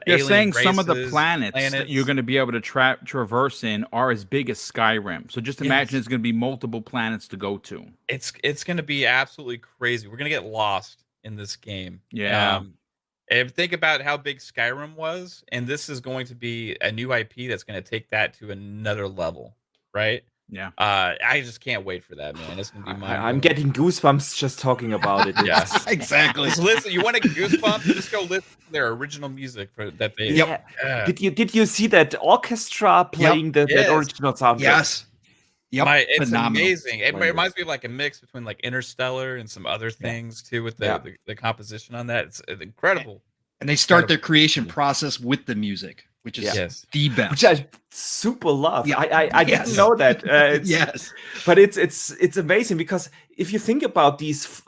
You're saying some of the planets that you're going to be able to traverse in are as big as Skyrim. So just imagine it's going to be multiple planets to go to. It's going to be absolutely crazy. We're going to get lost in this game. Yeah. And think about how big Skyrim was, and this is going to be a new IP that's going to take that to another level, right? Yeah. I just can't wait for that, man. It's going to be I'm getting goosebumps just talking about it. Yes, exactly. Just listen. You want to get goosebumps? Just go listen to their original music that they. Did you see that orchestra playing that original soundtrack? Yes. Yep. It's phenomenal. Amazing. It reminds me of like a mix between like Interstellar and some other things too, with the composition on that. It's incredible. And they start their creation process with the music, which is the best. Which I super love. Yeah. I didn't know that. But it's amazing, because if you think about these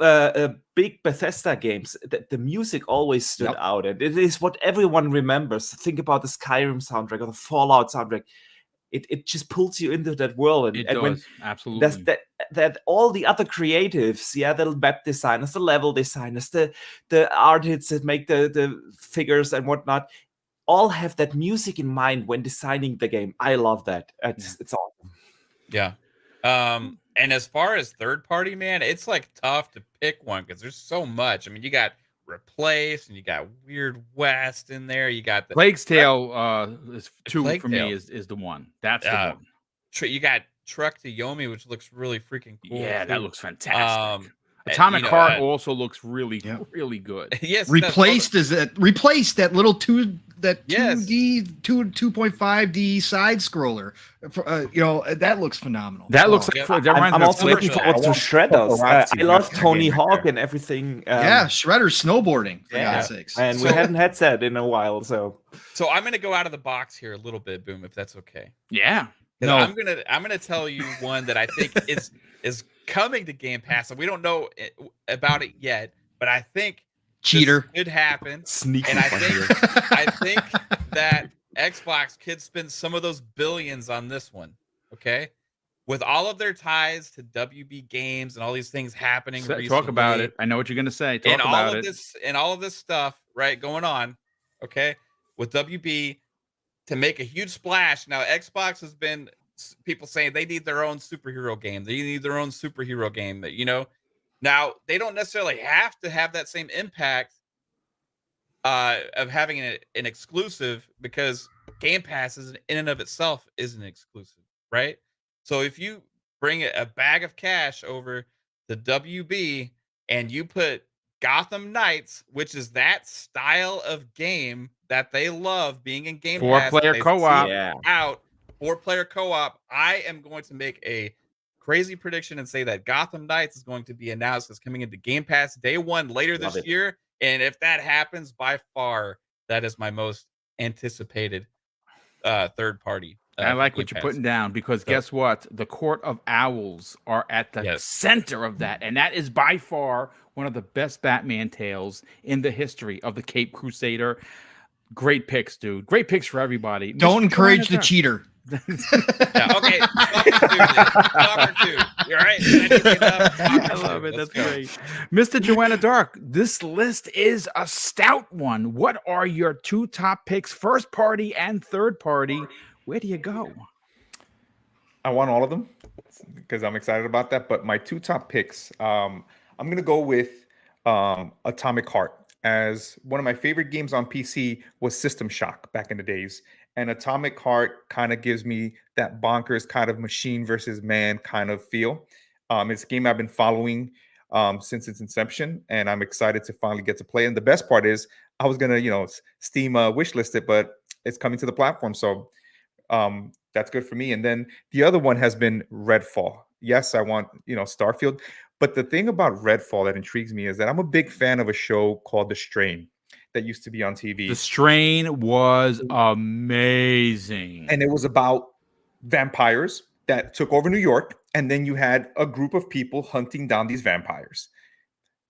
big Bethesda games, the music always stood out, and it is what everyone remembers. Think about the Skyrim soundtrack or the Fallout soundtrack. It just pulls you into that world, and when absolutely that all the other creatives, the map designers, the level designers, the artists that make the figures and whatnot, all have that music in mind when designing the game. I love that. It's awesome. Yeah. And as far as third party, man, it's like tough to pick one because there's so much. I mean, you got Replace, and you got Weird West in there. You got the Plague's Tale is two for me is the one. That's the one. You got truck to Yomi, which looks really freaking cool. Yeah, that too. looks fantastic. And, Atomic Heart also looks really, really good. yes, replaced that little 2.5D side scroller. That looks phenomenal. That looks like I'm also looking forward to Shredders. I love Tony Hawk and everything. Yeah, Shredder's snowboarding, for God's sakes. And we haven't had that in a while, so I'm gonna go out of the box here a little bit, Boom, if that's okay. Yeah. No, I'm gonna tell you one that I think is coming to Game Pass, and we don't know about it yet, but I think cheater could happen. sneaky. And I think that Xbox could spend some of those billions on this one. Okay, with all of their ties to WB Games and all these things happening. Talk about it. I know what you're gonna say. Talk about it. All of this stuff, right, going on. Okay, with WB to make a huge splash. Now, Xbox has been people saying they need their own superhero game. They need their own superhero game. Now they don't necessarily have to have that same impact of having an exclusive, because Game Pass is in and of itself is an exclusive, right? So if you bring a bag of cash over to WB and you put Gotham Knights, which is that style of game that they love being in Game Pass, 4-player co-op, out 4-player co-op, I am going to make a crazy prediction and say that Gotham Knights is going to be announced as coming into Game Pass day one later this year. And if that happens, by far, that is my most anticipated third party. I like what you're putting down, because guess what? The Court of Owls are at the center of that. And that is by far one of the best Batman tales in the history of the Cape Crusader. Great picks, dude. Great picks for everybody. Don't encourage the cheater. Okay. Stalker 2. You're right. I love it. That's great. Mr. Joanna Dark, this list is a stout one. What are your two top picks, first party and third party? Where do you go? I want all of them because I'm excited about that. But my two top picks, I'm going to go with Atomic Heart. As one of my favorite games on PC was System Shock back in the days. And Atomic Heart kind of gives me that bonkers kind of machine versus man kind of feel. It's a game I've been following since its inception, and I'm excited to finally get to play. And the best part is I was going to, Steam wishlist it, but it's coming to the platform. So that's good for me. And then the other one has been Redfall. Yes, I want, Starfield. But the thing about Redfall that intrigues me is that I'm a big fan of a show called The Strain that used to be on TV. The Strain was amazing. And it was about vampires that took over New York. And then you had a group of people hunting down these vampires.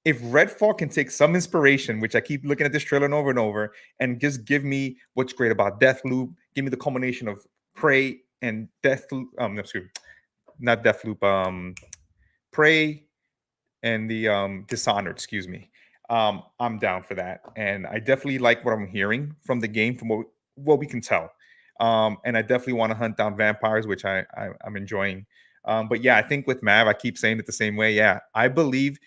If Redfall can take some inspiration, which I keep looking at this trailer over and over, and just give me what's great about Deathloop, give me the culmination of Prey and Deathloop, not Deathloop, Prey and the Dishonored, excuse me. I'm down for that. And I definitely like what I'm hearing from the game, from what we can tell. And I definitely want to hunt down vampires, which I'm enjoying. But yeah, I think with Mav, I keep saying it the same way. Yeah, I believe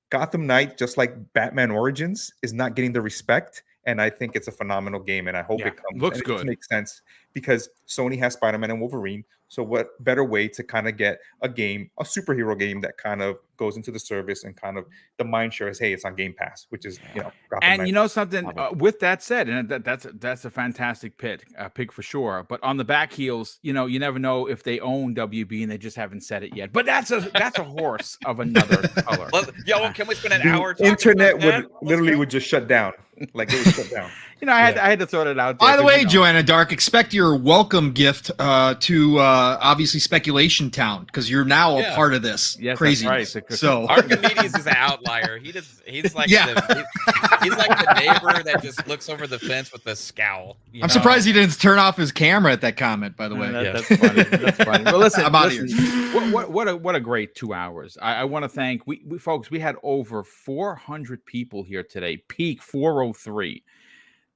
Gotham Knight, just like Batman Origins, is not getting the respect. And I think it's a phenomenal game. And I hope it comes. Looks good. It makes sense because Sony has Spider-Man and Wolverine. So what better way to kind of get a superhero game that kind of goes into the service and kind of the mind share is, hey, it's on Game Pass, which is, Gotham and Knight. Something with that said, and that's a fantastic pick for sure. But on the back heels, you never know if they own WB and they just haven't said it yet. But that's a horse of another color. Can we spend an hour? Internet would just shut down. Like it would shut down. I had to throw it out there. By the way, Joanna Dark, expect your welcome gift to obviously Speculation Town, because you're now a part of this craziness. Right. So Archimedes is an outlier. He's like he's like the neighbor that just looks over the fence with a scowl. I'm surprised he didn't turn off his camera at that comment, by the way. That's funny. That's funny. Well, listen, I'm out of here. What a great 2 hours. I want to thank we folks. We had over 400 people here today. Peak 403.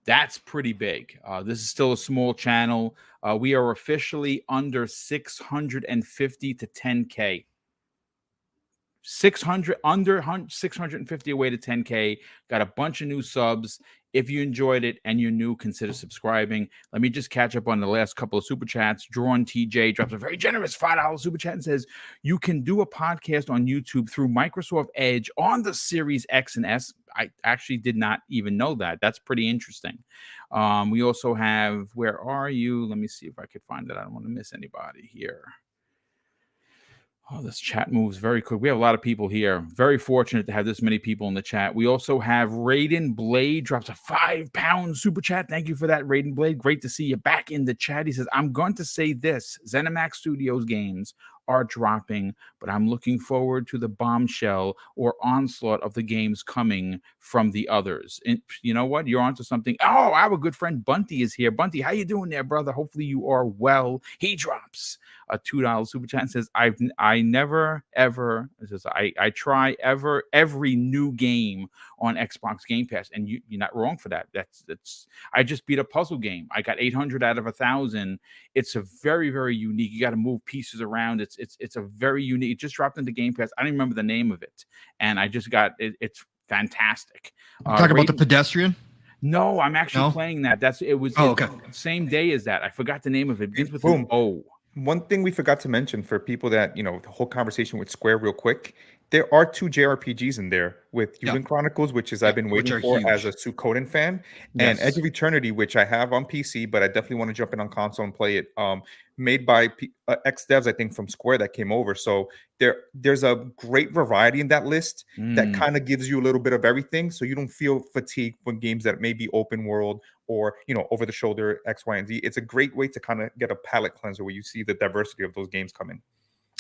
That's pretty big. This is still a small channel. We are officially under 650 to 10K. 600 under 650 away to 10K. Got a bunch of new subs. If you enjoyed it and you're new, consider subscribing. Let me just catch up on the last couple of super chats. Drawn TJ drops a very generous $5 super chat and says, you can do a podcast on YouTube through Microsoft Edge on the Series X and S. I actually did not even know that. That's pretty interesting. We also have, where are you? Let me see if I could find it. I don't want to miss anybody here. Oh, this chat moves very quick. We have a lot of people here. Very fortunate to have this many people in the chat. We also have Raiden Blade drops a £5 super chat. Thank you for that, Raiden Blade. Great to see you back in the chat. He says, I'm going to say this. ZeniMax Studios games are dropping, but I'm looking forward to the bombshell or onslaught of the games coming from the others. And you know what? You're onto something. Oh, our good friend Bunty is here. Bunty, how you doing there, brother? Hopefully you are well. He drops a $2 super chat and says, I never ever, it says, I try every new game on Xbox Game Pass, and you're not wrong for that. That's I just beat a puzzle game. I got 800 out of 1,000. It's a very, very unique. You got to move pieces around. It's a very unique. It just dropped into Game Pass. I don't remember the name of it, and I just got it. It's fantastic. Talk about the pedestrian. No, I'm actually playing that. It was okay. Same day as that. I forgot the name of it. It begins with Boom. an O. One thing we forgot to mention for people that, the whole conversation with Square real quick, there are 2 JRPGs in there with Human Chronicles, which is I've been waiting for as a Suikoden fan, and Edge of Eternity, which I have on PC, but I definitely want to jump in on console and play it. Made by ex-devs, I think, from Square that came over. So there's a great variety in that list that kind of gives you a little bit of everything, so you don't feel fatigued when games that may be open world or over the shoulder X, Y, and Z. It's a great way to kind of get a palate cleanser where you see the diversity of those games come in.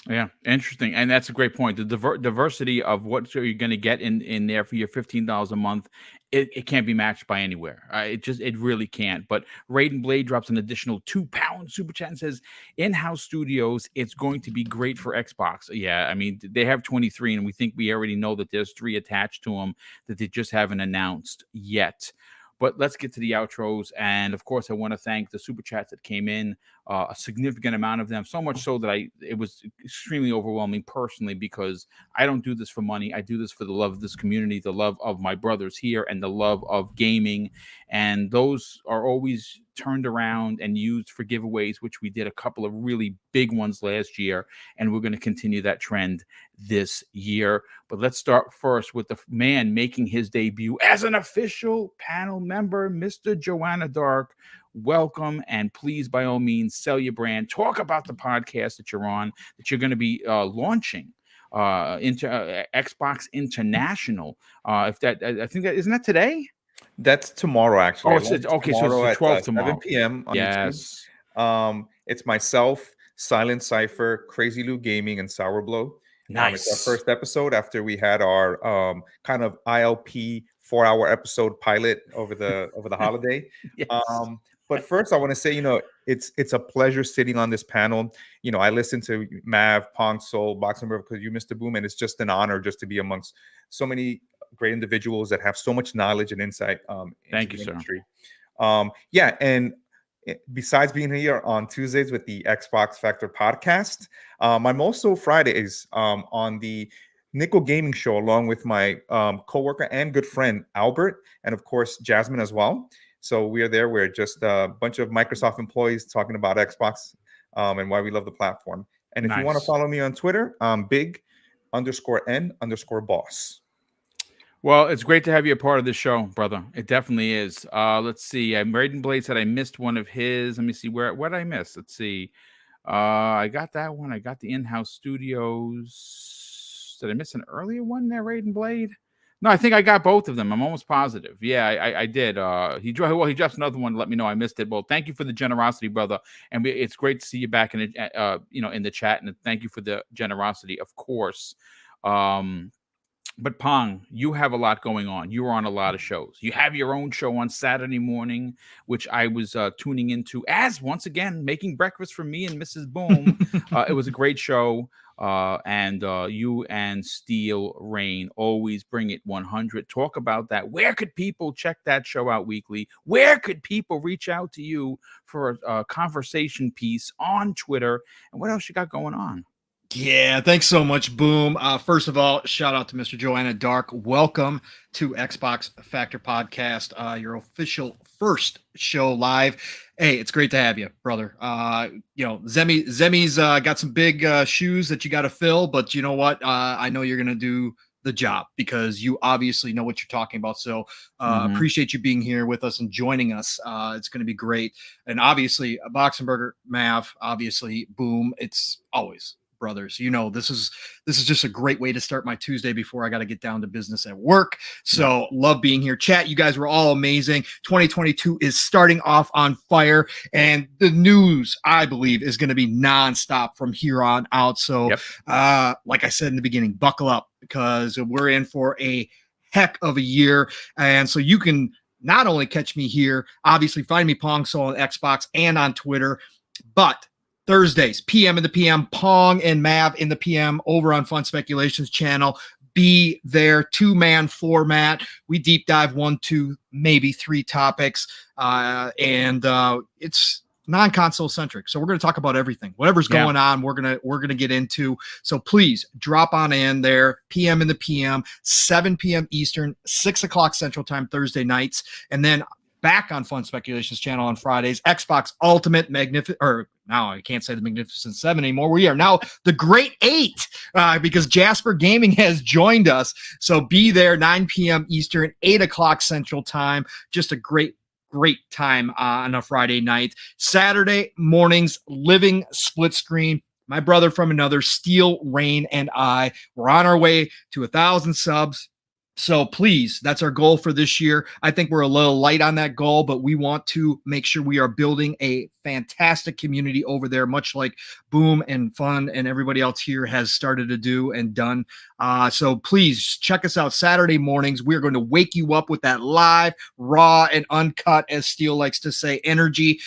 Yeah, interesting, and that's a great point. The diversity of what you're going to get in there for your $15 a month, it can't be matched by anywhere. It really can't. But Raiden Blade drops an additional £2 super chat and says, "In-house studios, it's going to be great for Xbox." Yeah, I mean they have 23, and we already know that there's 3 attached to them that they just haven't announced yet. But let's get to the outros. And of course, I want to thank the super chats that came in, a significant amount of them, so much so that it was extremely overwhelming personally, because I don't do this for money. I do this for the love of this community, the love of my brothers here, and the love of gaming. And those are always turned around and used for giveaways, which we did a couple of really big ones last year. And we're going to continue that trend this year. But let's start first with the man making his debut as an official panel member, Mr. Joanna Dark. Welcome, and please, by all means, sell your brand. Talk about the podcast that you're on, that you're going to be launching into Xbox International. I think that isn't that today. That's tomorrow, actually. Oh, it's okay. So it's the 12th tomorrow, 7 p.m. on yes. YouTube. It's myself, Silent Cypher, Crazy Lou Gaming, and Sour Blow. Nice. It's our first episode after we had our kind of ILP 4-hour episode pilot over the holiday. Yes. But first, I want to say, it's a pleasure sitting on this panel. I listen to Mav, Pong, Soul, Boxing River, because you, Mr. Boom, and it's just an honor just to be amongst so many great individuals that have so much knowledge and insight. Thank you, sir. Yeah, and besides being here on Tuesdays with the Xbox Factor podcast, I'm also Fridays on the Nickel Gaming Show, along with my coworker and good friend Albert, and of course Jasmine as well. So we are there. We're just a bunch of Microsoft employees talking about Xbox and why we love the platform. And if you want to follow me on Twitter, big_N_boss. Well, it's great to have you a part of this show, brother. It definitely is. Let's see. Raiden Blade said I missed one of his. Let me see what did I miss. Let's see. I got that one. I got the in-house studios. Did I miss an earlier one there, Raiden Blade? No, I think I got both of them. I'm almost positive. Yeah, I did. He dropped another one to let me know I missed it. Well, thank you for the generosity, brother. And it's great to see you back in the chat. And thank you for the generosity, of course. But Pong, you have a lot going on. You're on a lot of shows. You have your own show on Saturday morning, which I was tuning into as, once again, making breakfast for me and Mrs. Boom. It was a great show. And you and Steel Rain always bring it 100. Talk about that. Where could people check that show out weekly? Where could people reach out to you for a conversation piece on Twitter? And what else you got going on? Yeah, thanks so much, Boom. First of all, shout out to Mr. Joanna Dark. Welcome to Xbox Factor Podcast, your official first show live. Hey, it's great to have you, brother. Zemi's got some big shoes that you got to fill, but you know what? I know you're gonna do the job because you obviously know what you're talking about. So appreciate you being here with us and joining us. It's going to be great. And obviously, a Boxenberger, Mav, obviously, Boom. It's always brothers. You know, this is just a great way to start my Tuesday before I got to get down to business at work. So love being here. Chat, you guys were all amazing. 2022 is starting off on fire, and the news, I believe, is going to be nonstop from here on out. So like I said in the beginning, buckle up because we're in for a heck of a year. And so you can not only catch me here, obviously find me Pong Soul on Xbox and on Twitter, but Thursdays, PM in the PM, Pong and Mav in the PM over on Fun Speculations channel. Be there, 2-man format. We deep dive 1, 2, maybe 3 topics. And it's non-console centric. So we're going to talk about everything. Whatever's going on, we're going to get into. So please drop on in there. PM in the PM, 7 p.m. Eastern, 6 o'clock Central Time, Thursday nights. And then back on Fun Speculations channel on Fridays, Xbox Ultimate now I can't say the Magnificent 7 anymore. We are now the Great 8 because Jasper Gaming has joined us. So be there, 9 p.m. Eastern, 8 o'clock Central Time. Just a great time on a Friday night. Saturday mornings, Living Split Screen. My brother from another, Steel, Rain, and I. We're on our way to 1,000 subs. So please, that's our goal for this year. I think we're a little light on that goal, but we want to make sure we are building a fantastic community over there, much like Boom and Fun and everybody else here has started to do and done. So please check us out Saturday mornings. We're going to wake you up with that live, raw, and uncut, as Steele likes to say, energy.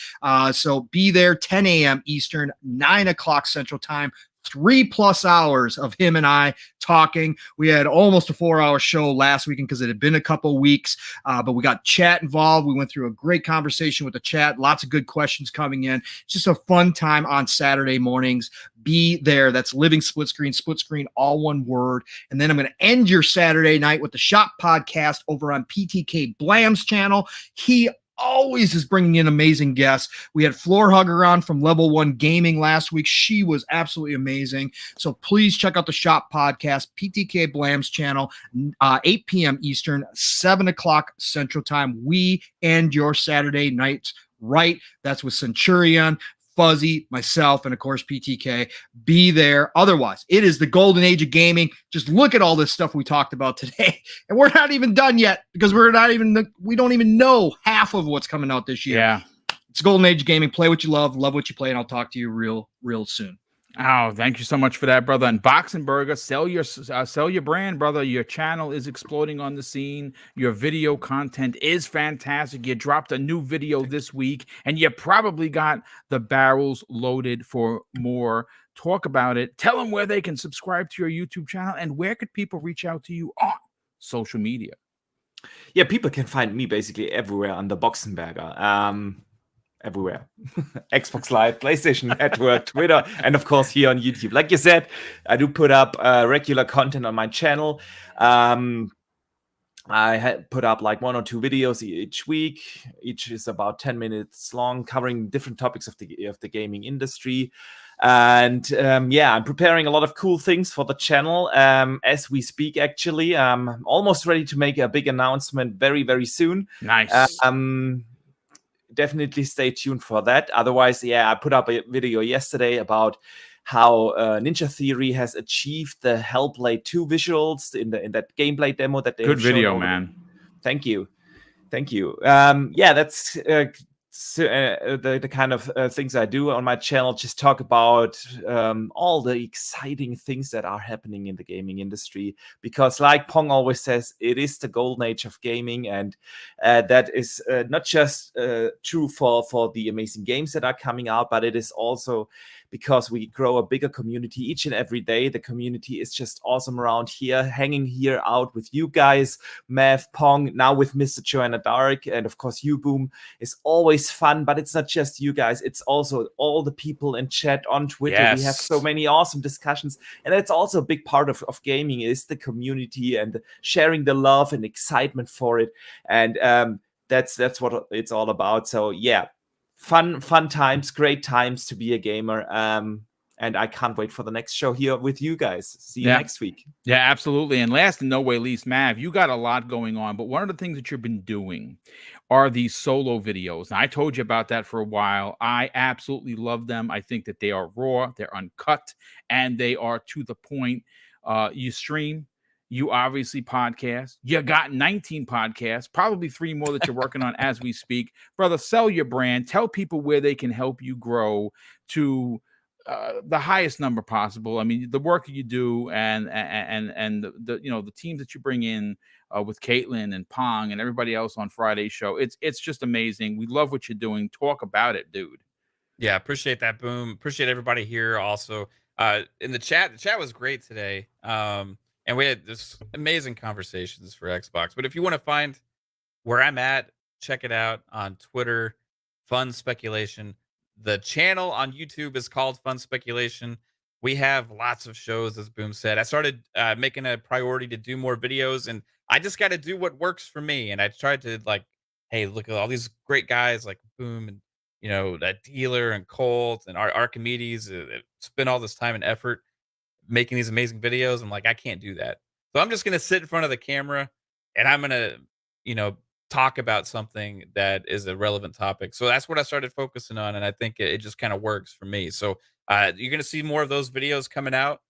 So be there 10 a.m. Eastern, 9 o'clock Central Time. 3+ hours of him and I talking. We had almost a 4-hour show last weekend because it had been a couple weeks, but we got chat involved. We went through a great conversation with the chat. Lots of good questions coming in. It's just a fun time on Saturday mornings. Be there. That's Living Split Screen, all one word. And then I'm going to end your Saturday night with the Shop Podcast over on PTK Blam's channel. He always is bringing in amazing guests. We had Floor Hugger on from Level 1 Gaming last week. She was absolutely amazing. So please check out the Shop Podcast, PTK Blam's channel, 8 p.m. Eastern, 7 o'clock Central Time. We end your Saturday nights right. That's with Centurion, Fuzzy, myself, and of course PTK. Be there. Otherwise, it is the golden age of gaming. Just look at all this stuff we talked about today, and we're not even done yet because we don't even know half of what's coming out this year. Yeah, it's golden age of gaming. Play what you love what you play, and I'll talk to you real soon. Oh, thank you so much for that, brother. And Boxenberger, sell your brand, brother. Your channel is exploding on the scene. Your video content is fantastic. You dropped a new video this week, and you probably got the barrels loaded for more. Talk about it. Tell them where they can subscribe to your YouTube channel, and where could people reach out to you on social media? Yeah, people can find me basically everywhere under Boxenberger. Everywhere. Xbox Live, PlayStation Network, Twitter, and of course here on YouTube. Like you said, I do put up regular content on my channel. I put up like 1 or 2 videos each week. Each is about 10 minutes long, covering different topics of the gaming industry. And I'm preparing a lot of cool things for the channel as we speak. Actually, I'm almost ready to make a big announcement very, very soon. Nice. Definitely stay tuned for that. Otherwise, I put up a video yesterday about how Ninja Theory has achieved the Hellblade 2 visuals in that gameplay demo that they good video, man. Thank you. That's the kind of things I do on my channel. Just talk about all the exciting things that are happening in the gaming industry, because like Pong always says, it is the golden age of gaming, and that is not just true for the amazing games that are coming out, but it is also because we grow a bigger community each and every day. The community is just awesome around here, hanging here out with you guys, Mav, Pong, now with Mr. Joanna Dark, and of course you, Boom, is always fun. But it's not just you guys, it's also all the people in chat on Twitter. We have so many awesome discussions, and that's also a big part of gaming, is the community and sharing the love and excitement for it. And that's what it's all about. So yeah, fun times, great times to be a gamer. And I can't wait for the next show here with you guys. See you next week. Yeah, absolutely. And last and no way least, Mav, you got a lot going on, but one of the things that you've been doing are these solo videos. And I told you about that for a while. I absolutely love them. I think that they are raw, they're uncut, and they are to the point. You stream, you obviously podcast. You got 19 podcasts, probably 3 more that you're working on as we speak. Brother, sell your brand. Tell people where they can help you grow to the highest number possible. I mean, the work that you do and the you know, the teams that you bring in with Caitlin and Pong and everybody else on Friday's show. It's just amazing. We love what you're doing. Talk about it, dude. Yeah, appreciate that, Boom. Appreciate everybody here also. In the chat was great today. And we had this amazing conversations for Xbox. But if you want to find where I'm at, check it out on Twitter, Fun Speculation. The channel on YouTube is called Fun Speculation. We have lots of shows, as Boom said. I started making a priority to do more videos, and I just got to do what works for me. And I tried to, like, hey, look at all these great guys like Boom and, you know, that Dealer and Colt and Archimedes spend all this time and effort making these amazing videos. I'm like, I can't do that. So I'm just going to sit in front of the camera and I'm going to, you know, talk about something that is a relevant topic. So that's what I started focusing on. And I think it just kind of works for me. So you're going to see more of those videos coming out.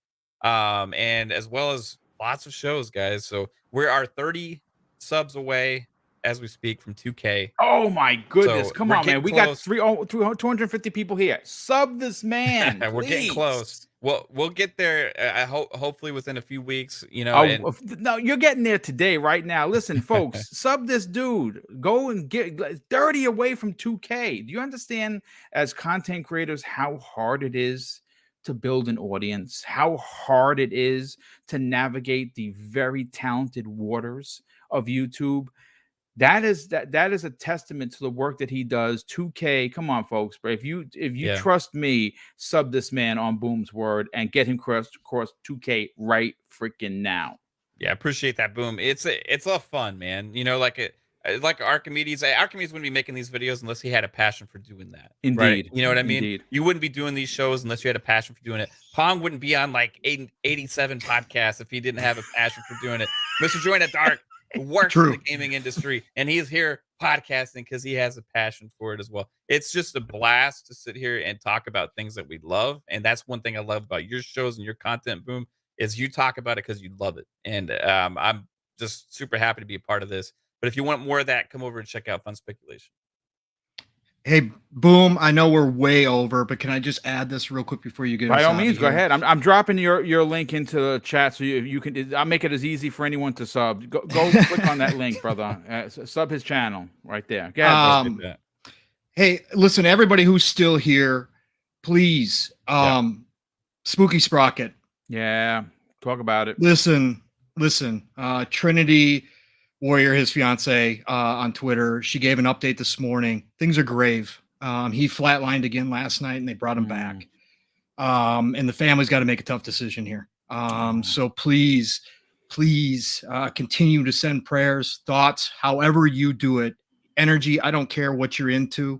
And as well as lots of shows, guys. So we are 30 subs away as we speak from 2K. Oh my goodness. So Come we're on, man. getting We got 250 people here. Sub this man. We're getting please. close. We'll get there. I hope hopefully within a few weeks. You know. Oh, no, you're getting there today, right now. Listen, folks, sub this dude. Go and get 30 away from 2K. Do you understand, as content creators, how hard it is to build an audience? How hard it is to navigate the very talented waters of YouTube? That is a testament to the work that he does. 2K, come on, folks. But if you trust me, sub this man on Boom's word and get him cross 2K right freaking now. Yeah, appreciate that, Boom. It's a fun, man. You know, like Archimedes. Archimedes wouldn't be making these videos unless he had a passion for doing that. Indeed, right? You know what I mean? Indeed. You wouldn't be doing these shows unless you had a passion for doing it. Pong wouldn't be on like 87 podcasts if he didn't have a passion for doing it. Mr. Joanna Dark works in the gaming industry, and he's here podcasting because he has a passion for it as well. It's just a blast to sit here and talk about things that we love, and that's one thing I love about your shows and your content, Boom, is you talk about it because you love it. And I'm just super happy to be a part of this. But if you want more of that, come over and check out Fun Speculation. Hey, Boom, I know we're way over, but can I just add this real quick before you get by all means, go ahead. I'm dropping your link into the chat so you can. I'll make it as easy for anyone to sub. Go click on that link, brother. Sub his channel right there. Go ahead, hey, listen, everybody who's still here, please, Spooky Sprocket. Yeah, talk about it. Listen, Trinity Warrior, his fiance, on Twitter, she gave an update this morning. Things are grave. He flatlined again last night, and they brought him back. And the family's got to make a tough decision here. So please continue to send prayers, thoughts, however you do it. Energy, I don't care what you're into.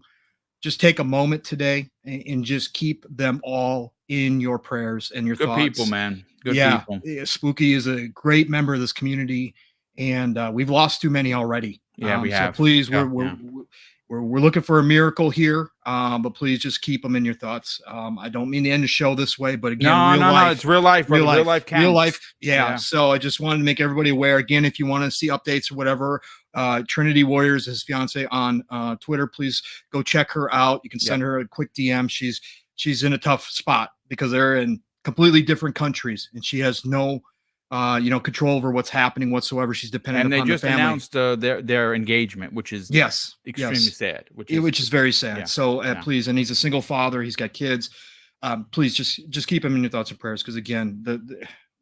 Just take a moment today and just keep them all in your prayers and your thoughts. Good people, man. Good people. Yeah, Spooky is a great member of this community. And we've lost too many already. Yeah, we have. So please, we're looking for a miracle here. But please just keep them in your thoughts. I don't mean to end the show this way, but again, no, it's real life. Real life counts. Real life. Yeah. So I just wanted to make everybody aware. Again, if you want to see updates or whatever, Trinity Warriors, his fiance, on Twitter, please go check her out. You can send her a quick DM. She's in a tough spot because they're in completely different countries, and she has no control over what's happening whatsoever. She's dependent upon the family. And they just announced their engagement, which is extremely sad. Which is very sad. So please, and he's a single father. He's got kids. Please just keep him in your thoughts and prayers, because again,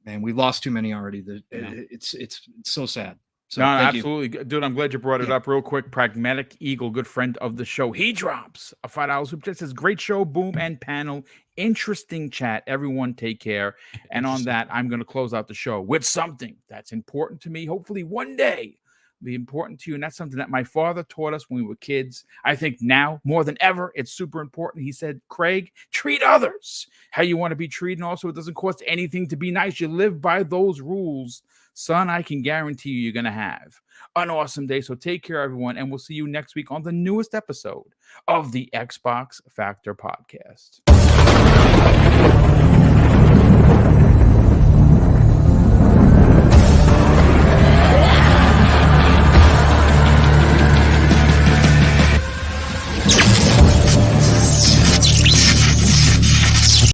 man, we've lost too many already. It's so sad. So No, thank you. absolutely. Dude, I'm glad you brought it up real quick. Pragmatic Eagle, good friend of the show. He drops a $5 super chat. Says, great show, Boom and panel. Interesting chat. Everyone take care. And on that, I'm going to close out the show with something that's important to me. Hopefully one day be important to you. And that's something that my father taught us when we were kids. I think now more than ever, it's super important. He said, Craig, treat others how you want to be treated. And also, it doesn't cost anything to be nice. You live by those rules. Son, I can guarantee you're going to have an awesome day. So take care, everyone. And we'll see you next week on the newest episode of the Xbox Factor Podcast.